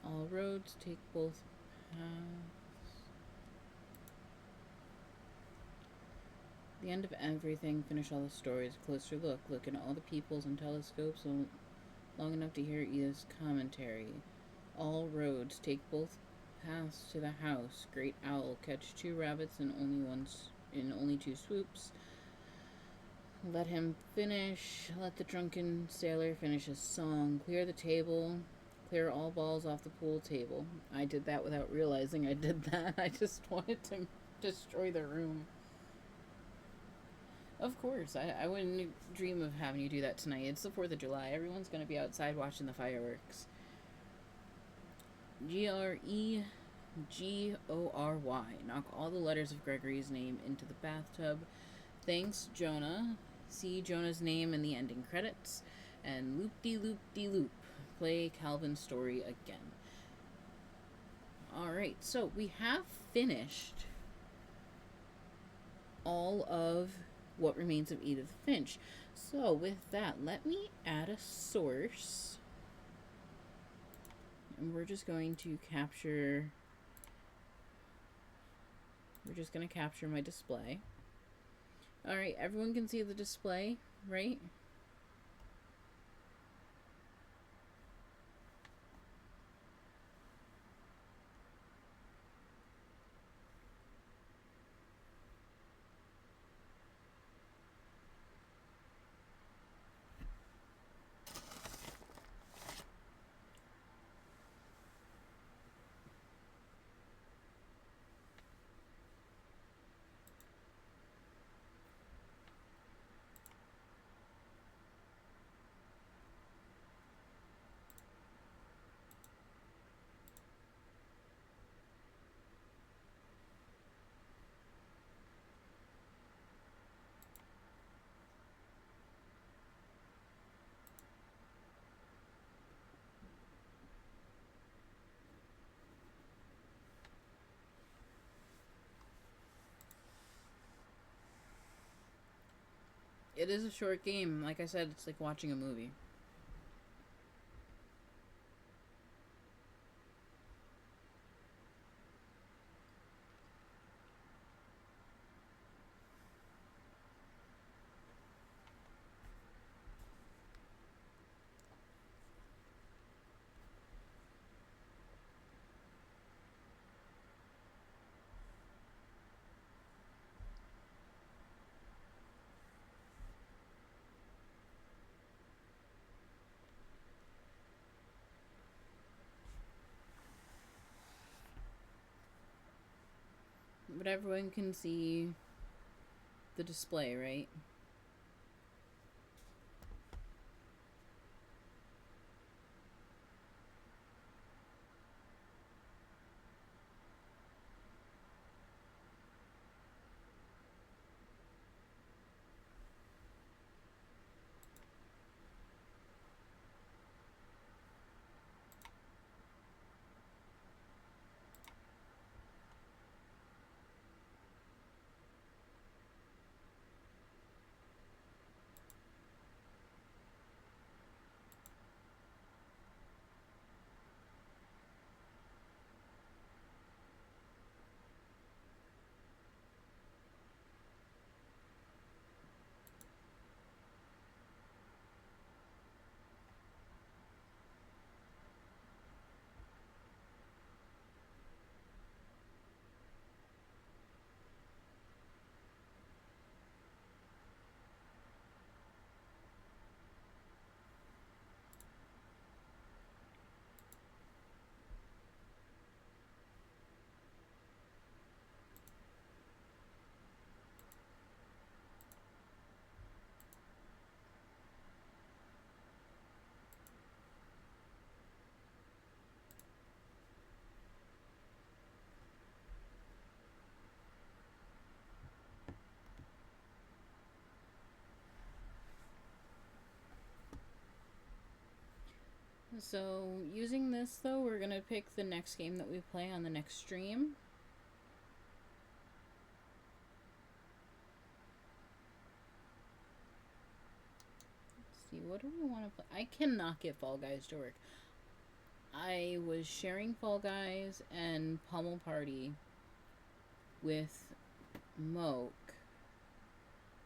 All roads take both paths. The end of everything, finish all the stories, closer look, look in all the peoples and telescopes long enough to hear Edith's commentary. All roads take both paths to the house. Great owl, catch 2 rabbits in only 2 swoops. Let him finish. Let the drunken sailor finish his song. Clear the table. Clear all balls off the pool table. I did that without realizing I did that. I just wanted to destroy the room. Of course, I wouldn't dream of having you do that tonight. It's the 4th of July. Everyone's going to be outside watching the fireworks. Gregory. Knock all the letters of Gregory's name into the bathtub. Thanks, Jonah. See Jonah's name in the ending credits. And loop-de-loop-de-loop. Play Calvin's story again. Alright, so we have finished all of What Remains of Edith Finch. So with that, let me add a source. And we're just going to capture... We're just going to capture my display. Alright, everyone can see the display, right? It is a short game. Like I said, it's like watching a movie. But everyone can see the display, right? So, using this though, we're gonna pick the next game that we play on the next stream. Let's see, what do we want to play? I cannot get Fall Guys to work. I was sharing Fall Guys and Pummel Party with Moke,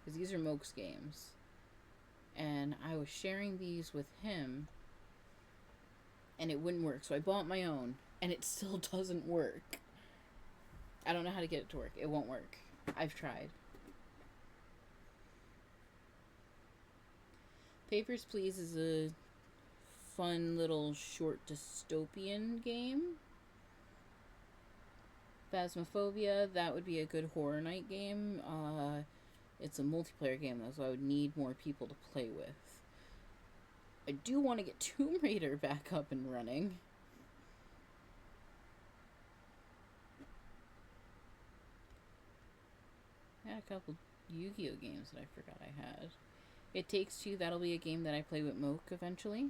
because these are Moke's games. And I was sharing these with him, and it wouldn't work, so I bought my own, and it still doesn't work. I don't know how to get it to work. It won't work. I've tried. Papers, Please is a fun little short dystopian game. Phasmophobia, that would be a good horror night game. It's a multiplayer game though, so I would need more people to play with. I do want to get Tomb Raider back up and running. I had a couple Yu-Gi-Oh games that I forgot I had. It Takes Two, that'll be a game that I play with Moke eventually.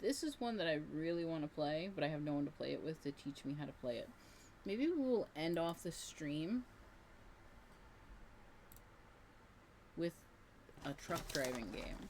This is one that I really want to play, but I have no one to play it with to teach me how to play it. Maybe we'll end off the stream with a truck driving game.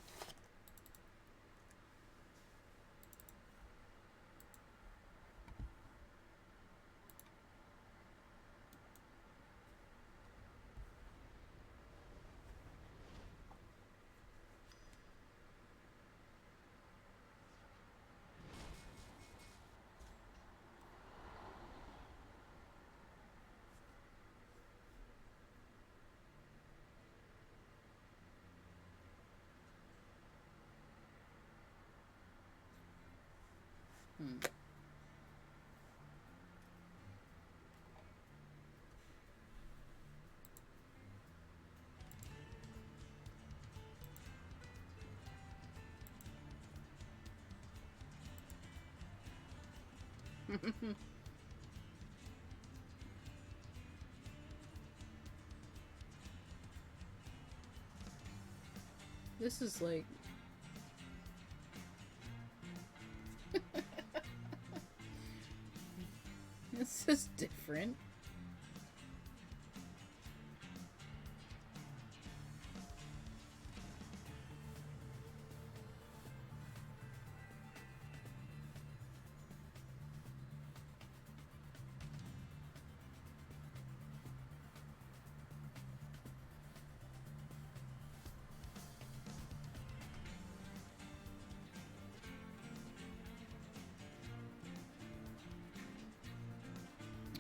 This is like... This is different.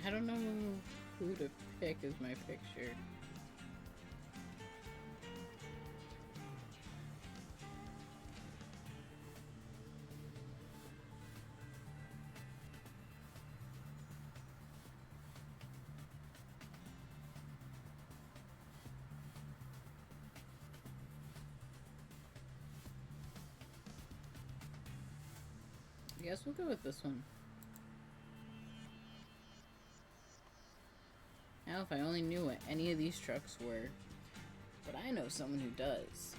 I don't know who to pick as my picture. I guess we'll go with this one. Now, if I only knew what any of these trucks were. But I know someone who does.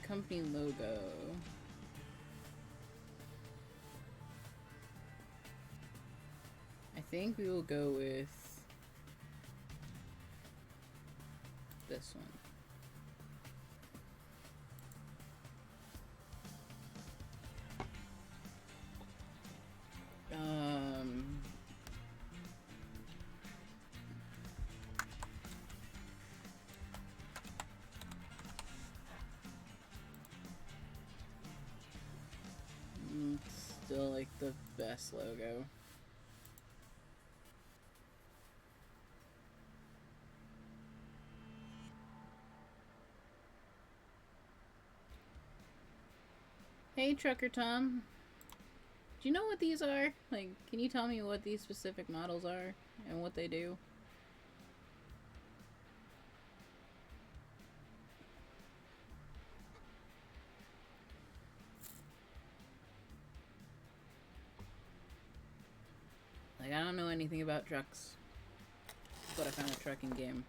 Company logo. I think we will go with this one. Still like the best logo. Hey, Trucker Tom. Do you know what these are? Like, can you tell me what these specific models are and what they do? Like, I don't know anything about trucks, but I found a trucking game.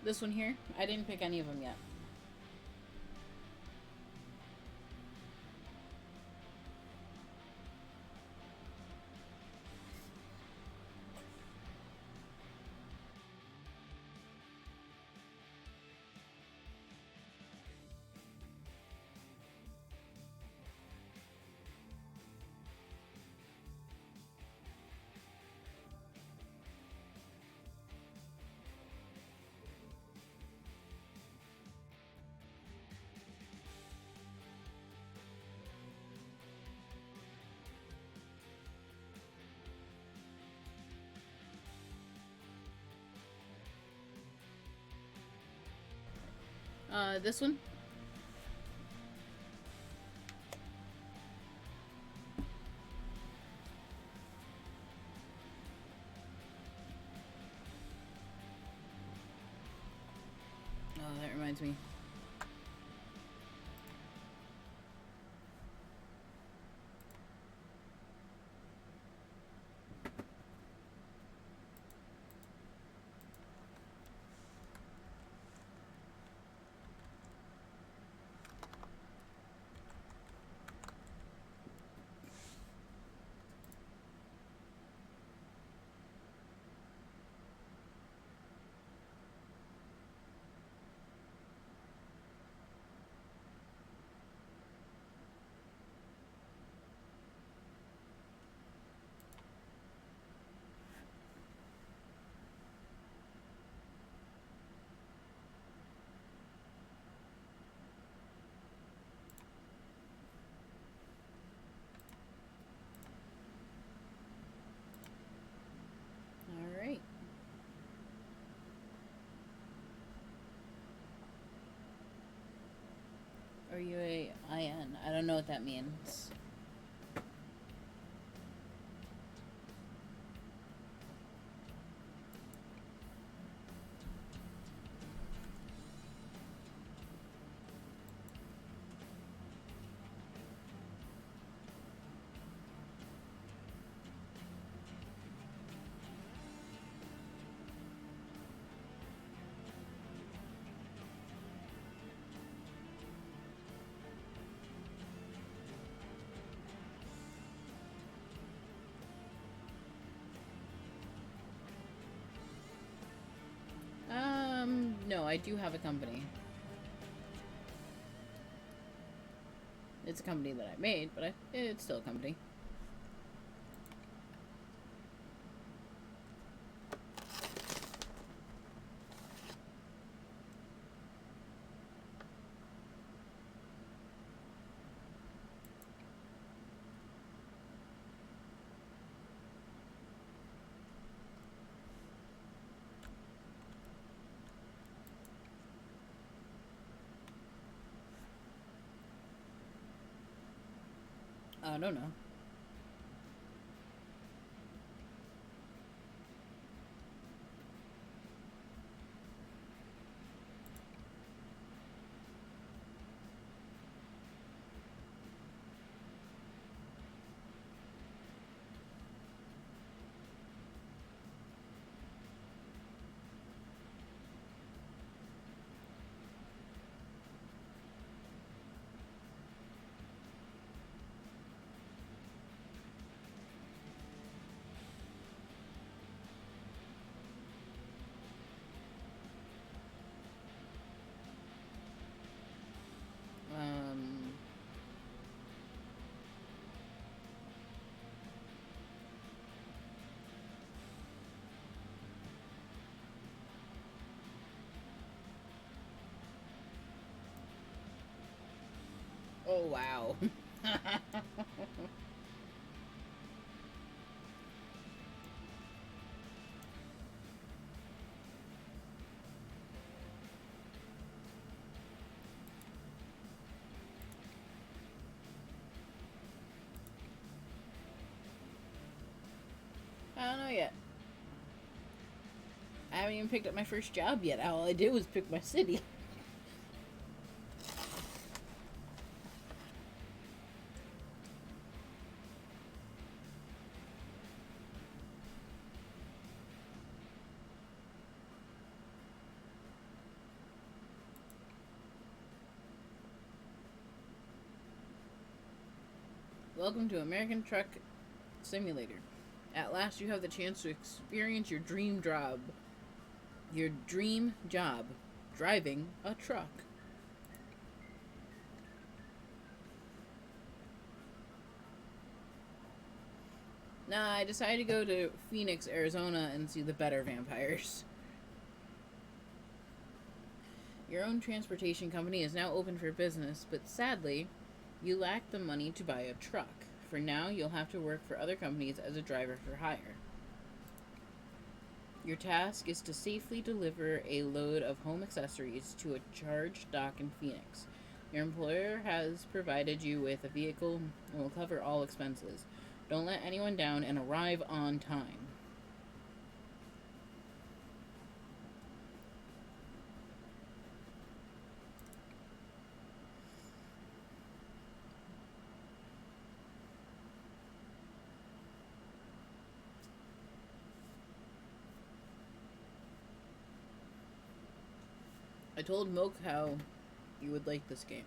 This one here, I didn't pick any of them yet. This one. Oh, that reminds me. what that means. No, I do have a company. It's a company that I made, but it's still a company. I don't know. Oh, wow. I don't know yet. I haven't even picked up my first job yet. All I did was pick my city. Welcome to American Truck Simulator. At last you have the chance to experience your dream job. Your dream job. Driving a truck. Nah, I decided to go to Phoenix, Arizona and see the better vampires. Your own transportation company is now open for business, but sadly, you lack the money to buy a truck. For now, you'll have to work for other companies as a driver for hire. Your task is to safely deliver a load of home accessories to a charged dock in Phoenix. Your employer has provided you with a vehicle and will cover all expenses. Don't let anyone down and arrive on time. I told Milk how you would like this game.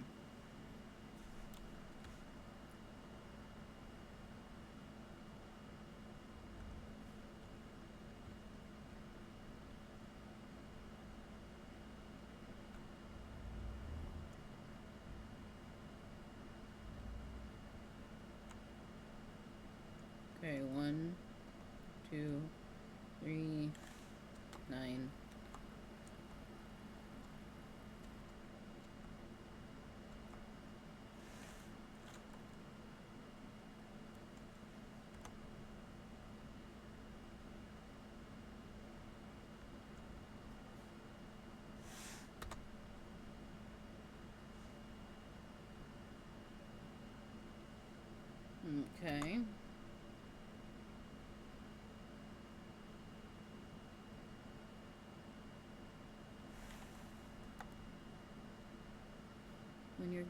Okay, 1, 2, 3, 9.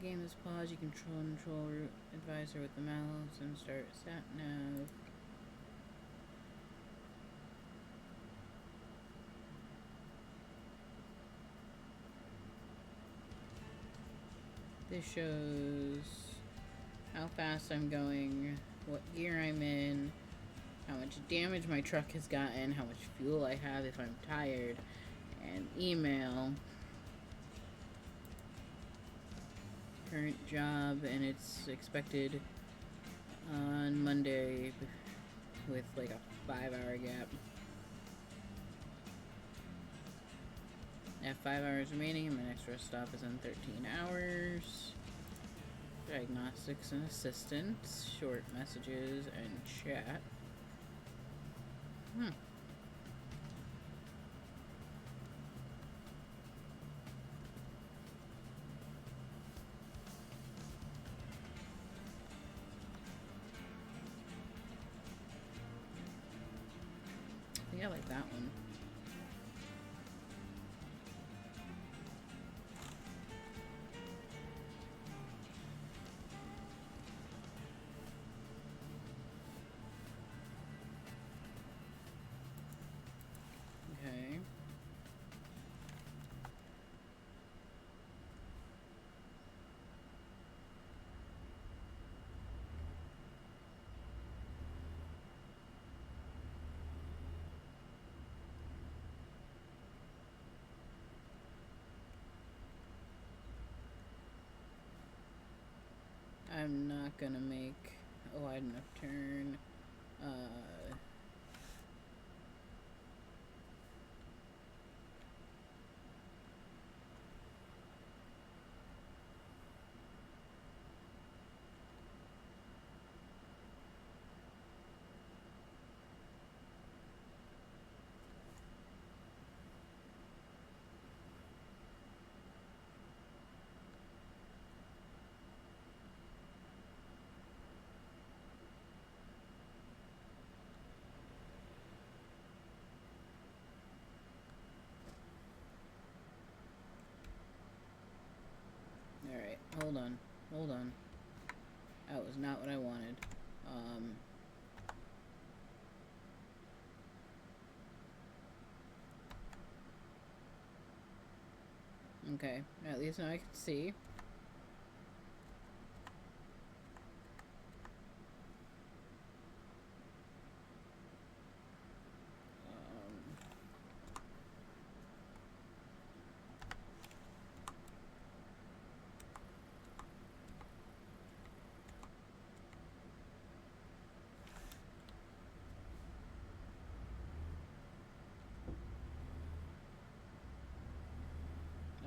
game is pause. You control route advisor with the mouse and start sat nav. This shows how fast I'm going, what gear I'm in, how much damage my truck has gotten, how much fuel I have if I'm tired, and email. Current job, and it's expected on Monday with like a 5-hour gap. I have 5 hours remaining, and my next rest stop is in 13 hours. Diagnostics and assistance, short messages, and chat. I think I like that one. Okay. I'm not gonna make a wide enough turn. Alright, hold on. That was not what I wanted. Okay, at least now I can see.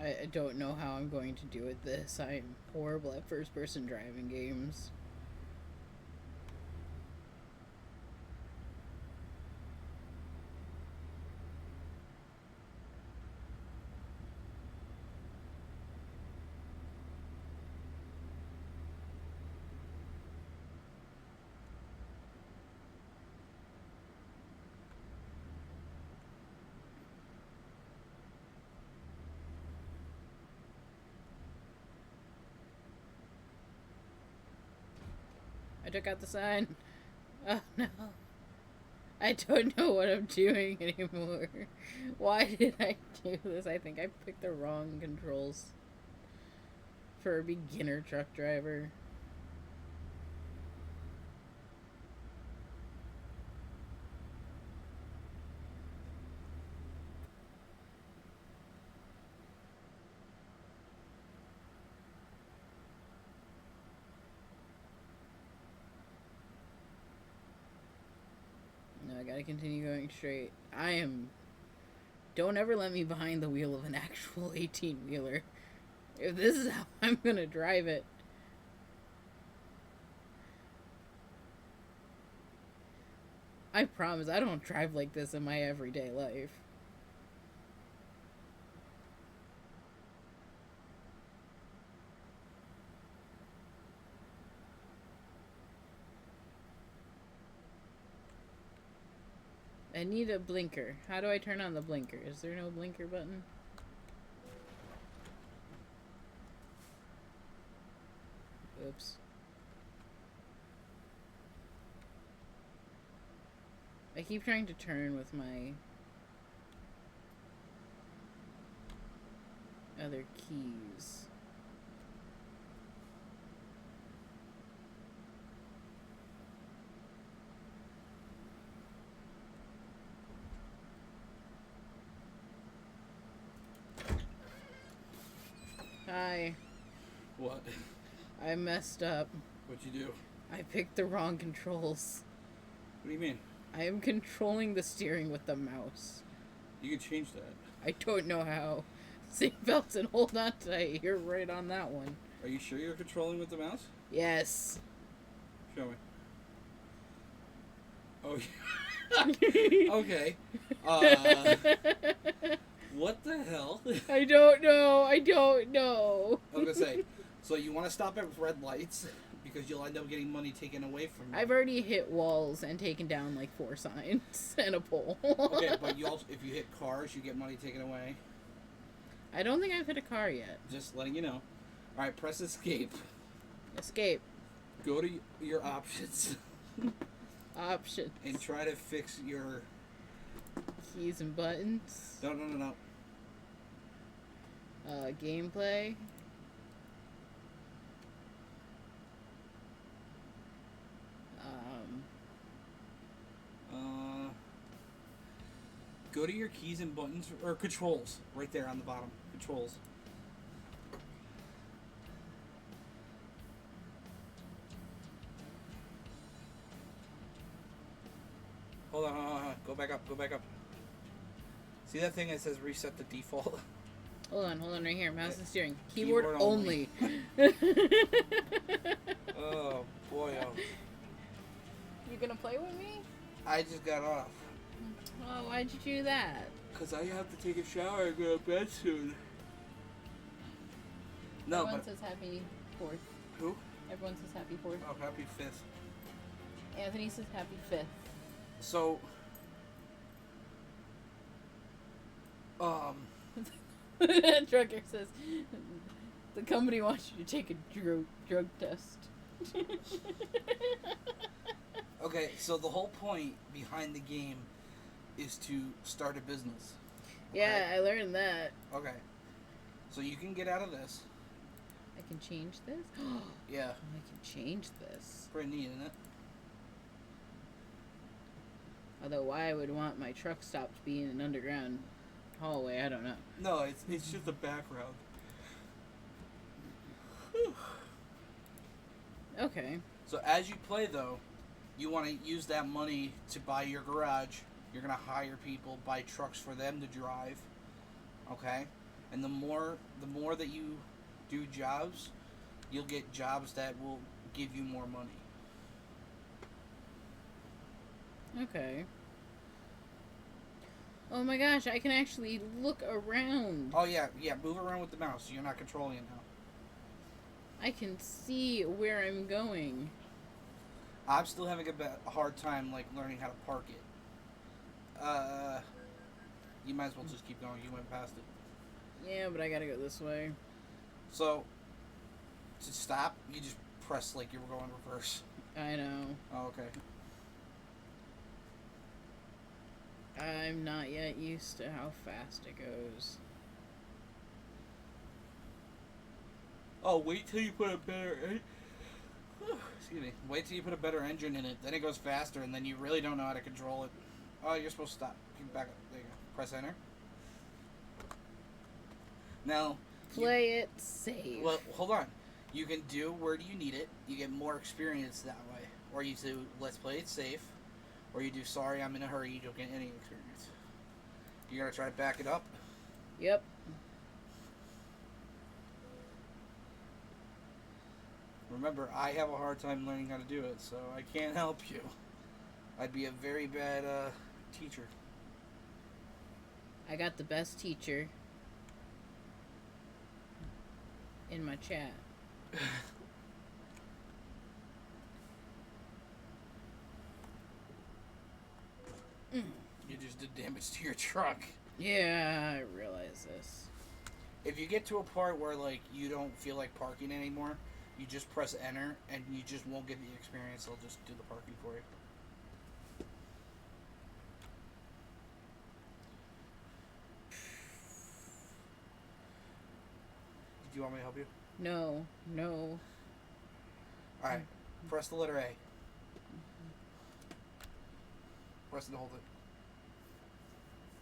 I don't know how I'm going to do with this. I'm horrible at first-person driving games. I took out the sign. Oh no. I don't know what I'm doing anymore. Why did I do this? I think I picked the wrong controls for a beginner truck driver. No, I gotta continue going straight. Don't ever let me behind the wheel of an actual 18-wheeler. If this is how I'm gonna drive it. I promise I don't drive like this in my everyday life. I need a blinker. How do I turn on the blinker? Is there no blinker button? Oops. I keep trying to turn with my other keys. Hi. What? I messed up. What'd you do? I picked the wrong controls. What do you mean? I am controlling the steering with the mouse. You can change that. I don't know how. Seatbelts and hold on tight. You're right on that one. Are you sure you're controlling with the mouse? Yes. Show me. Oh, yeah. Okay. What the hell? I don't know. I don't know. I was gonna say, so you want to stop at red lights because you'll end up getting money taken away from you. I've already hit walls and taken down like 4 signs and a pole. Okay, but you also, if you hit cars, you get money taken away. I don't think I've hit a car yet. Just letting you know. All right, press escape. Escape. Go to your options. Options. And try to fix your keys and buttons. No. Gameplay. Go to your keys and buttons, or controls, right there on the bottom. Controls. Hold on. Go back up. See that thing that says reset the default? Hold on, right here. Mouse and steering. Keyboard only. Oh, boy. You gonna play with me? I just got off. Oh, why'd you do that? Because I have to take a shower and go to bed soon. No, Everyone but... says happy 4th. Who? Everyone says happy 4th. Oh, happy 5th. Anthony says happy 5th. So... Trucker says the company wants you to take a drug test. Okay, so the whole point behind the game is to start a business. Okay? Yeah, I learned that. Okay. So you can get out of this. I can change this? Yeah. I can change this. Pretty neat, isn't it? Although why I would want my truck stopped being an underground hallway, I don't know. No, it's just a background. Okay. So as you play, though, you want to use that money to buy your garage. You're going to hire people, buy trucks for them to drive. Okay? And the more that you do jobs, you'll get jobs that will give you more money. Okay. Oh my gosh, I can actually look around. Oh, yeah, move around with the mouse. You're not controlling it now. I can see where I'm going. I'm still having a hard time, like, learning how to park it. You might as well just keep going. You went past it. Yeah, but I gotta go this way. So, to stop, you just press like you were going reverse. I know. Oh, okay. I'm not yet used to how fast it goes. Oh, wait till you put a better... Excuse me. Wait till you put a better engine in it. Then it goes faster, and then you really don't know how to control it. Oh, you're supposed to stop. You can back up. There you go. Press enter. Now... Play it safe. Well, hold on. You can do where do you need it. You get more experience that way. Or you do let's play it safe. Or you do sorry, I'm in a hurry. You don't get any experience. You gotta try to back it up. Yep. Remember, I have a hard time learning how to do it, so I can't help you. I'd be a very bad teacher. I got the best teacher in my chat. You just did damage to your truck. Yeah, I realize this. If you get to a part where, like, you don't feel like parking anymore, You just press enter, and you just won't get the experience. They'll just do the parking for you. Do you want me to help you? No, no. Alright. Press the letter A. Press it and hold it.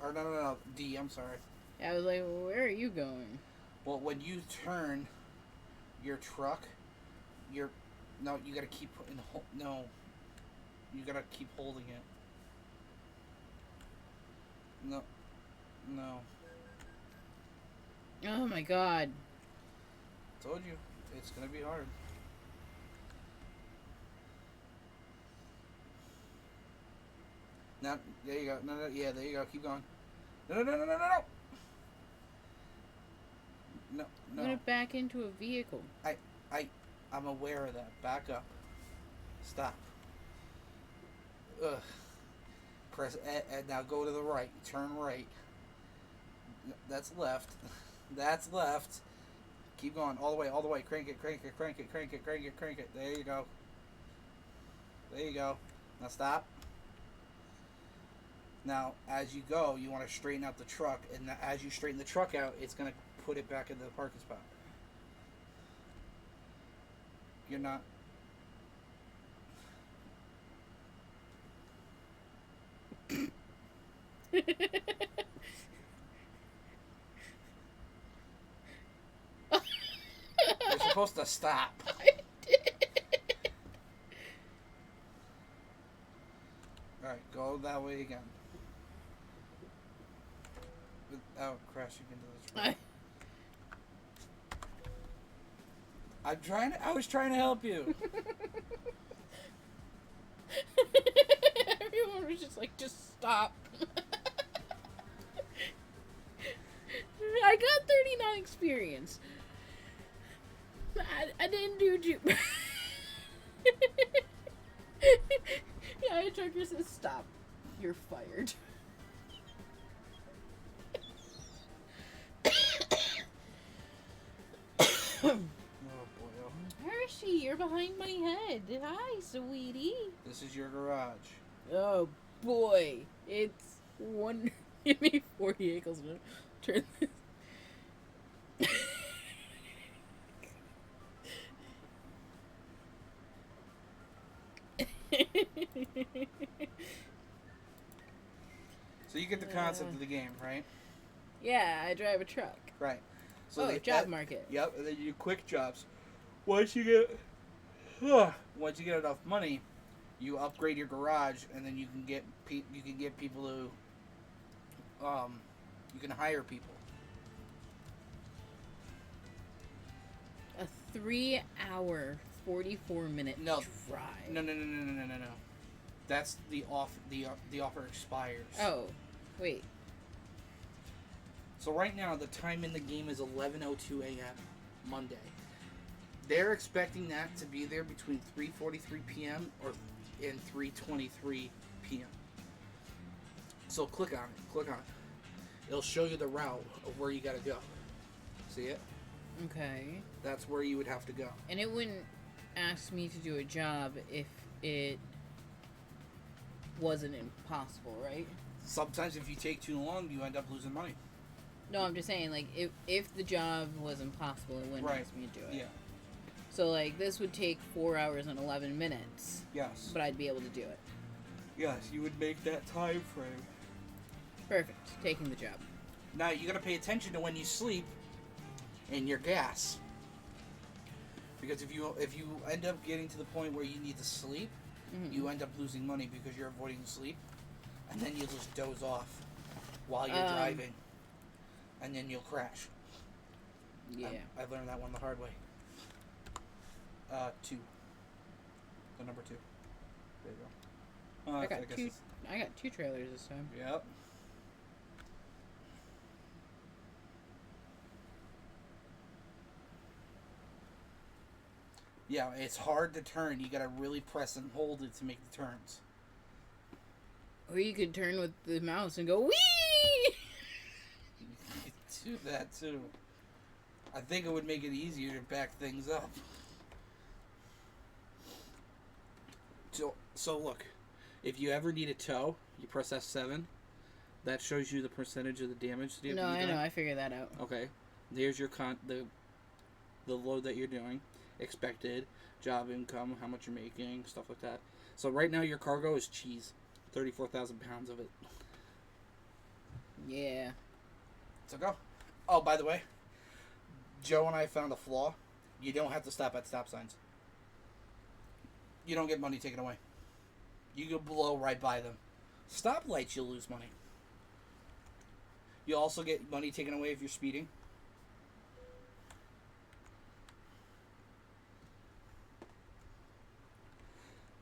Or no. D, I'm sorry. I was like, well, where are you going? Well, when you turn your truck, you gotta keep putting, you gotta keep holding it. No. Oh my god. Told you, it's gonna be hard. Now, there you go. No, yeah, there you go. Keep going. No. No. I'm gonna back into a vehicle. I'm aware of that. Back up. Stop. Ugh. Press and now go to the right. Turn right. That's left. That's left. Keep going all the way. Crank it. There you go. Now stop. Now, as you go, you want to straighten out the truck, and as you straighten the truck out, it's going to put it back into the parking spot. You're not... You're supposed to stop. I did. Alright, go that way again. Without crashing into the truck. I was trying to help you. Everyone was just like, just stop. I got 39 experience. I didn't do Yeah, a trucker says stop. You're fired. Oh boy. Hershey, you're behind my head. Hi, sweetie. This is your garage. Oh boy. It's one. Give me 40 acres. Turn this. So you get the concept of the game, right? Yeah, I drive a truck. Right. So Oh, job market. Yep, and then you do quick jobs. Once you get enough money, you upgrade your garage, and then you can get people who you can hire people. A 3-hour, 44-minute drive. No. That's the offer expires. Oh, wait. So right now the time in the game is 11:02 a.m. Monday. They're expecting that to be there between 3:43 p.m. and 3:23 p.m. So click on it. It'll show you the route of where you got to go. See it? Okay. That's where you would have to go. And it wouldn't ask me to do a job if it wasn't impossible, right? Sometimes if you take too long, you end up losing money. No, I'm just saying, like, if the job was impossible, it wouldn't Right. ask me to do it. Yeah. So, like, this would take 4 hours and 11 minutes. Yes. But I'd be able to do it. Yes, you would make that time frame. Perfect. Taking the job. Now you got to pay attention to when you sleep and your gas. Because if you end up getting to the point where you need to sleep, you end up losing money because you're avoiding sleep, and then you just doze off while you're driving, and then you'll crash. Yeah. I learned that one the hard way. 2. The number 2. There you go. I got two trailers this time. Yep. Yeah, it's hard to turn. You gotta really press and hold it to make the turns. Or you could turn with the mouse and go, wee! You could do that too. I think it would make it easier to back things up. So look, if you ever need a tow, you press F7. That shows you the percentage of the damage that you have No, to be I know. done. I figured that out. Okay. There's your the load that you're doing, expected, job income, how much you're making, stuff like that. So right now your cargo is cheese. 34,000 pounds of it. Yeah. So go. Oh, by the way, Joe and I found a flaw. You don't have to stop at stop signs. You don't get money taken away. You can blow right by them. Stoplights, you'll lose money. You also get money taken away if you're speeding.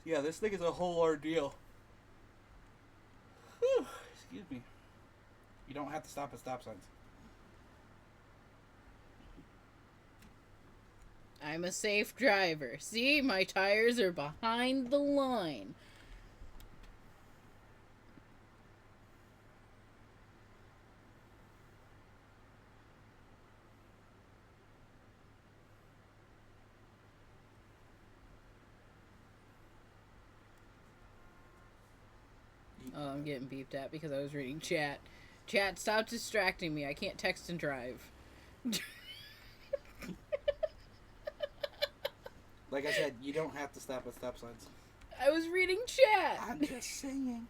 Yeah, this thing is a whole ordeal. Whew, excuse me. You don't have to stop at stop signs. I'm a safe driver. See, my tires are behind the line. Oh, I'm getting beeped at because I was reading chat. Chat, stop distracting me. I can't text and drive. Like I said, you don't have to stop at stop signs. I was reading chat. I'm just saying.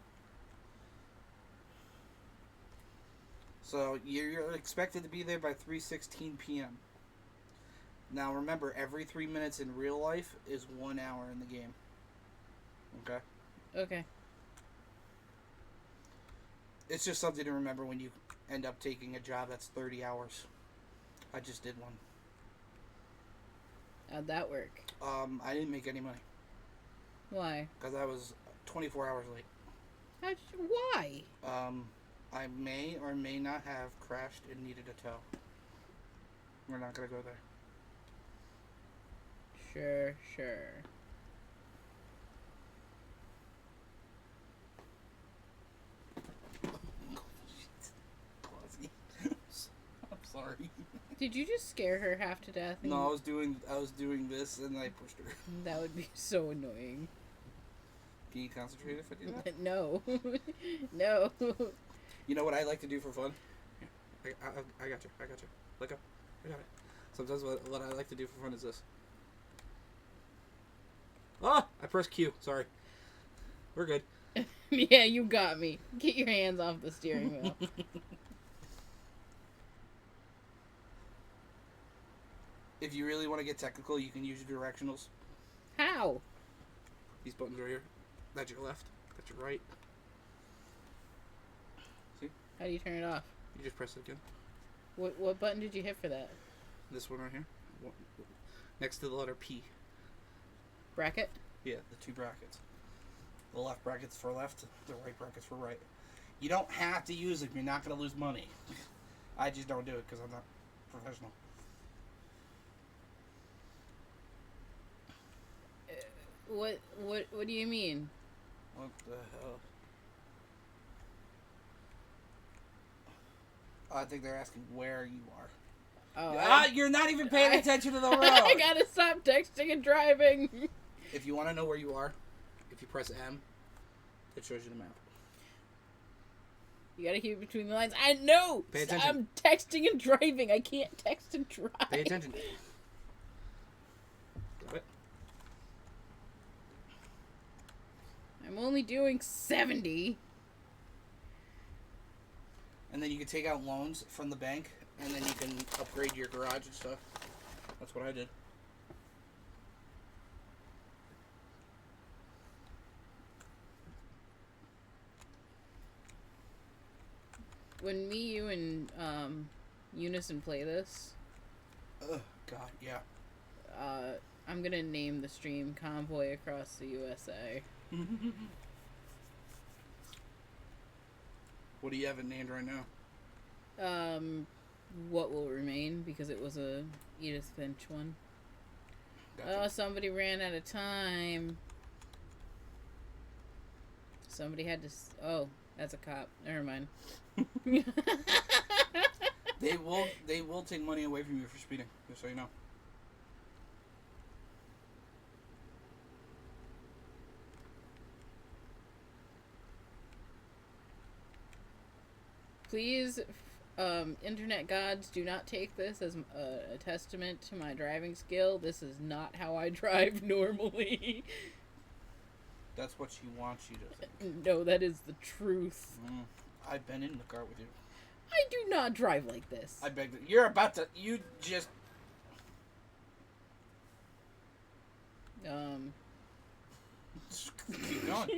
So you're expected to be there by 3:16 p.m. Now remember, every 3 minutes in real life is 1 hour in the game. Okay? Okay. It's just something to remember when you end up taking a job that's 30 hours. I just did one. How'd that work? I didn't make any money. Why? Because I was 24 hours late. Why? I may or may not have crashed and needed a tow. We're not going to go there. Sure. I'm sorry. Did you just scare her half to death? No, I was doing this and I pushed her. That would be so annoying. Can you concentrate if I do that? No. No. You know what I like to do for fun? Here, I got you. Let go. I got it. Sometimes what I like to do for fun is this. Ah! I pressed Q. Sorry. We're good. Yeah, you got me. Get your hands off the steering wheel. If you really want to get technical, you can use your directionals. How? These buttons right here. That's your left. That's your right. See? How do you turn it off? You just press it again. What button did you hit for that? This one right here. Next to the letter P. Bracket? Yeah, the two brackets. The left bracket's for left, the right bracket's for right. You don't have to use it if you're not going to lose money. I just don't do it because I'm not professional. What do you mean? What the hell? I think they're asking where you are. Oh, you're not even paying attention to the road. I gotta stop texting and driving. If you want to know where you are, if you press M, it shows you the map. You gotta keep it between the lines. I know. Pay attention. I'm texting and driving. I can't text and drive. Pay attention. Got it? I'm only doing 70. And then you can take out loans from the bank, and then you can upgrade your garage and stuff. That's what I did. When me, you, and Unison play this, God, yeah. I'm gonna name the stream Convoy Across the USA. What do you have it named right now? What Will Remain, because it was a Edith Finch one. Gotcha. Oh, somebody ran out of time. Somebody had to... Oh, that's a cop. Never mind. They will take money away from you for speeding, just so you know. Please, internet gods, do not take this as a testament to my driving skill. This is not how I drive normally. That's what she wants you to think. No, that is the truth. I've been in the car with you. I do not drive like this. I beg that you're about to. You just. Just keep going.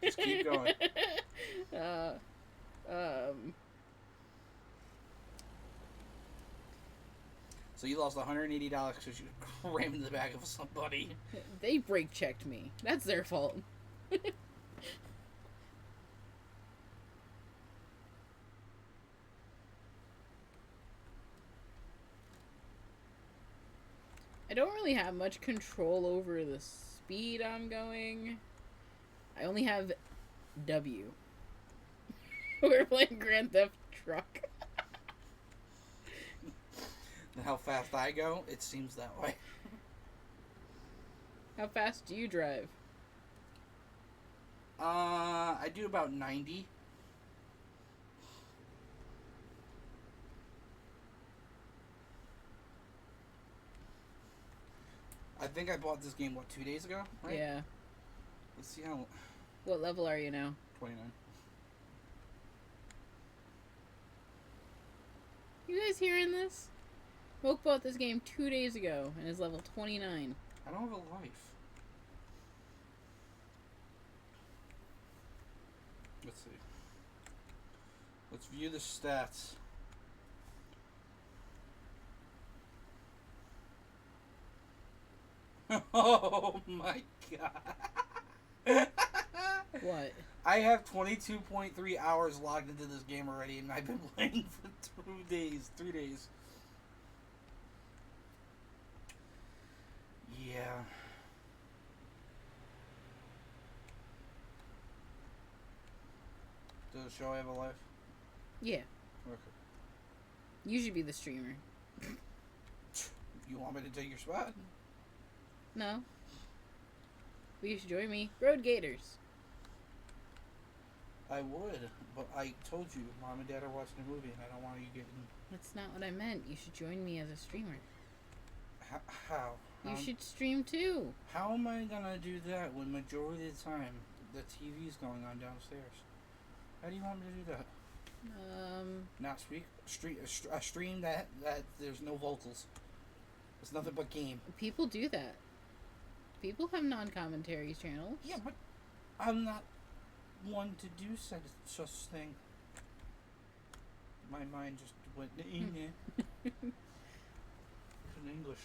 Just keep going. So you lost $180 because you rammed in the back of somebody. They brake checked me. That's their fault. I don't really have much control over the speed I'm going. I only have W. We're playing Grand Theft Truck. How fast I go, it seems that way. How fast do you drive? I do about 90. I think I bought this game, 2 days ago? Right? Yeah. Let's see how... What level are you now? 29. You guys hearing this? Moke bought this game 2 days ago and is level 29. I don't have a life. Let's see. Let's view the stats. Oh my god. What? I have 22.3 hours logged into this game already, and I've been playing for 2 days, 3 days. Yeah. Does it show I have a life? Yeah. Okay. You should be the streamer. You want me to take your spot? No. But you should join me. Road Gators. I would, but I told you, Mom and Dad are watching a movie, and I don't want you getting... That's not what I meant. You should join me as a streamer. How? You should stream too. How am I gonna do that when majority of the time the TV's going on downstairs? How do you want me to do that? Not stream that there's no vocals. It's nothing but game. People do that. People have non-commentary channels. Yeah, but I'm not one to do such thing. My mind just went in there. In English.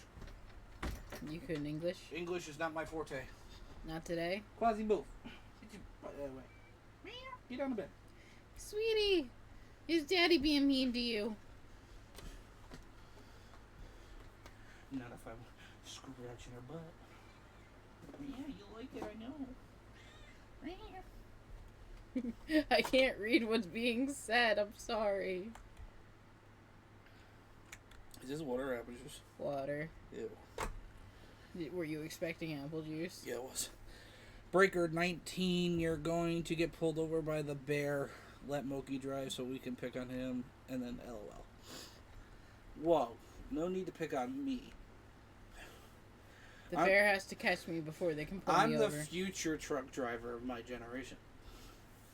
You couldn't English? English is not my forte. Not today? Quasi move. Get your butt out of the way. Get on the bed. Sweetie, is Daddy being mean to you? Not if I'm scratching her butt. Yeah, you like it, I know. I can't read what's being said. I'm sorry. Is this water or apple juice? Water. Ew. Were you expecting apple juice? Yeah, it was. Breaker 19, you're going to get pulled over by the bear. Let Moki drive so we can pick on him. And then LOL. Whoa. No need to pick on me. The bear has to catch me before they can pull me over. I'm the future truck driver of my generation.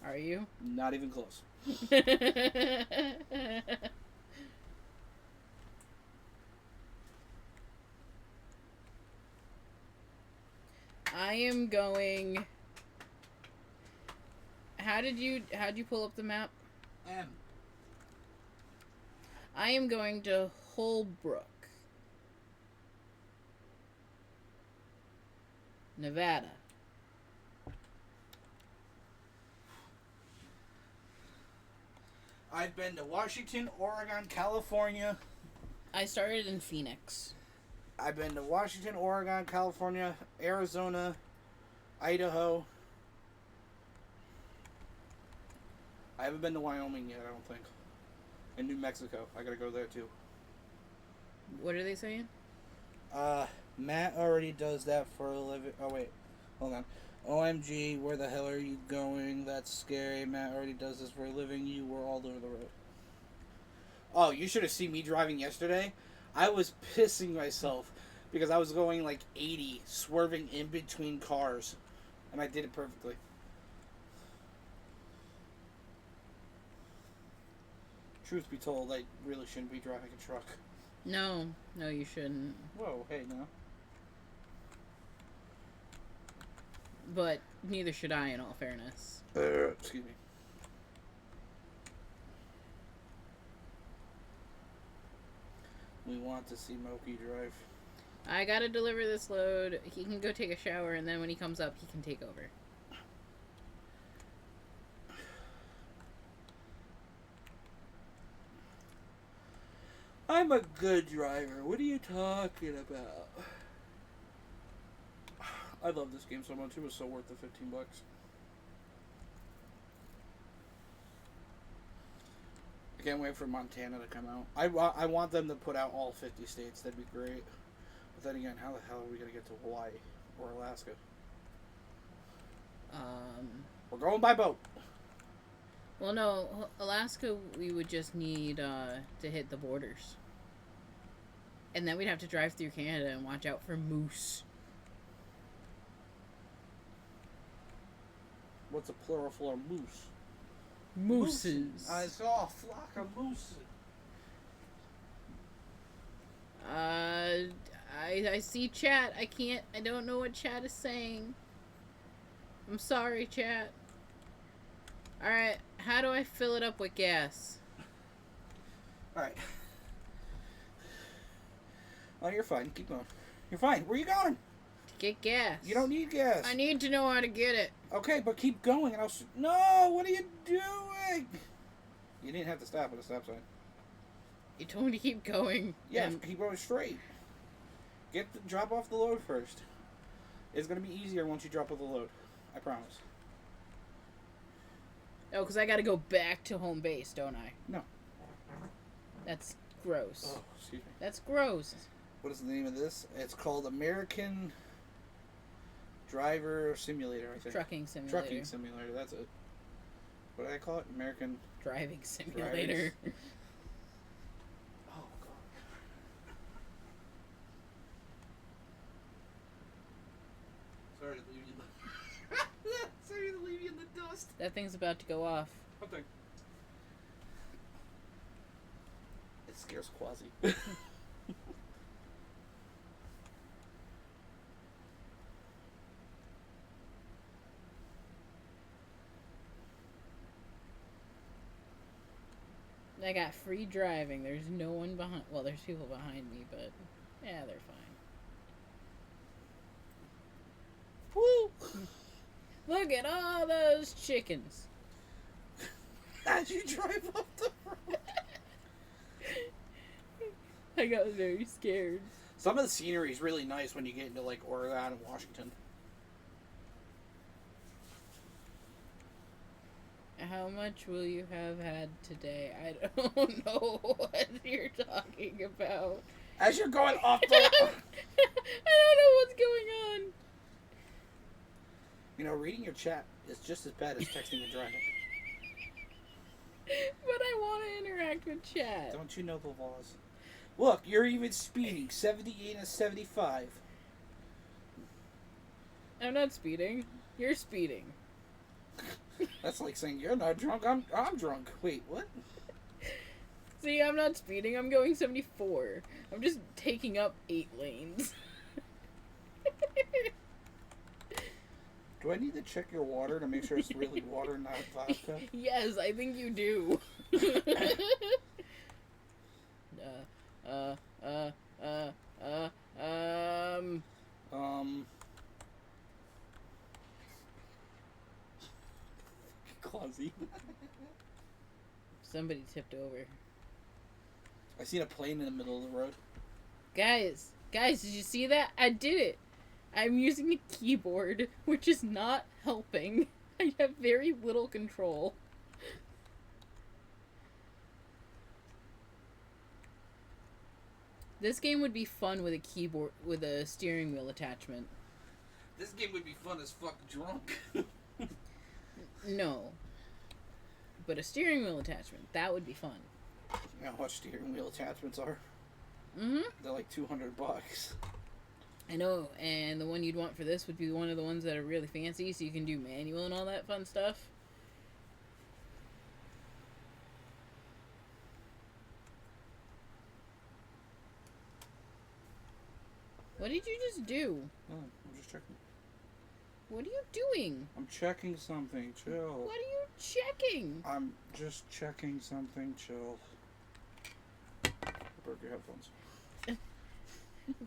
Are you? Not even close. I am going... How'd you pull up the map? M. I am going to Holbrook, Nevada. I've been to Washington, Oregon, California. I started in Phoenix. I've been to Washington, Oregon, California, Arizona, Idaho. I haven't been to Wyoming yet, I don't think. And New Mexico. I gotta go there too. What are they saying? Matt already does that for a living. Oh, wait. Hold on. OMG, where the hell are you going? That's scary. Matt already does this for a living. You were all over the road. Oh, you should have seen me driving yesterday. I was pissing myself because I was going like 80, swerving in between cars. And I did it perfectly. Truth be told, I really shouldn't be driving a truck. No, you shouldn't. Whoa, hey, now. But neither should I, in all fairness. Excuse me. We want to see Moki drive. I gotta deliver this load. He can go take a shower, and then when he comes up, he can take over. I'm a good driver. What are you talking about? I love this game so much. It was so worth the $15. I can't wait for Montana to come out. I want them to put out all 50 states. That'd be great. But then again, how the hell are we going to get to Hawaii or Alaska? We're going by boat. Well, no. Alaska, we would just need to hit the borders. And then we'd have to drive through Canada and watch out for moose. What's a plural for moose? Mooses. I saw a flock of mooses. I see chat. I don't know what chat is saying. I'm sorry, chat. Alright, how do I fill it up with gas? Alright. Oh, you're fine. Keep going. You're fine. Where are you going? To get gas. You don't need gas. I need to know how to get it. Okay, but keep going and No, what are you doing? You didn't have to stop at a stop sign. You told me to keep going. Yeah, keep going straight. Drop off the load first. It's going to be easier once you drop off the load. I promise. Oh, because I got to go back to home base, don't I? No. That's gross. Oh, excuse me. That's gross. What is the name of this? It's called American Driver Simulator, I think. Trucking Simulator. Trucking Simulator, that's it. What did I call it? American Driving Simulator. Oh, God. Sorry to leave you Sorry to leave you in the dust. That thing's about to go off. What thing? It scares Quasi. I got free driving. There's no one behind. Well, there's people behind me, but yeah, they're fine. Woo! Look at all those chickens. As you drive up the road. I got very scared. Some of the scenery is really nice when you get into like Oregon and Washington. How much will you have had today? I don't know what you're talking about. As you're going off the... I don't know what's going on. You know, reading your chat is just as bad as texting and driving. But I want to interact with chat. Don't you know the laws? Look, you're even speeding. 78 and 75. I'm not speeding. You're speeding. That's like saying you're not drunk. I'm drunk. Wait, what? See, I'm not speeding. I'm going 74. I'm just taking up 8 lanes. Do I need to check your water to make sure it's really water, not vodka? Yes, I think you do. Clausy. Somebody tipped over. I seen a plane in the middle of the road. Guys, did you see that? I did it. I'm using the keyboard, which is not helping. I have very little control. This game would be fun with a keyboard, with a steering wheel attachment. This game would be fun as fuck drunk. No. But a steering wheel attachment, that would be fun. You know how much steering wheel attachments are? Mm-hmm. They're like $200. I know, and the one you'd want for this would be one of the ones that are really fancy, so you can do manual and all that fun stuff. What did you just do? Oh, I'm just checking. What are you doing? I'm checking something. Chill. What are you checking? I'm just checking something. Chill. Broke your headphones.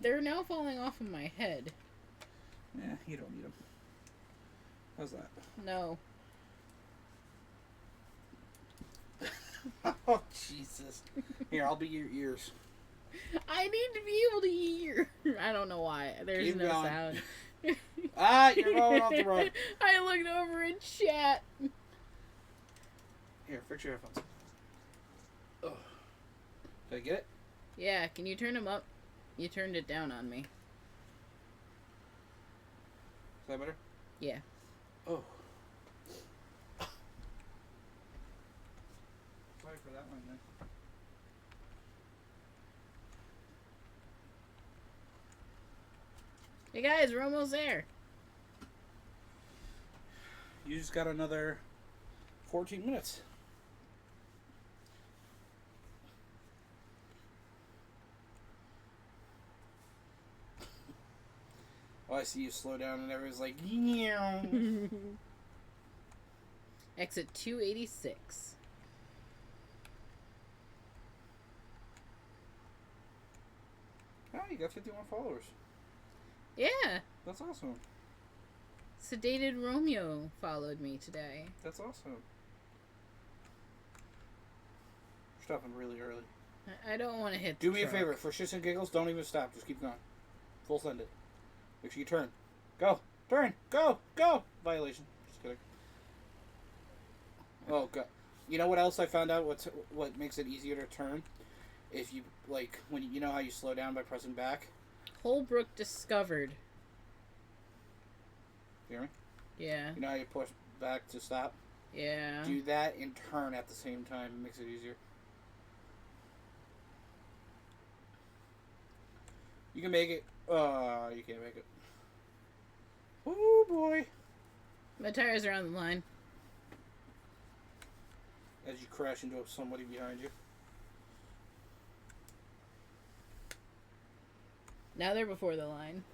They're now falling off of my head. Yeah, you don't need them. How's that? No. Oh, Jesus. Here, I'll be your ears. I need to be able to hear. I don't know why. There's Keep no going. sound. You're going off the road. I looked over in chat. Here, fix your headphones. Oh. Did I get it? Yeah, can you turn them up? You turned it down on me. Is that better? Yeah. Oh. Sorry for that one, then. Hey guys, we're almost there. You just got another 14 minutes. Oh, I see you slow down and everyone's like, yeah. Exit 286. Oh, you got 51 followers. Yeah. That's awesome. Sedated Romeo followed me today. That's awesome. We're stopping really early. I don't want to hit Do the me a truck. favor, for shits and giggles, don't even stop. Just keep going. Full send it. Make sure you turn. Go. Turn. Go. Go. Violation. Just kidding. Oh, God. You know what else I found out? What makes it easier to turn? If you, like, when you know how you slow down by pressing back? Holbrook discovered. You hear me? Yeah. You know how you push back to stop? Yeah. Do that and turn at the same time. It makes it easier. You can make it. You can't make it. Oh, boy. My tires are on the line. As you crash into somebody behind you. Now they're before the line.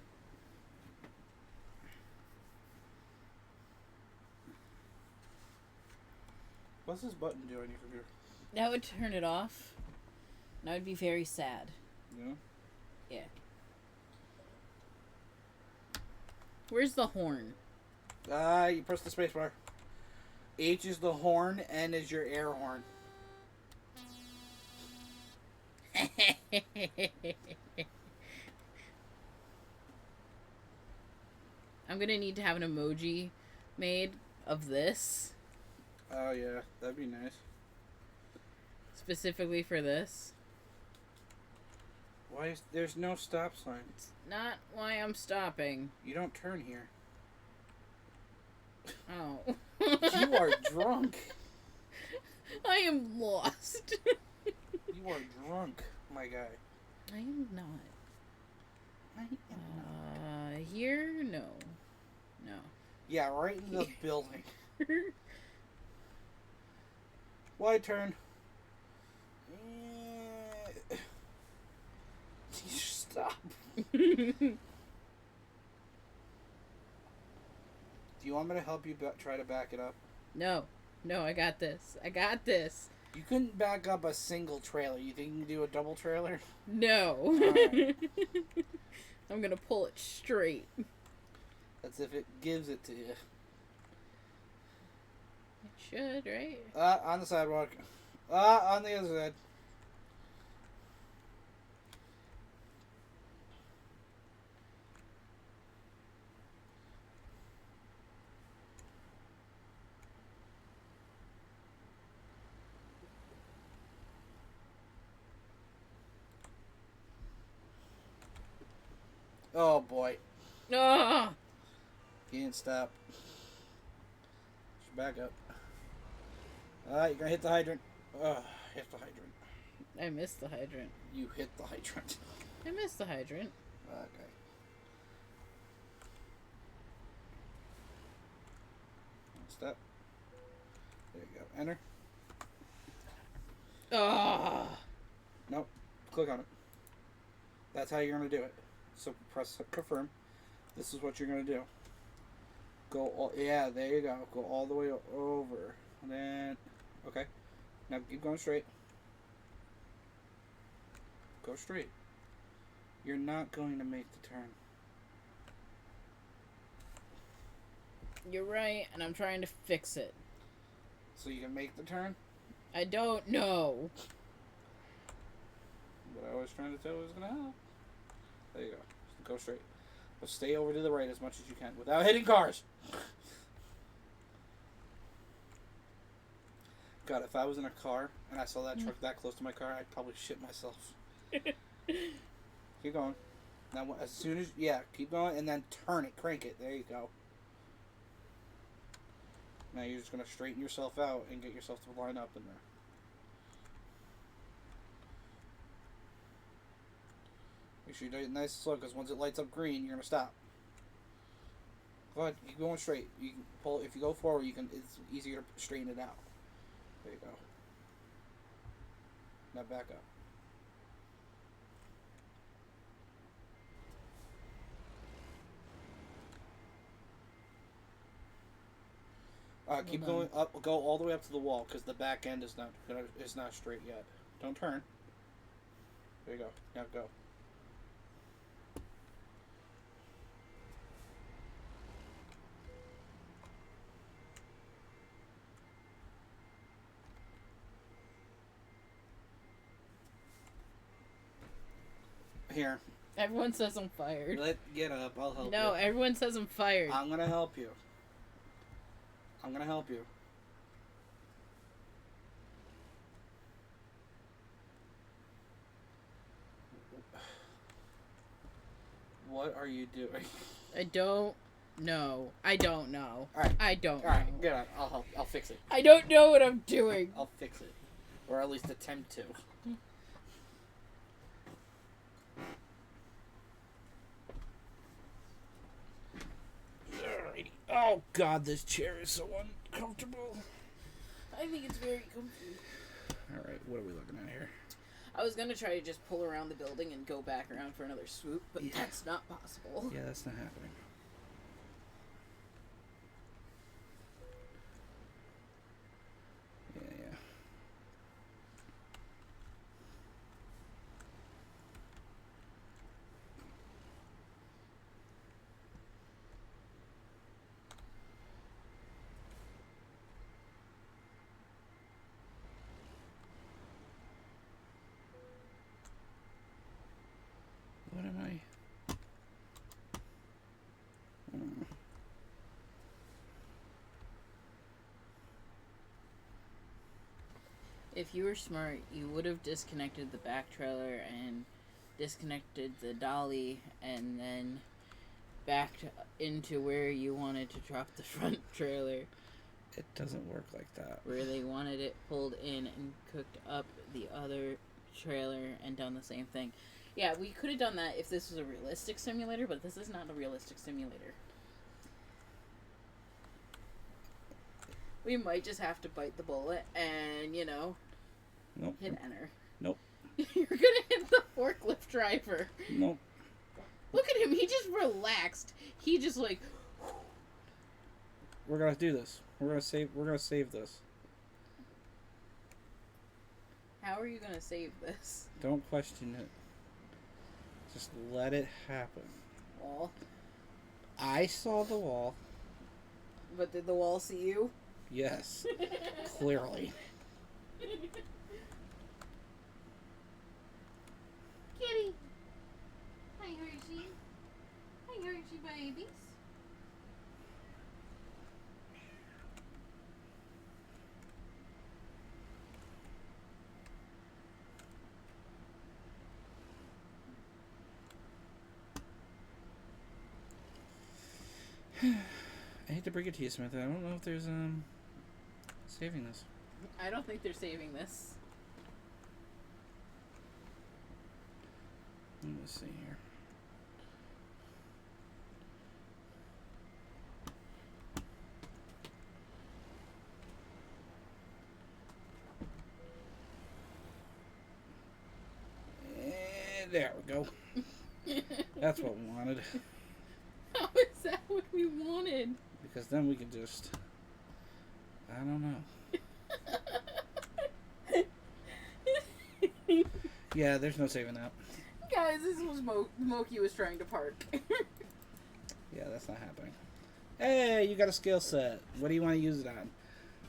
What's this button do on your computer? That would turn it off. And I would be very sad. Yeah? Yeah. Where's the horn? You press the space bar. H is the horn, N is your air horn. I'm gonna need to have an emoji made of this. Oh, yeah. That'd be nice. Specifically for this. Why is there's no stop sign? It's not why I'm stopping. You don't turn here. Oh. You are drunk. I am lost. You are drunk, my guy. I am not. I am not. Here? No. No. Yeah, right in the building. Wide turn. Stop. Do you want me to help you try to back it up? No. No, I got this. I got this. You couldn't back up a single trailer. You think you can do a double trailer? No. Alright. I'm gonna pull it straight. That's if it gives it to you. It should, right? On the sidewalk. On the other side. Oh boy. Ah! Can't stop. Back up. You're gonna hit the hydrant. Hit the hydrant. I missed the hydrant. You hit the hydrant. I missed the hydrant. Okay. Step. There you go. Enter. Ah. Nope. Click on it. That's how you're going to do it. So press confirm. This is what you're going to do. Go all, yeah, there you go. Go all the way over. And then, okay. Now keep going straight. Go straight. You're not going to make the turn. You're right, and I'm trying to fix it. So you can make the turn? I don't know. What I was trying to tell you was going to help. There you go. Go straight. But stay over to the right as much as you can without hitting cars. God, if I was in a car and I saw that truck that close to my car, I'd probably shit myself. Keep going. Now, as soon as... Yeah, keep going and then turn it. Crank it. There you go. Now you're just going to straighten yourself out and get yourself to line up in there. Make sure you do it nice and slow, because once it lights up green, you're going to stop. Go ahead, keep going straight. You can pull, if you go forward, you can. It's easier to straighten it out. There you go. Now back up. Keep going up. Go all the way up to the wall, because the back end is not straight yet. Don't turn. There you go. Now go. Here. Everyone says I'm fired. Get up. I'll help you. No, everyone says I'm fired. I'm gonna help you. I'm gonna help you. What are you doing? I don't know. I don't know. Alright. I don't know. Alright, get on. I'll help. I'll fix it. I don't know what I'm doing. I'll fix it. Or at least attempt to. Alrighty. Oh god, this chair is so uncomfortable. I think it's very comfy. Alright, what are we looking at here? I was gonna try to just pull around the building and go back around for another swoop, but that's not possible. Yeah, that's not happening. Yeah. What am I? If you were smart, you would have disconnected the back trailer and disconnected the dolly and then backed into where you wanted to drop the front trailer. It doesn't work like that. Where they wanted it pulled in and cooked up the other trailer and done the same thing. Yeah, we could have done that if this was a realistic simulator, but this is not a realistic simulator. We might just have to bite the bullet and, you know, nope. Hit enter. Nope. You're gonna hit the forklift driver. Nope. Look at him, he just relaxed. He just like... We're gonna do this. We're gonna save this. How are you gonna save this? Don't question it. Just let it happen. Wall. I saw the wall. But did the wall see you? Yes. Clearly. Kitty. Hi, Hershey. Hi, Hershey babies. I hate to break it to you, Samantha. I don't know if there's saving this. I don't think they're saving this. Let me see here. And there we go. That's what we wanted. How is that what we wanted? Because then we can just... I don't know. Yeah, there's no saving that. Guys, this was Moki was trying to park. Yeah, that's not happening. Hey, you got a skill set. What do you want to use it on?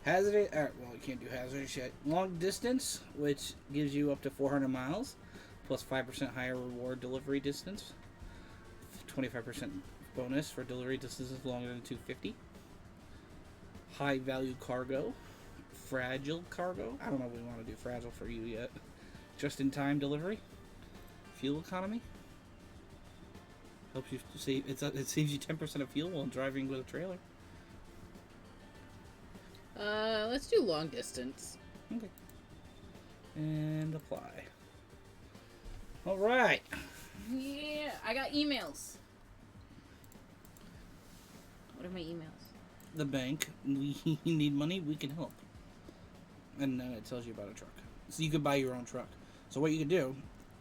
Hazardous. Well, you can't do hazardous yet. Long distance, which gives you up to 400 miles, plus 5% higher reward delivery distance. 25% bonus for delivery distances longer than 250. High value cargo. Fragile cargo. I don't know if we want to do fragile for you yet. Just in time delivery. Fuel economy. Helps you save. It saves you 10% of fuel while driving with a trailer. Let's do long distance. Okay. And apply. All right. Yeah, I got emails. What are my emails? The bank. We need money. We can help. And then it tells you about a truck. So you could buy your own truck. So what you can do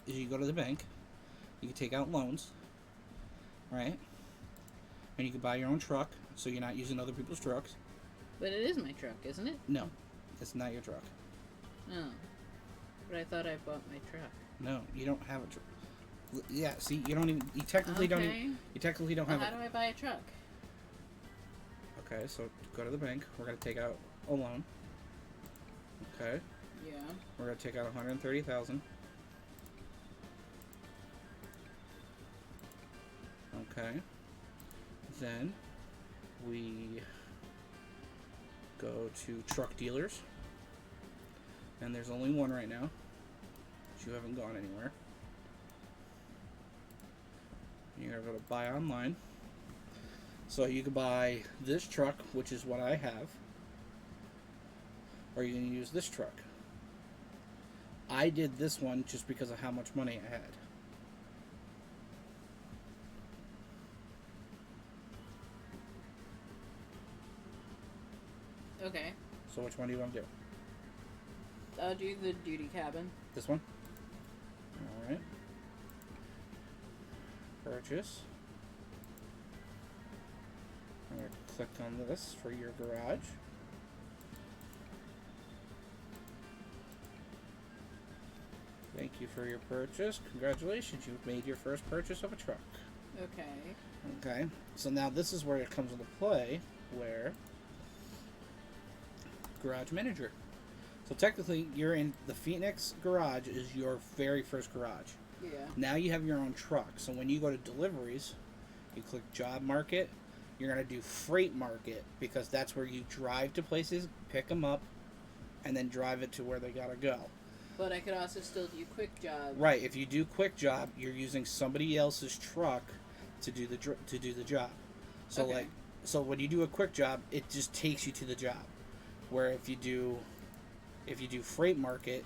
is you go to the bank. You can take out loans. Right? And you can buy your own truck. So you're not using other people's trucks. But it is my truck, isn't it? No. It's not your truck. Oh. But I thought I bought my truck. No, you don't have a truck. Yeah, see, you don't even... You technically don't even... You technically don't Well, have how do I buy a truck? Okay, so go to the bank. We're going to take out a loan. Okay. Yeah. We're going to take out $130,000. Okay. Then we go to truck dealers. And there's only one right now. But you haven't gone anywhere. You're going to go to buy online. So you can buy this truck, which is what I have. Or you can use this truck. I did this one just because of how much money I had. Okay. So which one do you want to do? I'll do the duty cabin. This one? Alright. Purchase. I'm going to click on this for your garage. Thank you for your purchase. Congratulations, you've made your first purchase of a truck. Okay. Okay, so now this is where it comes into play, where Garage Manager. So technically, you're in the Phoenix garage is your very first garage. Yeah. Now you have your own truck. So when you go to deliveries, you click Job Market. You're going to do Freight Market because that's where you drive to places, pick them up, and then drive it to where they got to go. But I could also still do quick job. Right. If you do Quick Job, you're using somebody else's truck to do the job. So Okay. so when you do a Quick Job, it just takes you to the job. Where if you do Freight Market,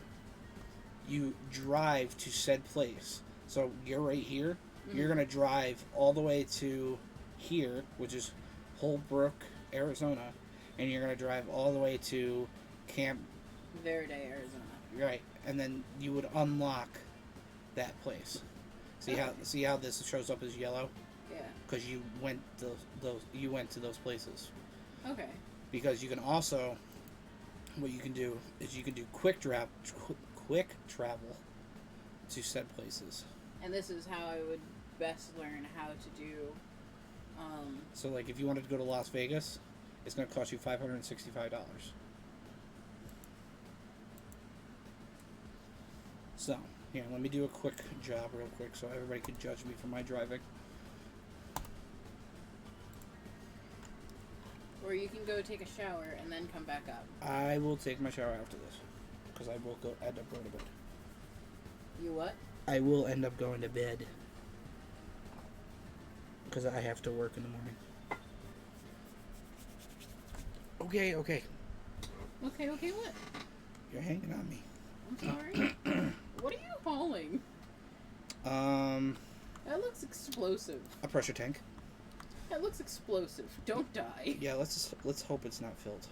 you drive to said place. So you're right here. Mm-hmm. You're gonna drive all the way to here, which is Holbrook, Arizona, and you're gonna drive all the way to Camp Verde, Arizona. Right, and then you would unlock that place. See how this shows up as yellow? Yeah. Because you went to those places. Okay. Because you can also, what you can do is you can do quick travel to said places. And this is how I would best learn how to do. So like if you wanted to go to Las Vegas, it's going to cost you $565. So, here, let me do a quick job real quick so everybody can judge me for my driving. Or you can go take a shower and then come back up. I will take my shower after this because I will end up going to bed. You what? I will end up going to bed because I have to work in the morning. Okay. Okay, what? You're hanging on me. I'm sorry. What are you hauling? That looks explosive. A pressure tank. That looks explosive. Don't die. Yeah, let's hope it's not filled.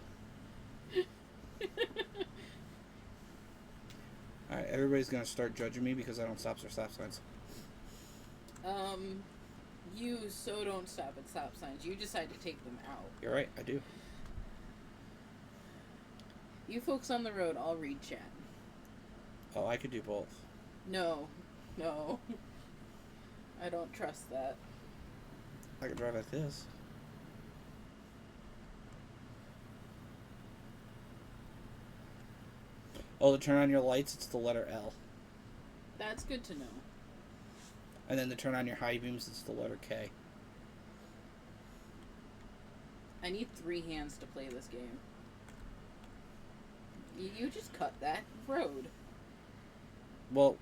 Alright, everybody's gonna start judging me because I don't stop for stop signs. You so don't stop at stop signs. You decide to take them out. You're right, I do. You folks on the road, I'll read chat. Oh, I could do both. No. I don't trust that. I could drive like this. Oh, to turn on your lights, it's the letter L. That's good to know. And then to turn on your high beams, it's the letter K. I need 3 hands to play this game. You just cut that road. Well,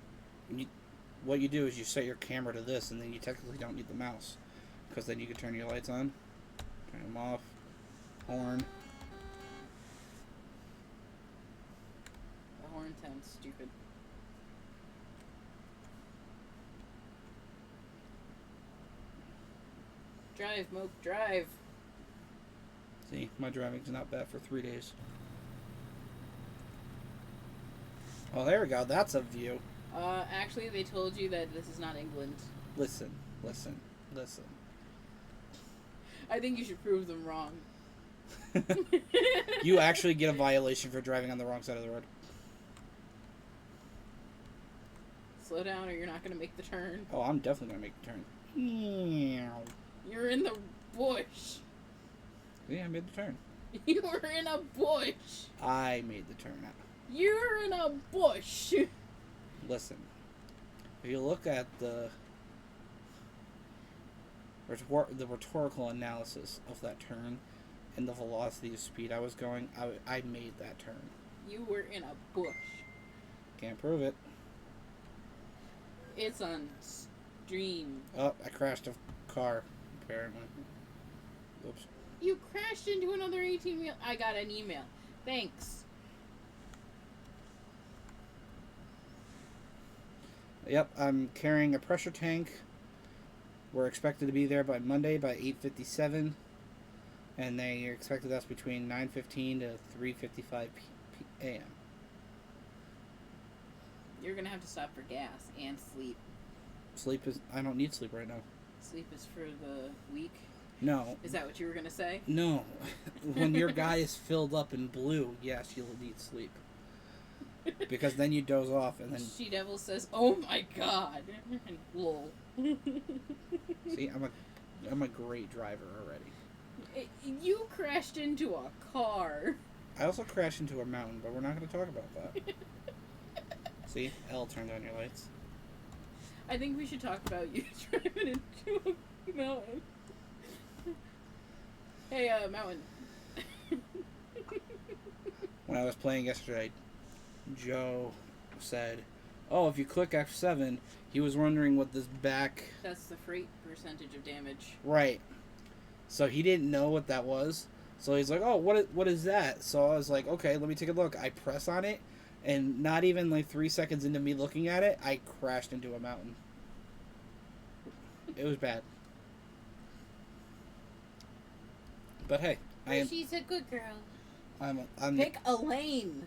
what you do is you set your camera to this, and then you technically don't need the mouse. Because then you can turn your lights on, turn them off, horn. The horn sounds stupid. Drive, Moke, drive. See, my driving's not bad for 3 days. Oh, there we go. That's a view. Actually, they told you that this is not England. Listen. I think you should prove them wrong. You actually get a violation for driving on the wrong side of the road. Slow down or you're not going to make the turn. Oh, I'm definitely going to make the turn. You're in the bush. Yeah, I made the turn. You were in a bush. I made the turn. You're in a bush. Listen, if you look at the rhetorical analysis of that turn and the velocity of speed I was going, I made that turn. You were in a bush. Can't prove it. It's on stream. Oh, I crashed a car, apparently. Oops. You crashed into another 18-wheel. I got an email. Thanks. Yep, I'm carrying a pressure tank. We're expected to be there by Monday by 8:57, and they expected us between 9:15 to 3:55 a.m. You're gonna have to stop for gas and sleep. Sleep is... I don't need sleep right now. Sleep is for the weak? No. Is that what you were gonna say? No. When your guy is filled up in blue, yes, you'll need sleep. Because then you doze off and then... She-Devil says, oh my god. Lol. See, I'm a great driver already. You crashed into a car. I also crashed into a mountain, but we're not going to talk about that. See? L turned on your lights. I think we should talk about you driving into a mountain. Hey, mountain. When I was playing yesterday, Joe said, oh, if you click F7, he was wondering what this back... That's the freight percentage of damage. Right. So he didn't know what that was. So he's like, oh, what is that? So I was like, okay, let me take a look. I press on it, and not even like 3 seconds into me looking at it, I crashed into a mountain. It was bad. But hey, She's a good girl. I'm Pick a lane.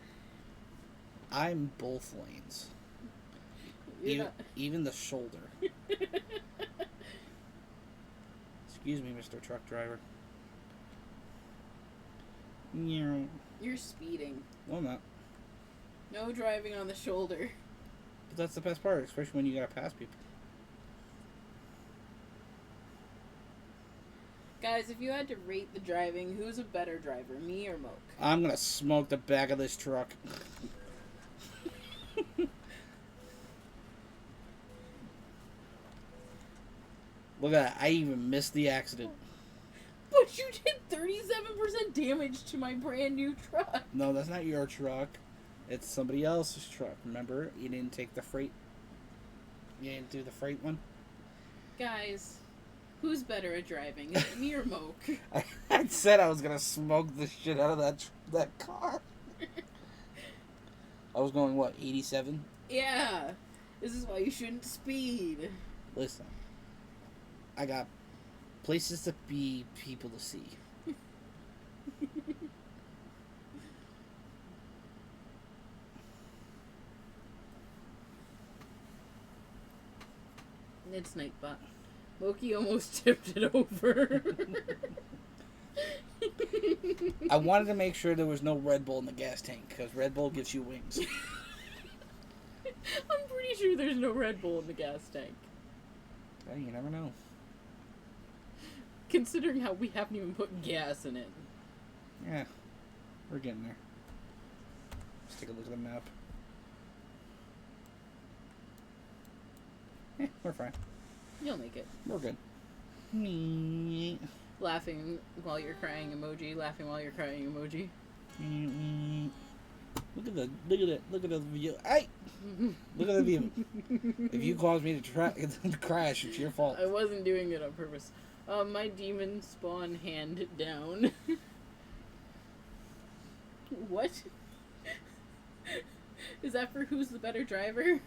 I'm both lanes. Even the shoulder. Excuse me, Mr. Truck Driver. You're speeding. No, I'm not. No driving on the shoulder. But that's the best part, especially when you gotta pass people. Guys, if you had to rate the driving, who's a better driver, me or Moke? I'm gonna smoke the back of this truck. Look at that, I even missed the accident. But you did 37% damage to my brand new truck. No, that's not your truck. It's somebody else's truck. Remember? You didn't take the freight. You didn't do the freight one? Guys, who's better at driving? Is it me or Moke? I said I was gonna smoke the shit out of that car. I was going, what, 87? Yeah. This is why you shouldn't speed. Listen, I got places to be, people to see. It's Nightbot. Moki almost tipped it over. I wanted to make sure there was no Red Bull in the gas tank, because Red Bull gives you wings. I'm pretty sure there's no Red Bull in the gas tank. Hey, you never know. Considering how we haven't even put gas in it. Yeah, we're getting there. Let's take a look at the map. We're fine. You'll make it. We're good. Laughing while you're crying emoji. Laughing while you're crying emoji. Look at the view. Hey! Look at the view. If you cause me to crash, it's your fault. I wasn't doing it on purpose. My demon spawn hand down. What? Is that for who's the better driver?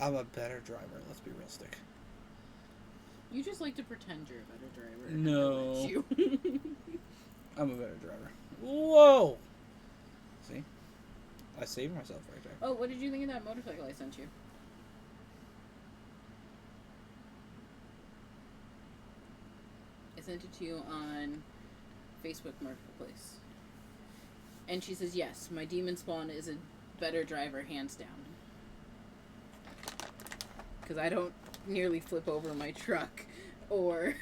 I'm a better driver, let's be realistic. You just like to pretend you're a better driver. No. You. I'm a better driver. Whoa! See? I saved myself right there. Oh, what did you think of that motorcycle I sent you? I sent it to you on Facebook Marketplace. And she says, yes, my demon spawn is a better driver, hands down. Because I don't nearly flip over my truck or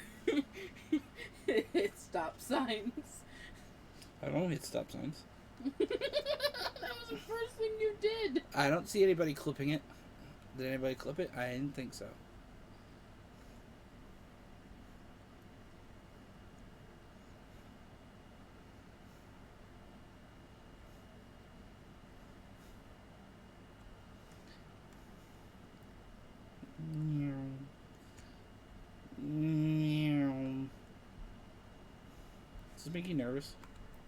hit stop signs. I don't hit stop signs. That was the first thing you did. I don't see anybody clipping it. Did anybody clip it? I didn't think so. Does this make you nervous?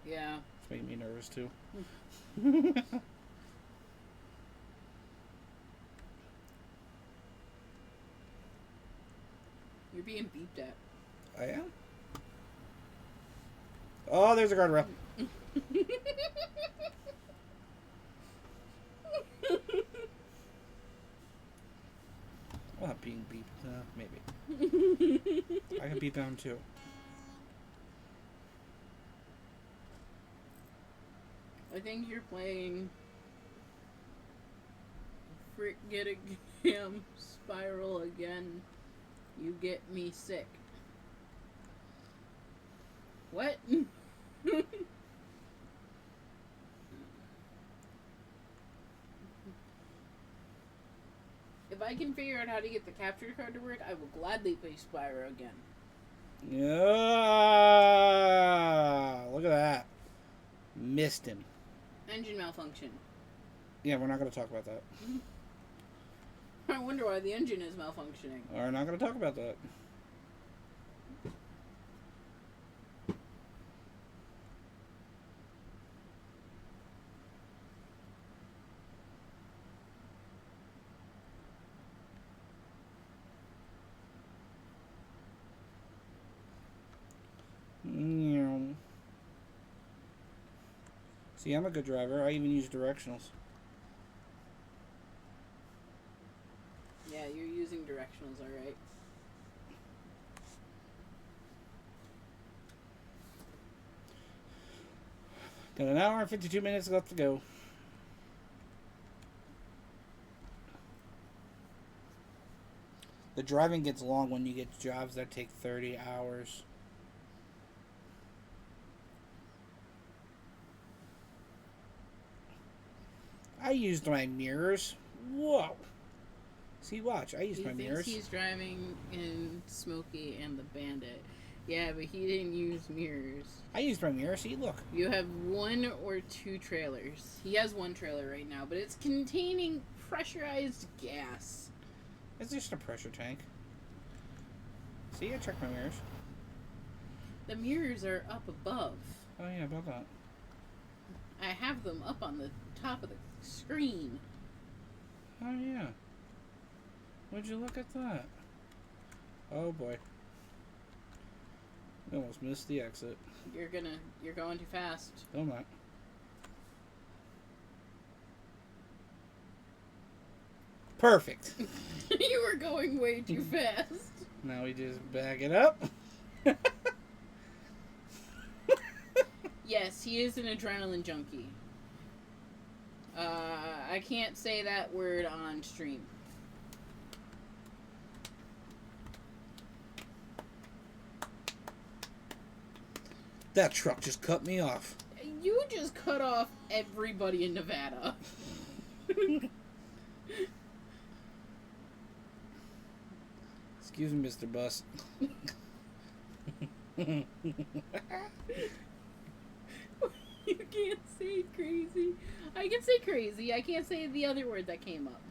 Yeah. It's making me nervous too. You're being beeped at. I am? Oh, there's a guardrail. I'm not being beeped. Maybe. I can beep down too. I think you're playing Get a Gam Spiral again. You get me sick. What? If I can figure out how to get the capture card to work, I will gladly play Spyro again. Yeah, look at that. Missed him. Engine malfunction. Yeah, we're not going to talk about that. I wonder why the engine is malfunctioning. We're not going to talk about that. See, I'm a good driver. I even use directionals. Yeah, you're using directionals, alright. Got an hour and 52 minutes left to go. The driving gets long when you get jobs that take 30 hours. I used my mirrors. Whoa. See, watch. I used my mirrors. He's driving in Smokey and the Bandit. Yeah, but he didn't use mirrors. I used my mirrors. See, look. You have one or two trailers. He has one trailer right now, but it's containing pressurized gas. It's just a pressure tank. See, I checked my mirrors. The mirrors are up above. Oh, yeah, about that. I have them up on the top of the screen. Oh, yeah. Would you look at that? Oh, boy. I almost missed the exit. You're going too fast. No, I'm not. Perfect. You were going way too fast. Now we just back it up. Yes, he is an adrenaline junkie. I can't say that word on stream. That truck just cut me off. You just cut off everybody in Nevada. Excuse me, Mr. Bus. You can't say crazy. I can say crazy. I can't say the other word that came up.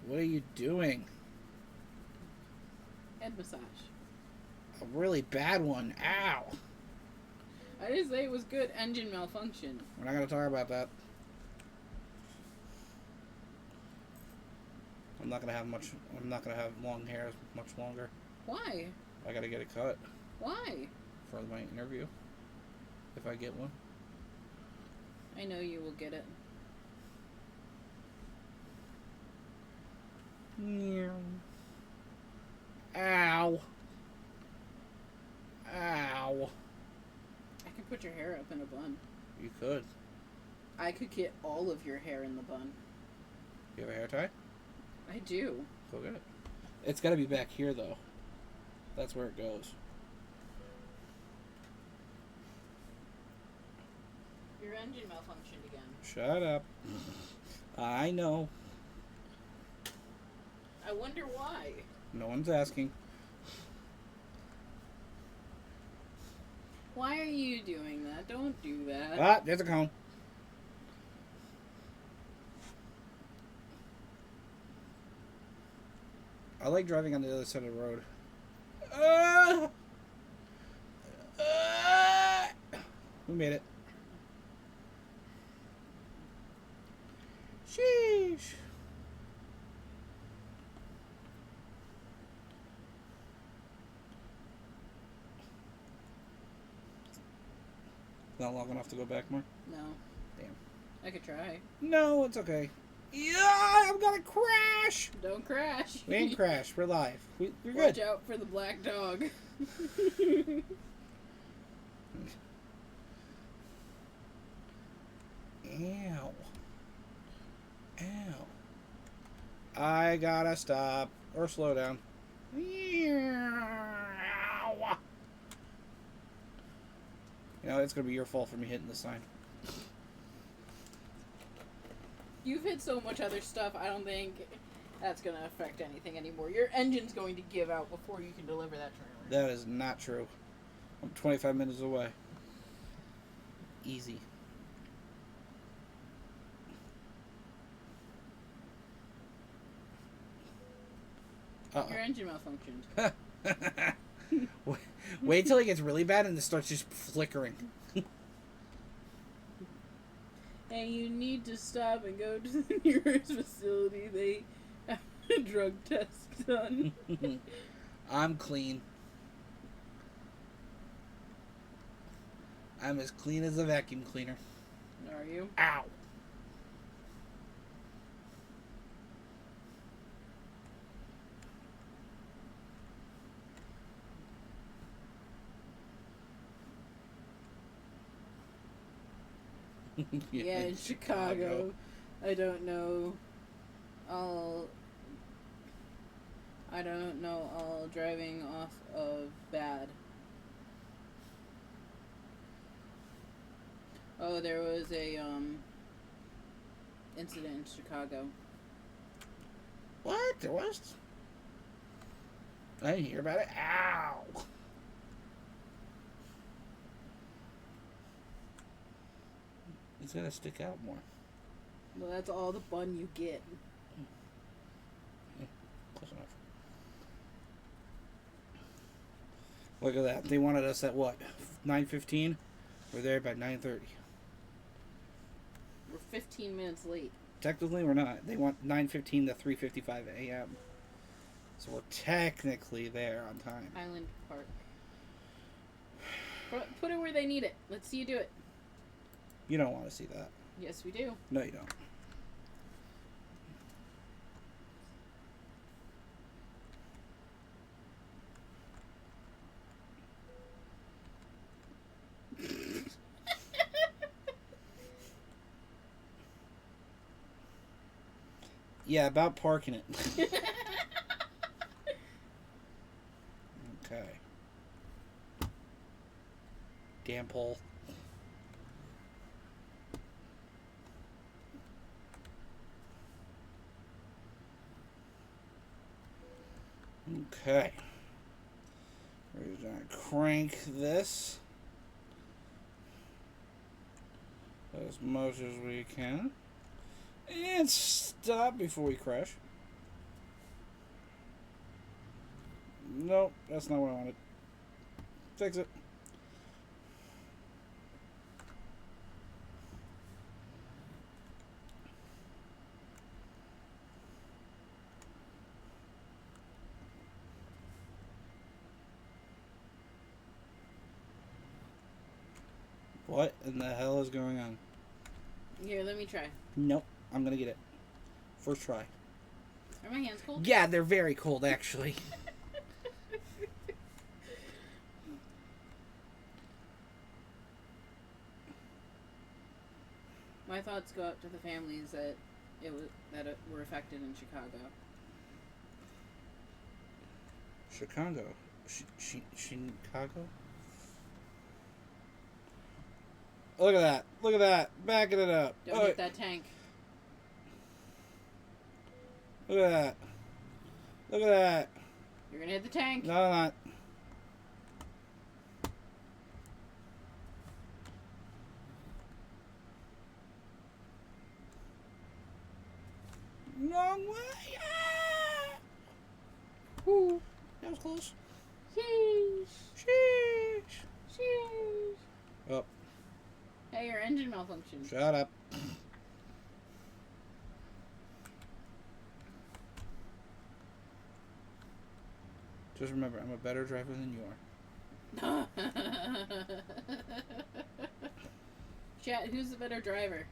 What are you doing? Head massage. A really bad one. Ow. I didn't say it was good. Engine malfunction. We're not going to talk about that. I'm not going to have long hair much longer. Why? I got to get it cut Why? for my interview. If I get one. I know you will get it. Ow. Ow. I can put your hair up in a bun. You could. I could get all of your hair in the bun. You have a hair tie? I do. Go get it. It's got to be back here, though. That's where it goes. Your engine malfunctioned again. Shut up. I know. I wonder why. No one's asking. Why are you doing that? Don't do that. Ah, there's a cone. I like driving on the other side of the road. We made it. Sheesh. Not long enough to go back more? No. Damn. I could try. No, it's okay. Yeah, I'm gonna crash! Don't crash. We ain't crashed. We're live. We're good. Watch out for the black dog. Ow. Ow. I gotta stop. Or slow down. Ow. You know, it's gonna be your fault for me hitting the sign. You've hit so much other stuff, I don't think that's going to affect anything anymore. Your engine's going to give out before you can deliver that trailer. That is not true. I'm 25 minutes away. Easy. Your engine malfunctioned. Wait till it gets really bad and it starts just flickering. And you need to stop and go to the nearest facility. They have a drug test done. I'm clean. I'm as clean as a vacuum cleaner. Are you? Ow. Yeah, in Chicago. I don't know all driving off of bad. Oh, there was a incident in Chicago. What? There was? I didn't hear about it. Ow. It's gonna stick out more. Well, that's all the bun you get. Close enough. Look at that. They wanted us at what? 9:15? We're there by 9:30. We're 15 minutes late. Technically, we're not. They want 9:15 to 3:55 a.m. So we're technically there on time. Island Park. Put it where they need it. Let's see you do it. You don't want to see that. Yes, we do. No, you don't. Yeah, about parking it. Okay. Damn pole. Okay. We're gonna crank this as much as we can. And stop before we crash. Nope, that's not what I wanted. Fix it. What in the hell is going on? Here, let me try. Nope, I'm gonna get it. First try. Are my hands cold? Yeah, they're very cold, actually. My thoughts go out to the families that were affected in Chicago. Chicago? Chicago? Look at that. Look at that. Backing it up. Don't hit that tank. Look at that. Look at that. You're gonna hit the tank. No, I'm not. Wrong way. Ah! Woo. That was close. Sheesh. Sheesh. Sheesh. Oh. Hey, your engine malfunctioned. Shut up. Just remember, I'm a better driver than you are. Chat, who's the better driver?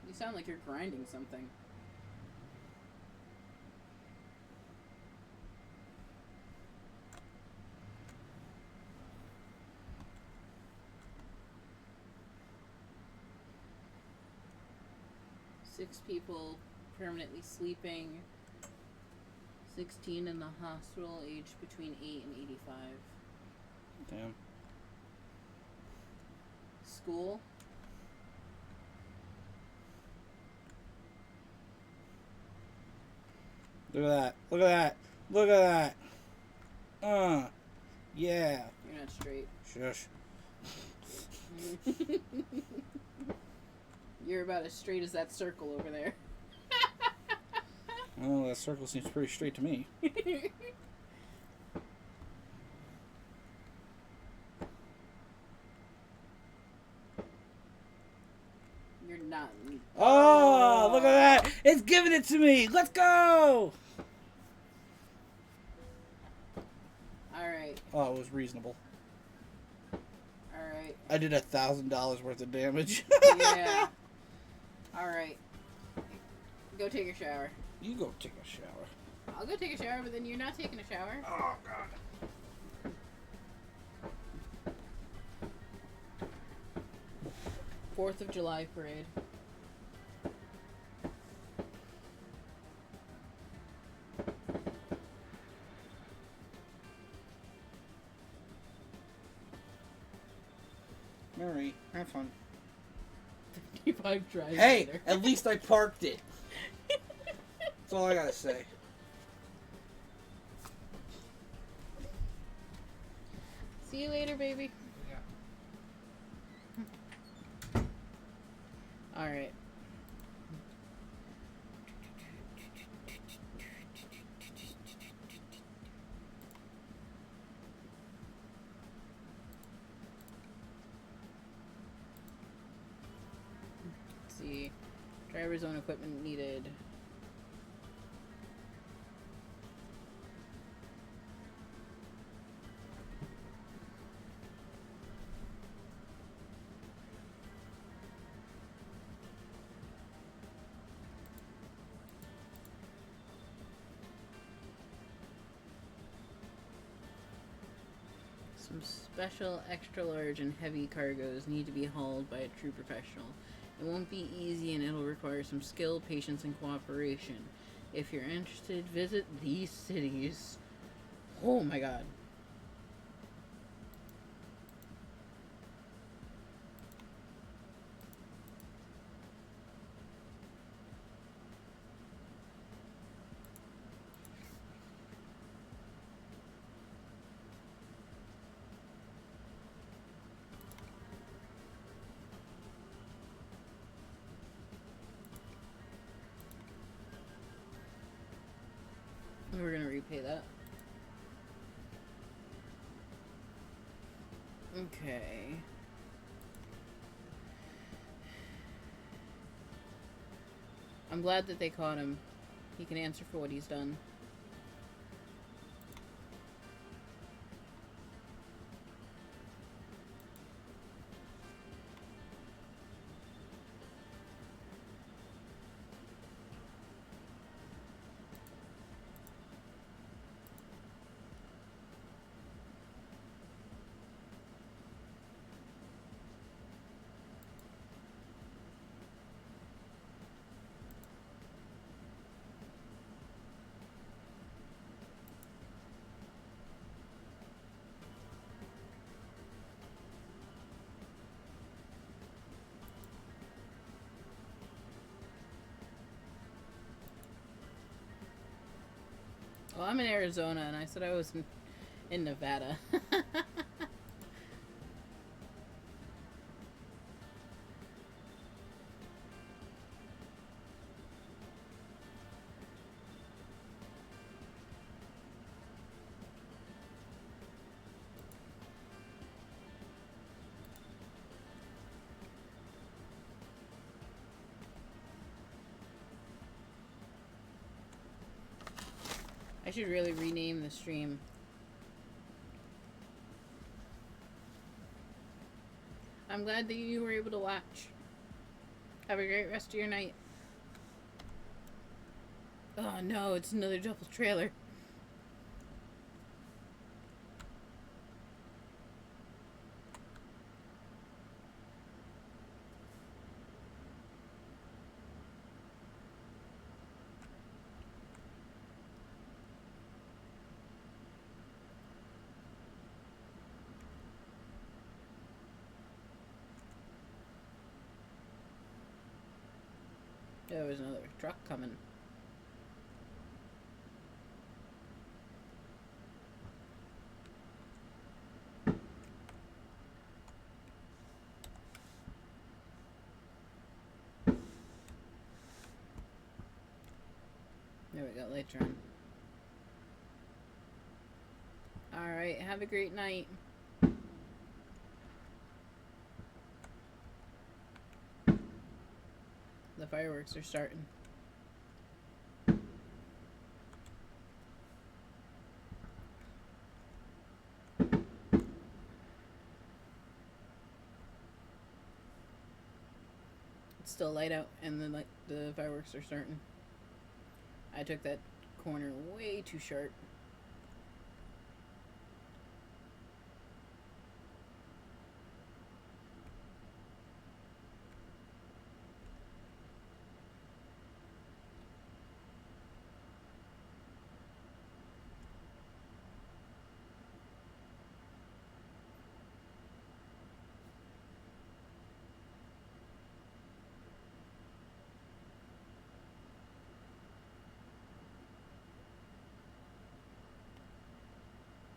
You sound like you're grinding something. Six people permanently sleeping. 16 in the hospital, aged between 8 and 85. Damn. School. Look at that. Look at that. Look at that. Yeah. You're not straight. Shush. You're about as straight as that circle over there. Well, that circle seems pretty straight to me. You're not. Oh, look at that. It's giving it to me. Let's go. Alright. Oh, it was reasonable. Alright. I did $1,000 worth of damage. Yeah. Alright. Go take a shower. You go take a shower. I'll go take a shower, but then you're not taking a shower. Oh, God. 4th of July parade. Mary, have fun. 55 drives. Hey, later. at least I parked it. That's all I gotta say. See you later, baby. Alright. see. Driver's own equipment needed. Some special, extra large, and heavy cargoes need to be hauled by a true professional. It won't be easy and it'll require some skill, patience, and cooperation. If you're interested, visit these cities. Oh my god. We're gonna repay that. Okay. I'm glad that they caught him. He can answer for what he's done. Well, I'm in Arizona, and I said I was in Nevada. I should really rename the stream. I'm glad that you were able to watch. Have a great rest of your night. Oh no, it's another double trailer. There was another truck coming. There we go, later on. Alright, have a great night. The fireworks are starting. It's still light out and the fireworks are starting. I took that corner way too sharp.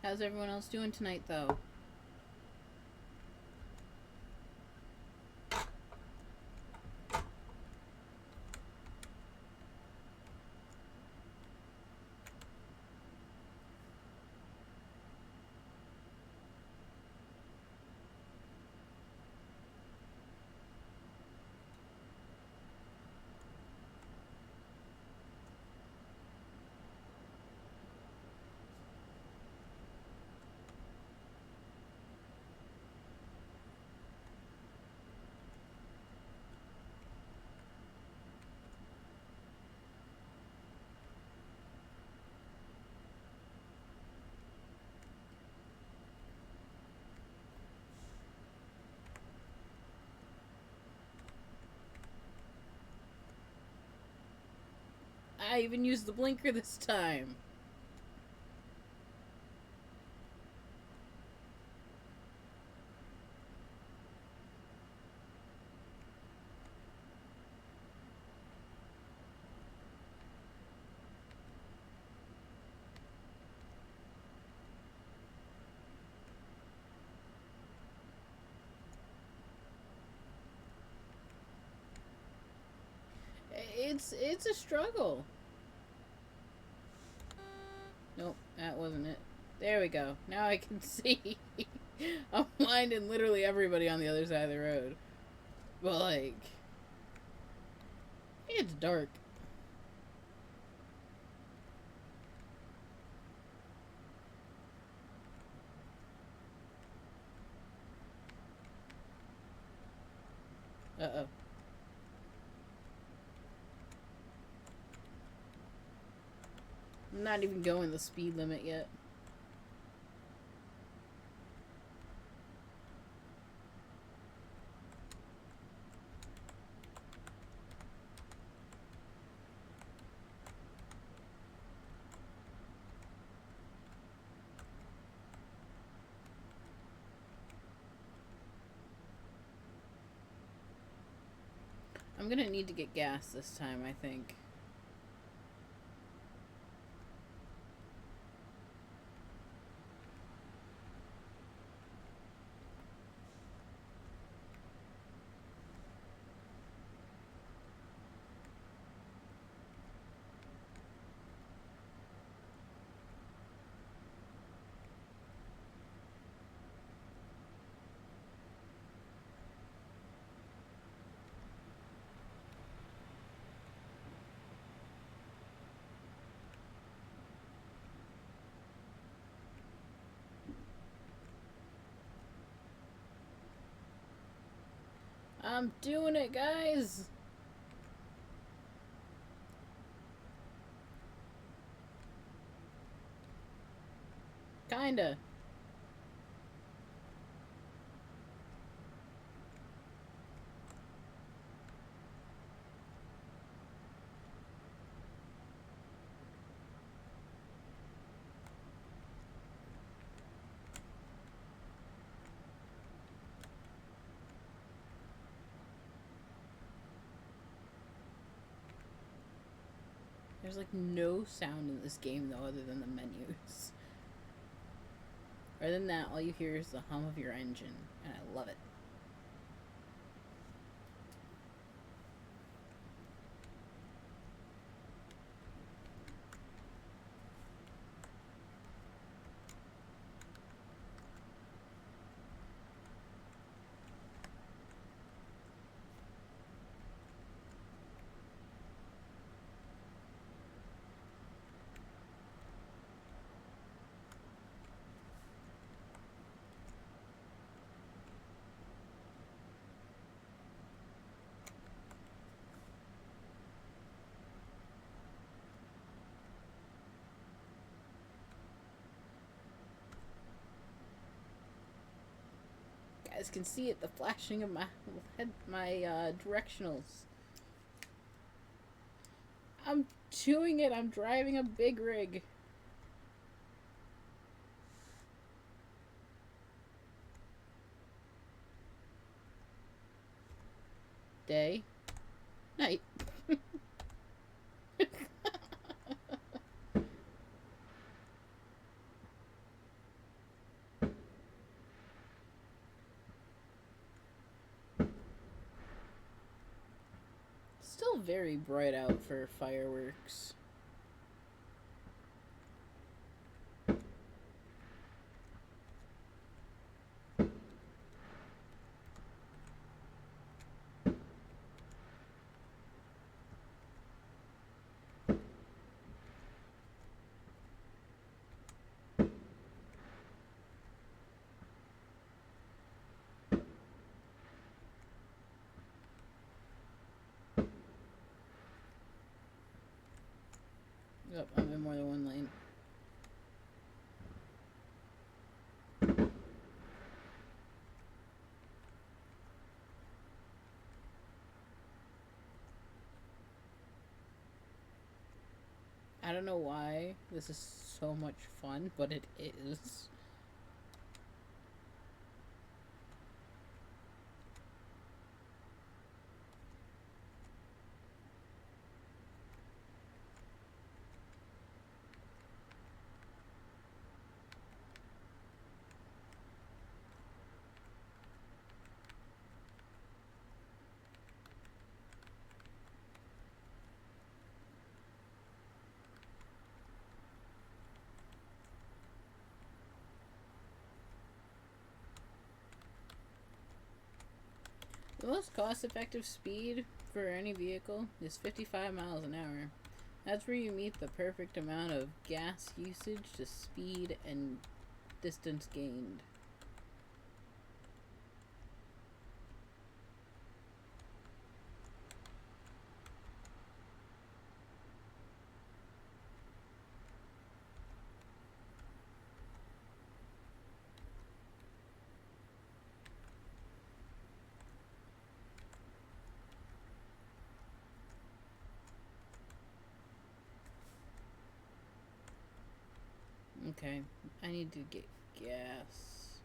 How's everyone else doing tonight, though? I even used the blinker this time. It's a struggle. Nope, that wasn't it. There we go. Now I can see. I'm blinding literally everybody on the other side of the road. But like, it's dark. Uh-oh. I'm not even going the speed limit yet. I'm gonna need to get gas this time, I think. I'm doing it, guys! Kinda. There's like no sound in this game though other than the menus. Other than that, all you hear is the hum of your engine, and I love it. Guys can see it, the flashing of my directionals. I'm doing it, I'm driving a big rig. Day. Night. Still very bright out for fireworks. Yep, I'm in more than one lane. I don't know why this is so much fun, but it is. The most cost-effective speed for any vehicle is 55 miles an hour. That's where you meet the perfect amount of gas usage to speed and distance gained. Okay, I need to get gas.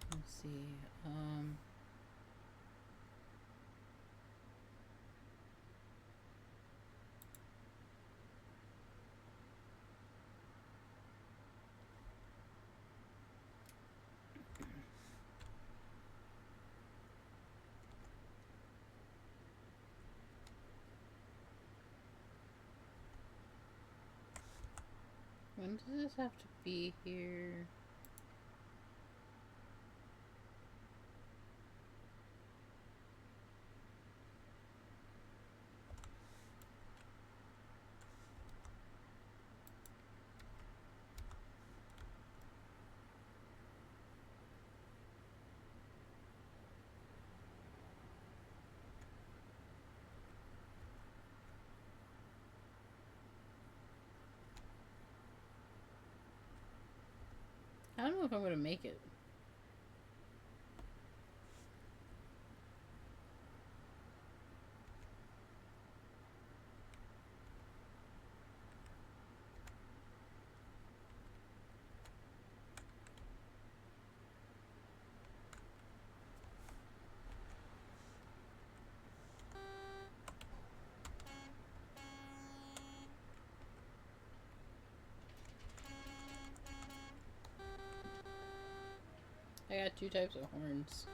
Let's see. When does this have to be here? I don't know if I'm gonna make it. I got 2 types of horns.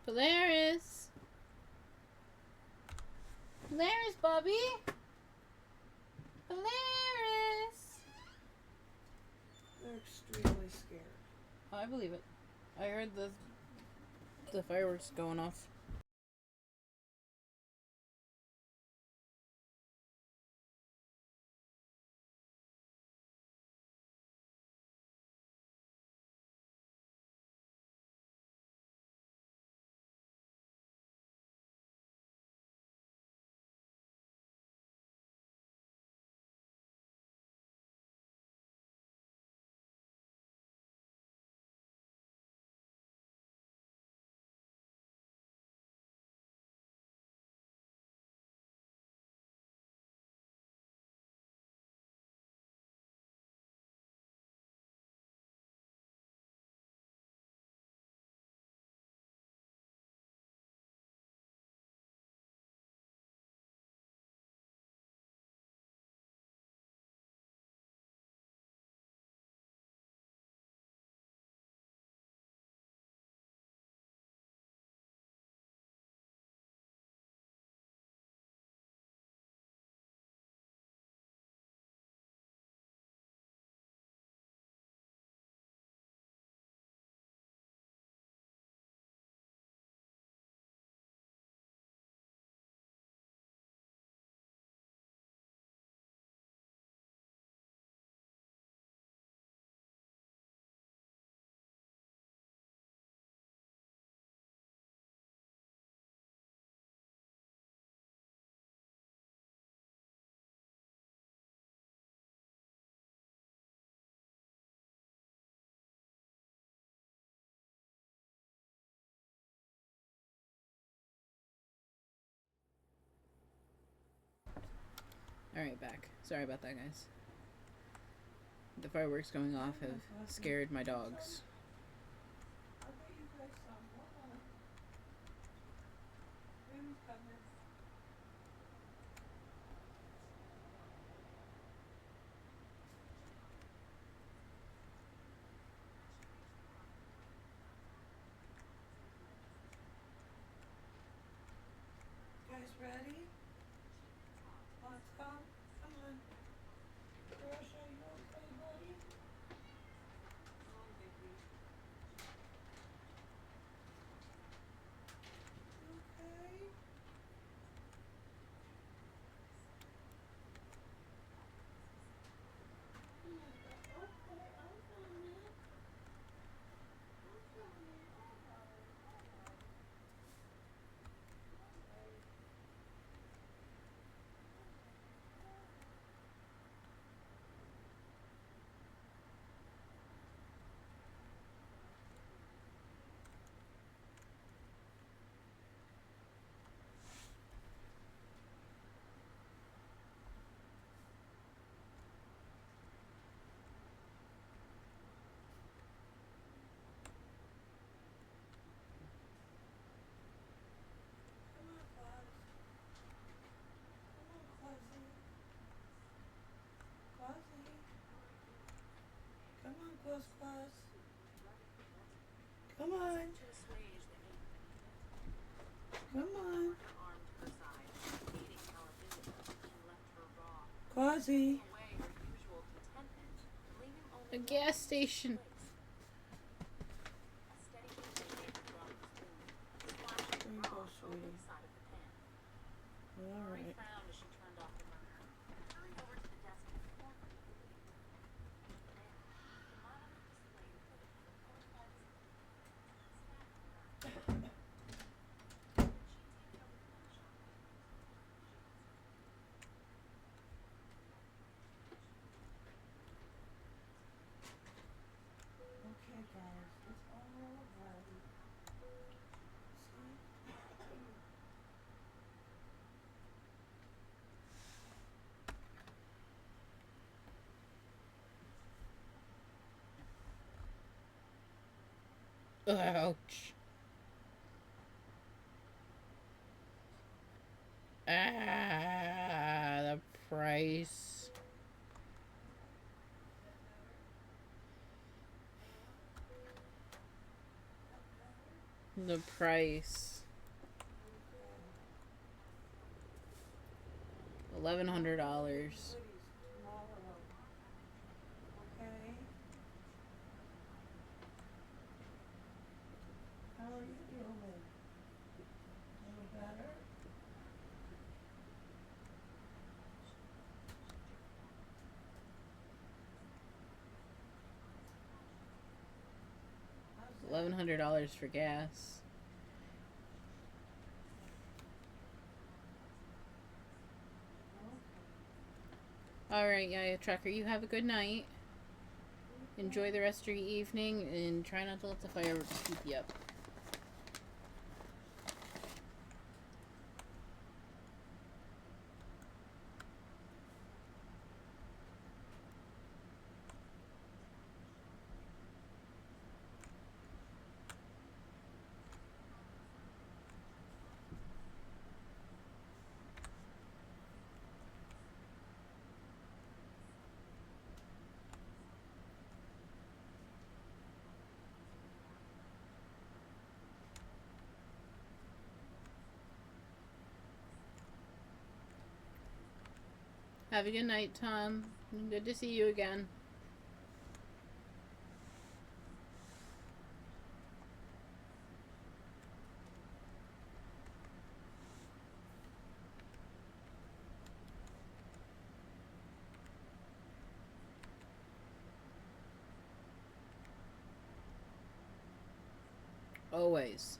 Polaris! Polaris, Bobby! Polaris! They're extremely scared. I believe it. I heard the fireworks going off. Alright, back. Sorry about that, guys. The fireworks going off have scared my dogs. Guys ready? Let's go. Come on. Josh, are you okay, buddy? Come on, baby. You okay? Come on, Claus, Claus. Come on. Come on. Clausy. A gas station. There you go, sweetie. All right. Okay, guys, it's all right. Ouch. The price. The price. $1,100. Okay. How are you feeling? A little better? $1,100 for gas. Alright, yeah, Trucker, you have a good night. Enjoy the rest of your evening and try not to let the fireworks keep you up. Have a good night, Tom. Good to see you again. Always.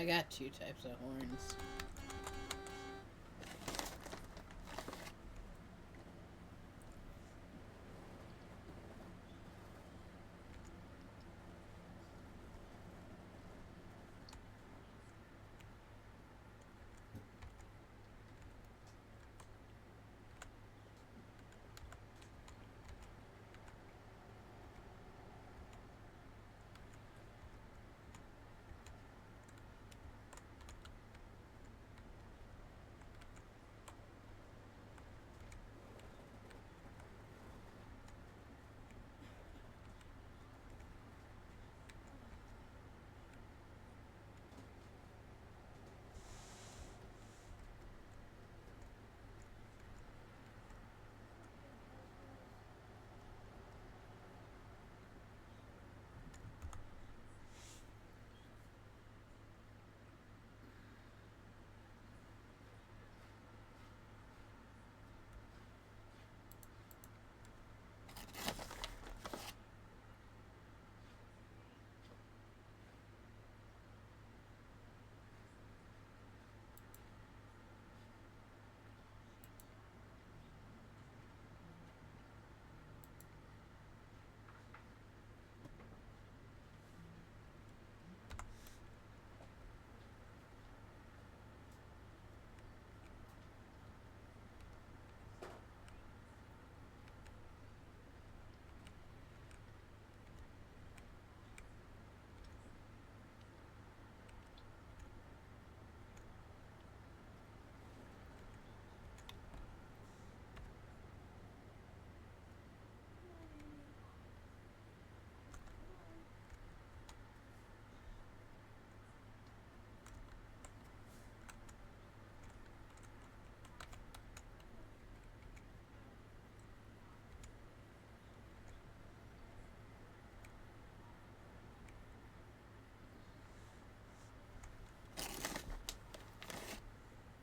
I got two types of horns.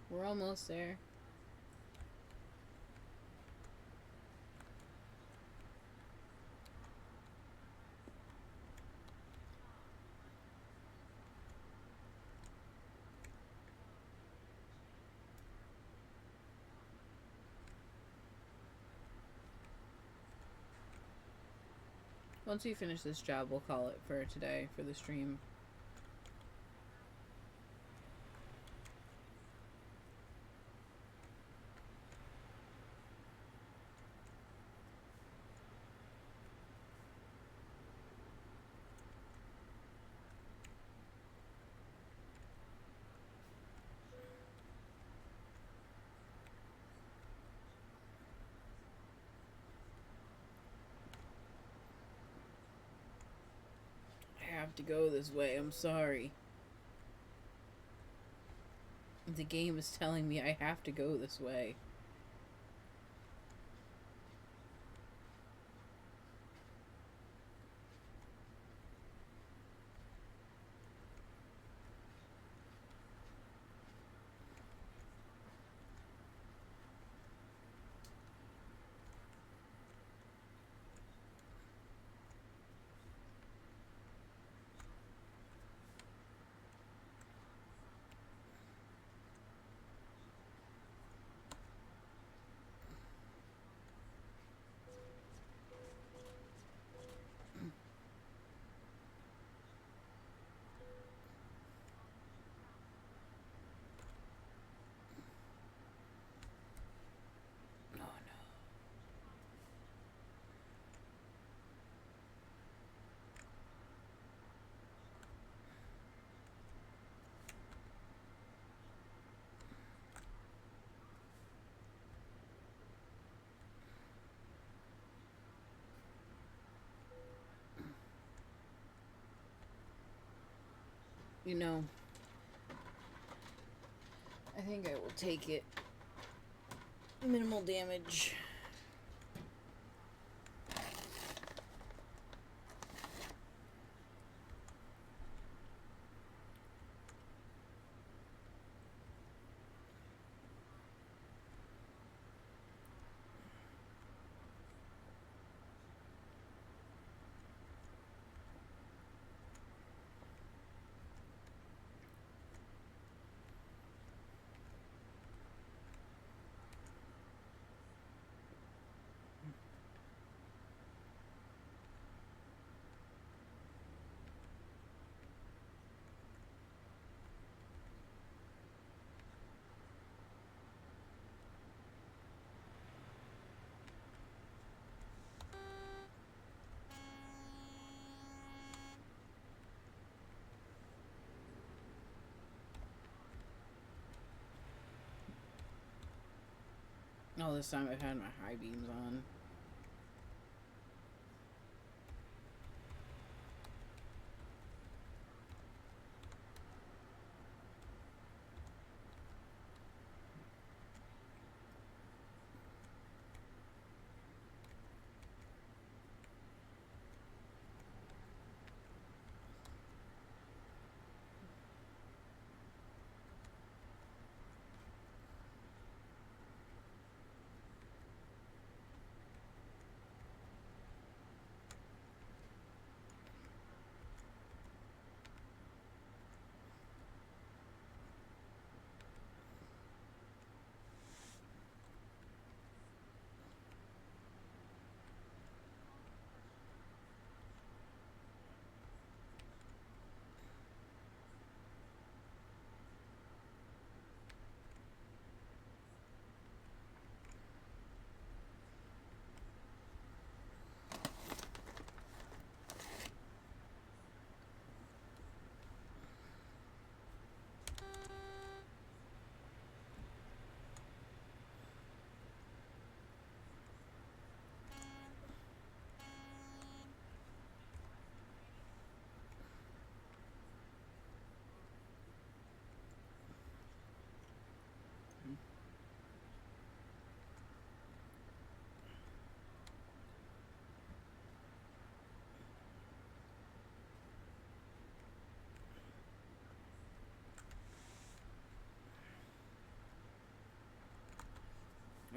We're almost there. Once we finish this job, we'll call it for today, for the stream. I have to go this way, I'm sorry. The game is telling me I have to go this way. You know, I think I will take it. Minimal damage. all this time I've had my high beams on.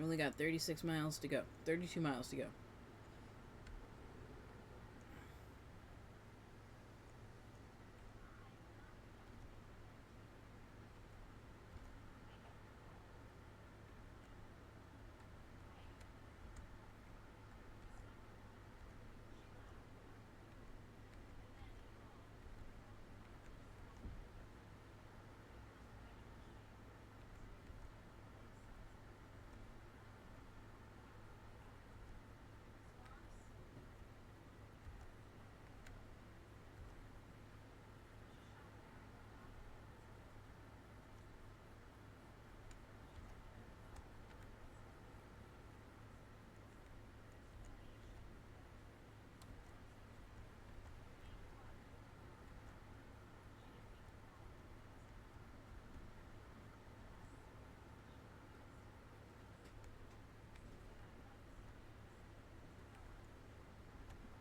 I've only got 36 miles to go. 32 miles to go.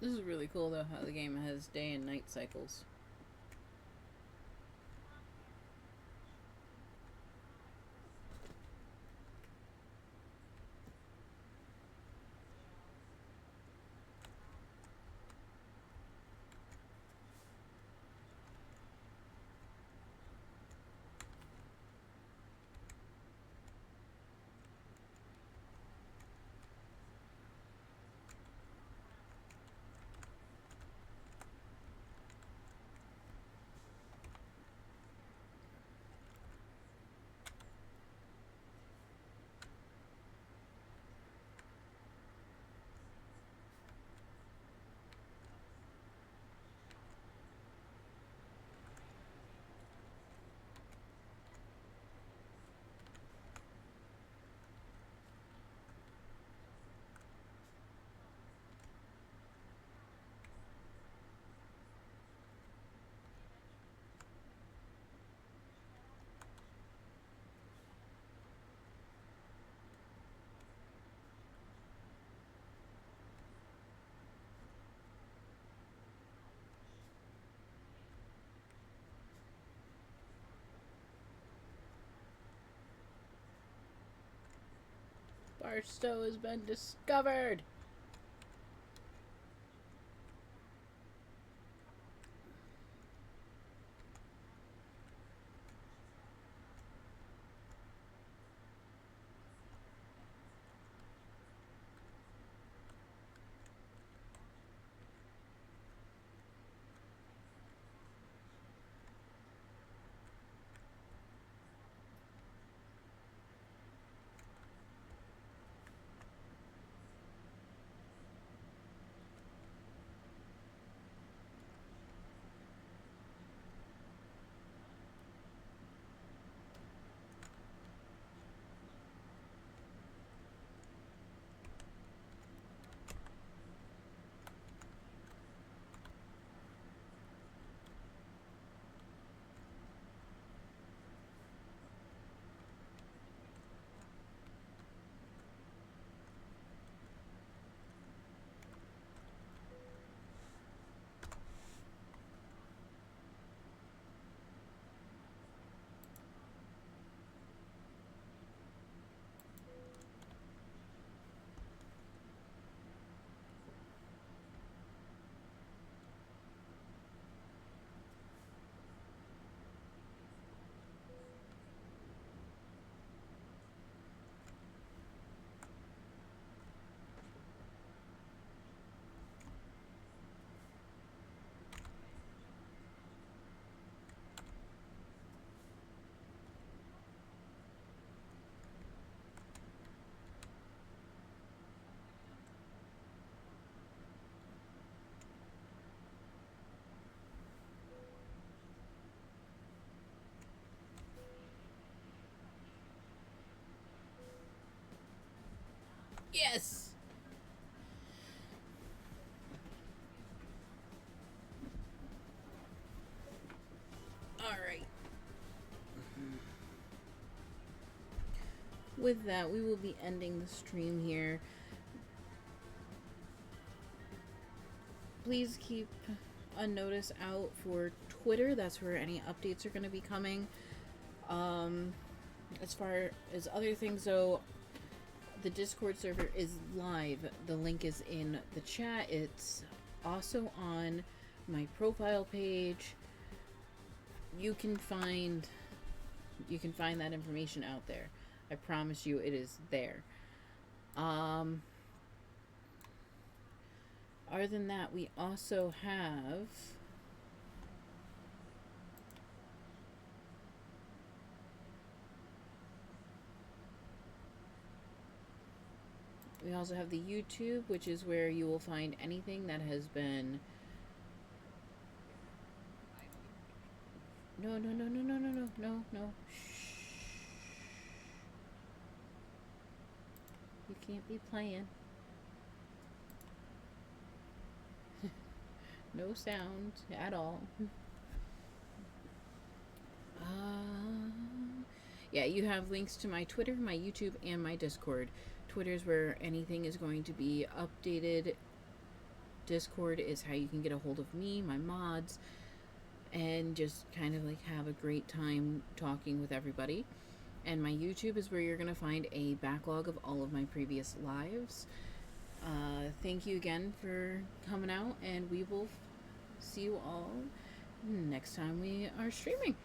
This is really cool though, how the game has day and night cycles. Barstow has been discovered! Yes! Alright. With that, we will be ending the stream here. Please keep a notice out for Twitter. That's where any updates are going to be coming. As far as other things, though, the Discord server is live. The link is in the chat. It's also on my profile page. You can find that information out there. I promise you, it is there. Other than that, we also have the YouTube, which is where you will find anything that has been no. Shh. You can't be playing. No sound at all. Yeah, you have links to my Twitter, my YouTube, and my Discord. Twitter's where anything is going to be updated. Discord is how you can get a hold of me, my mods, and just kind of like have a great time talking with everybody. And my YouTube is where you're going to find a backlog of all of my previous lives. Thank you again for coming out, and we will see you all next time we are streaming.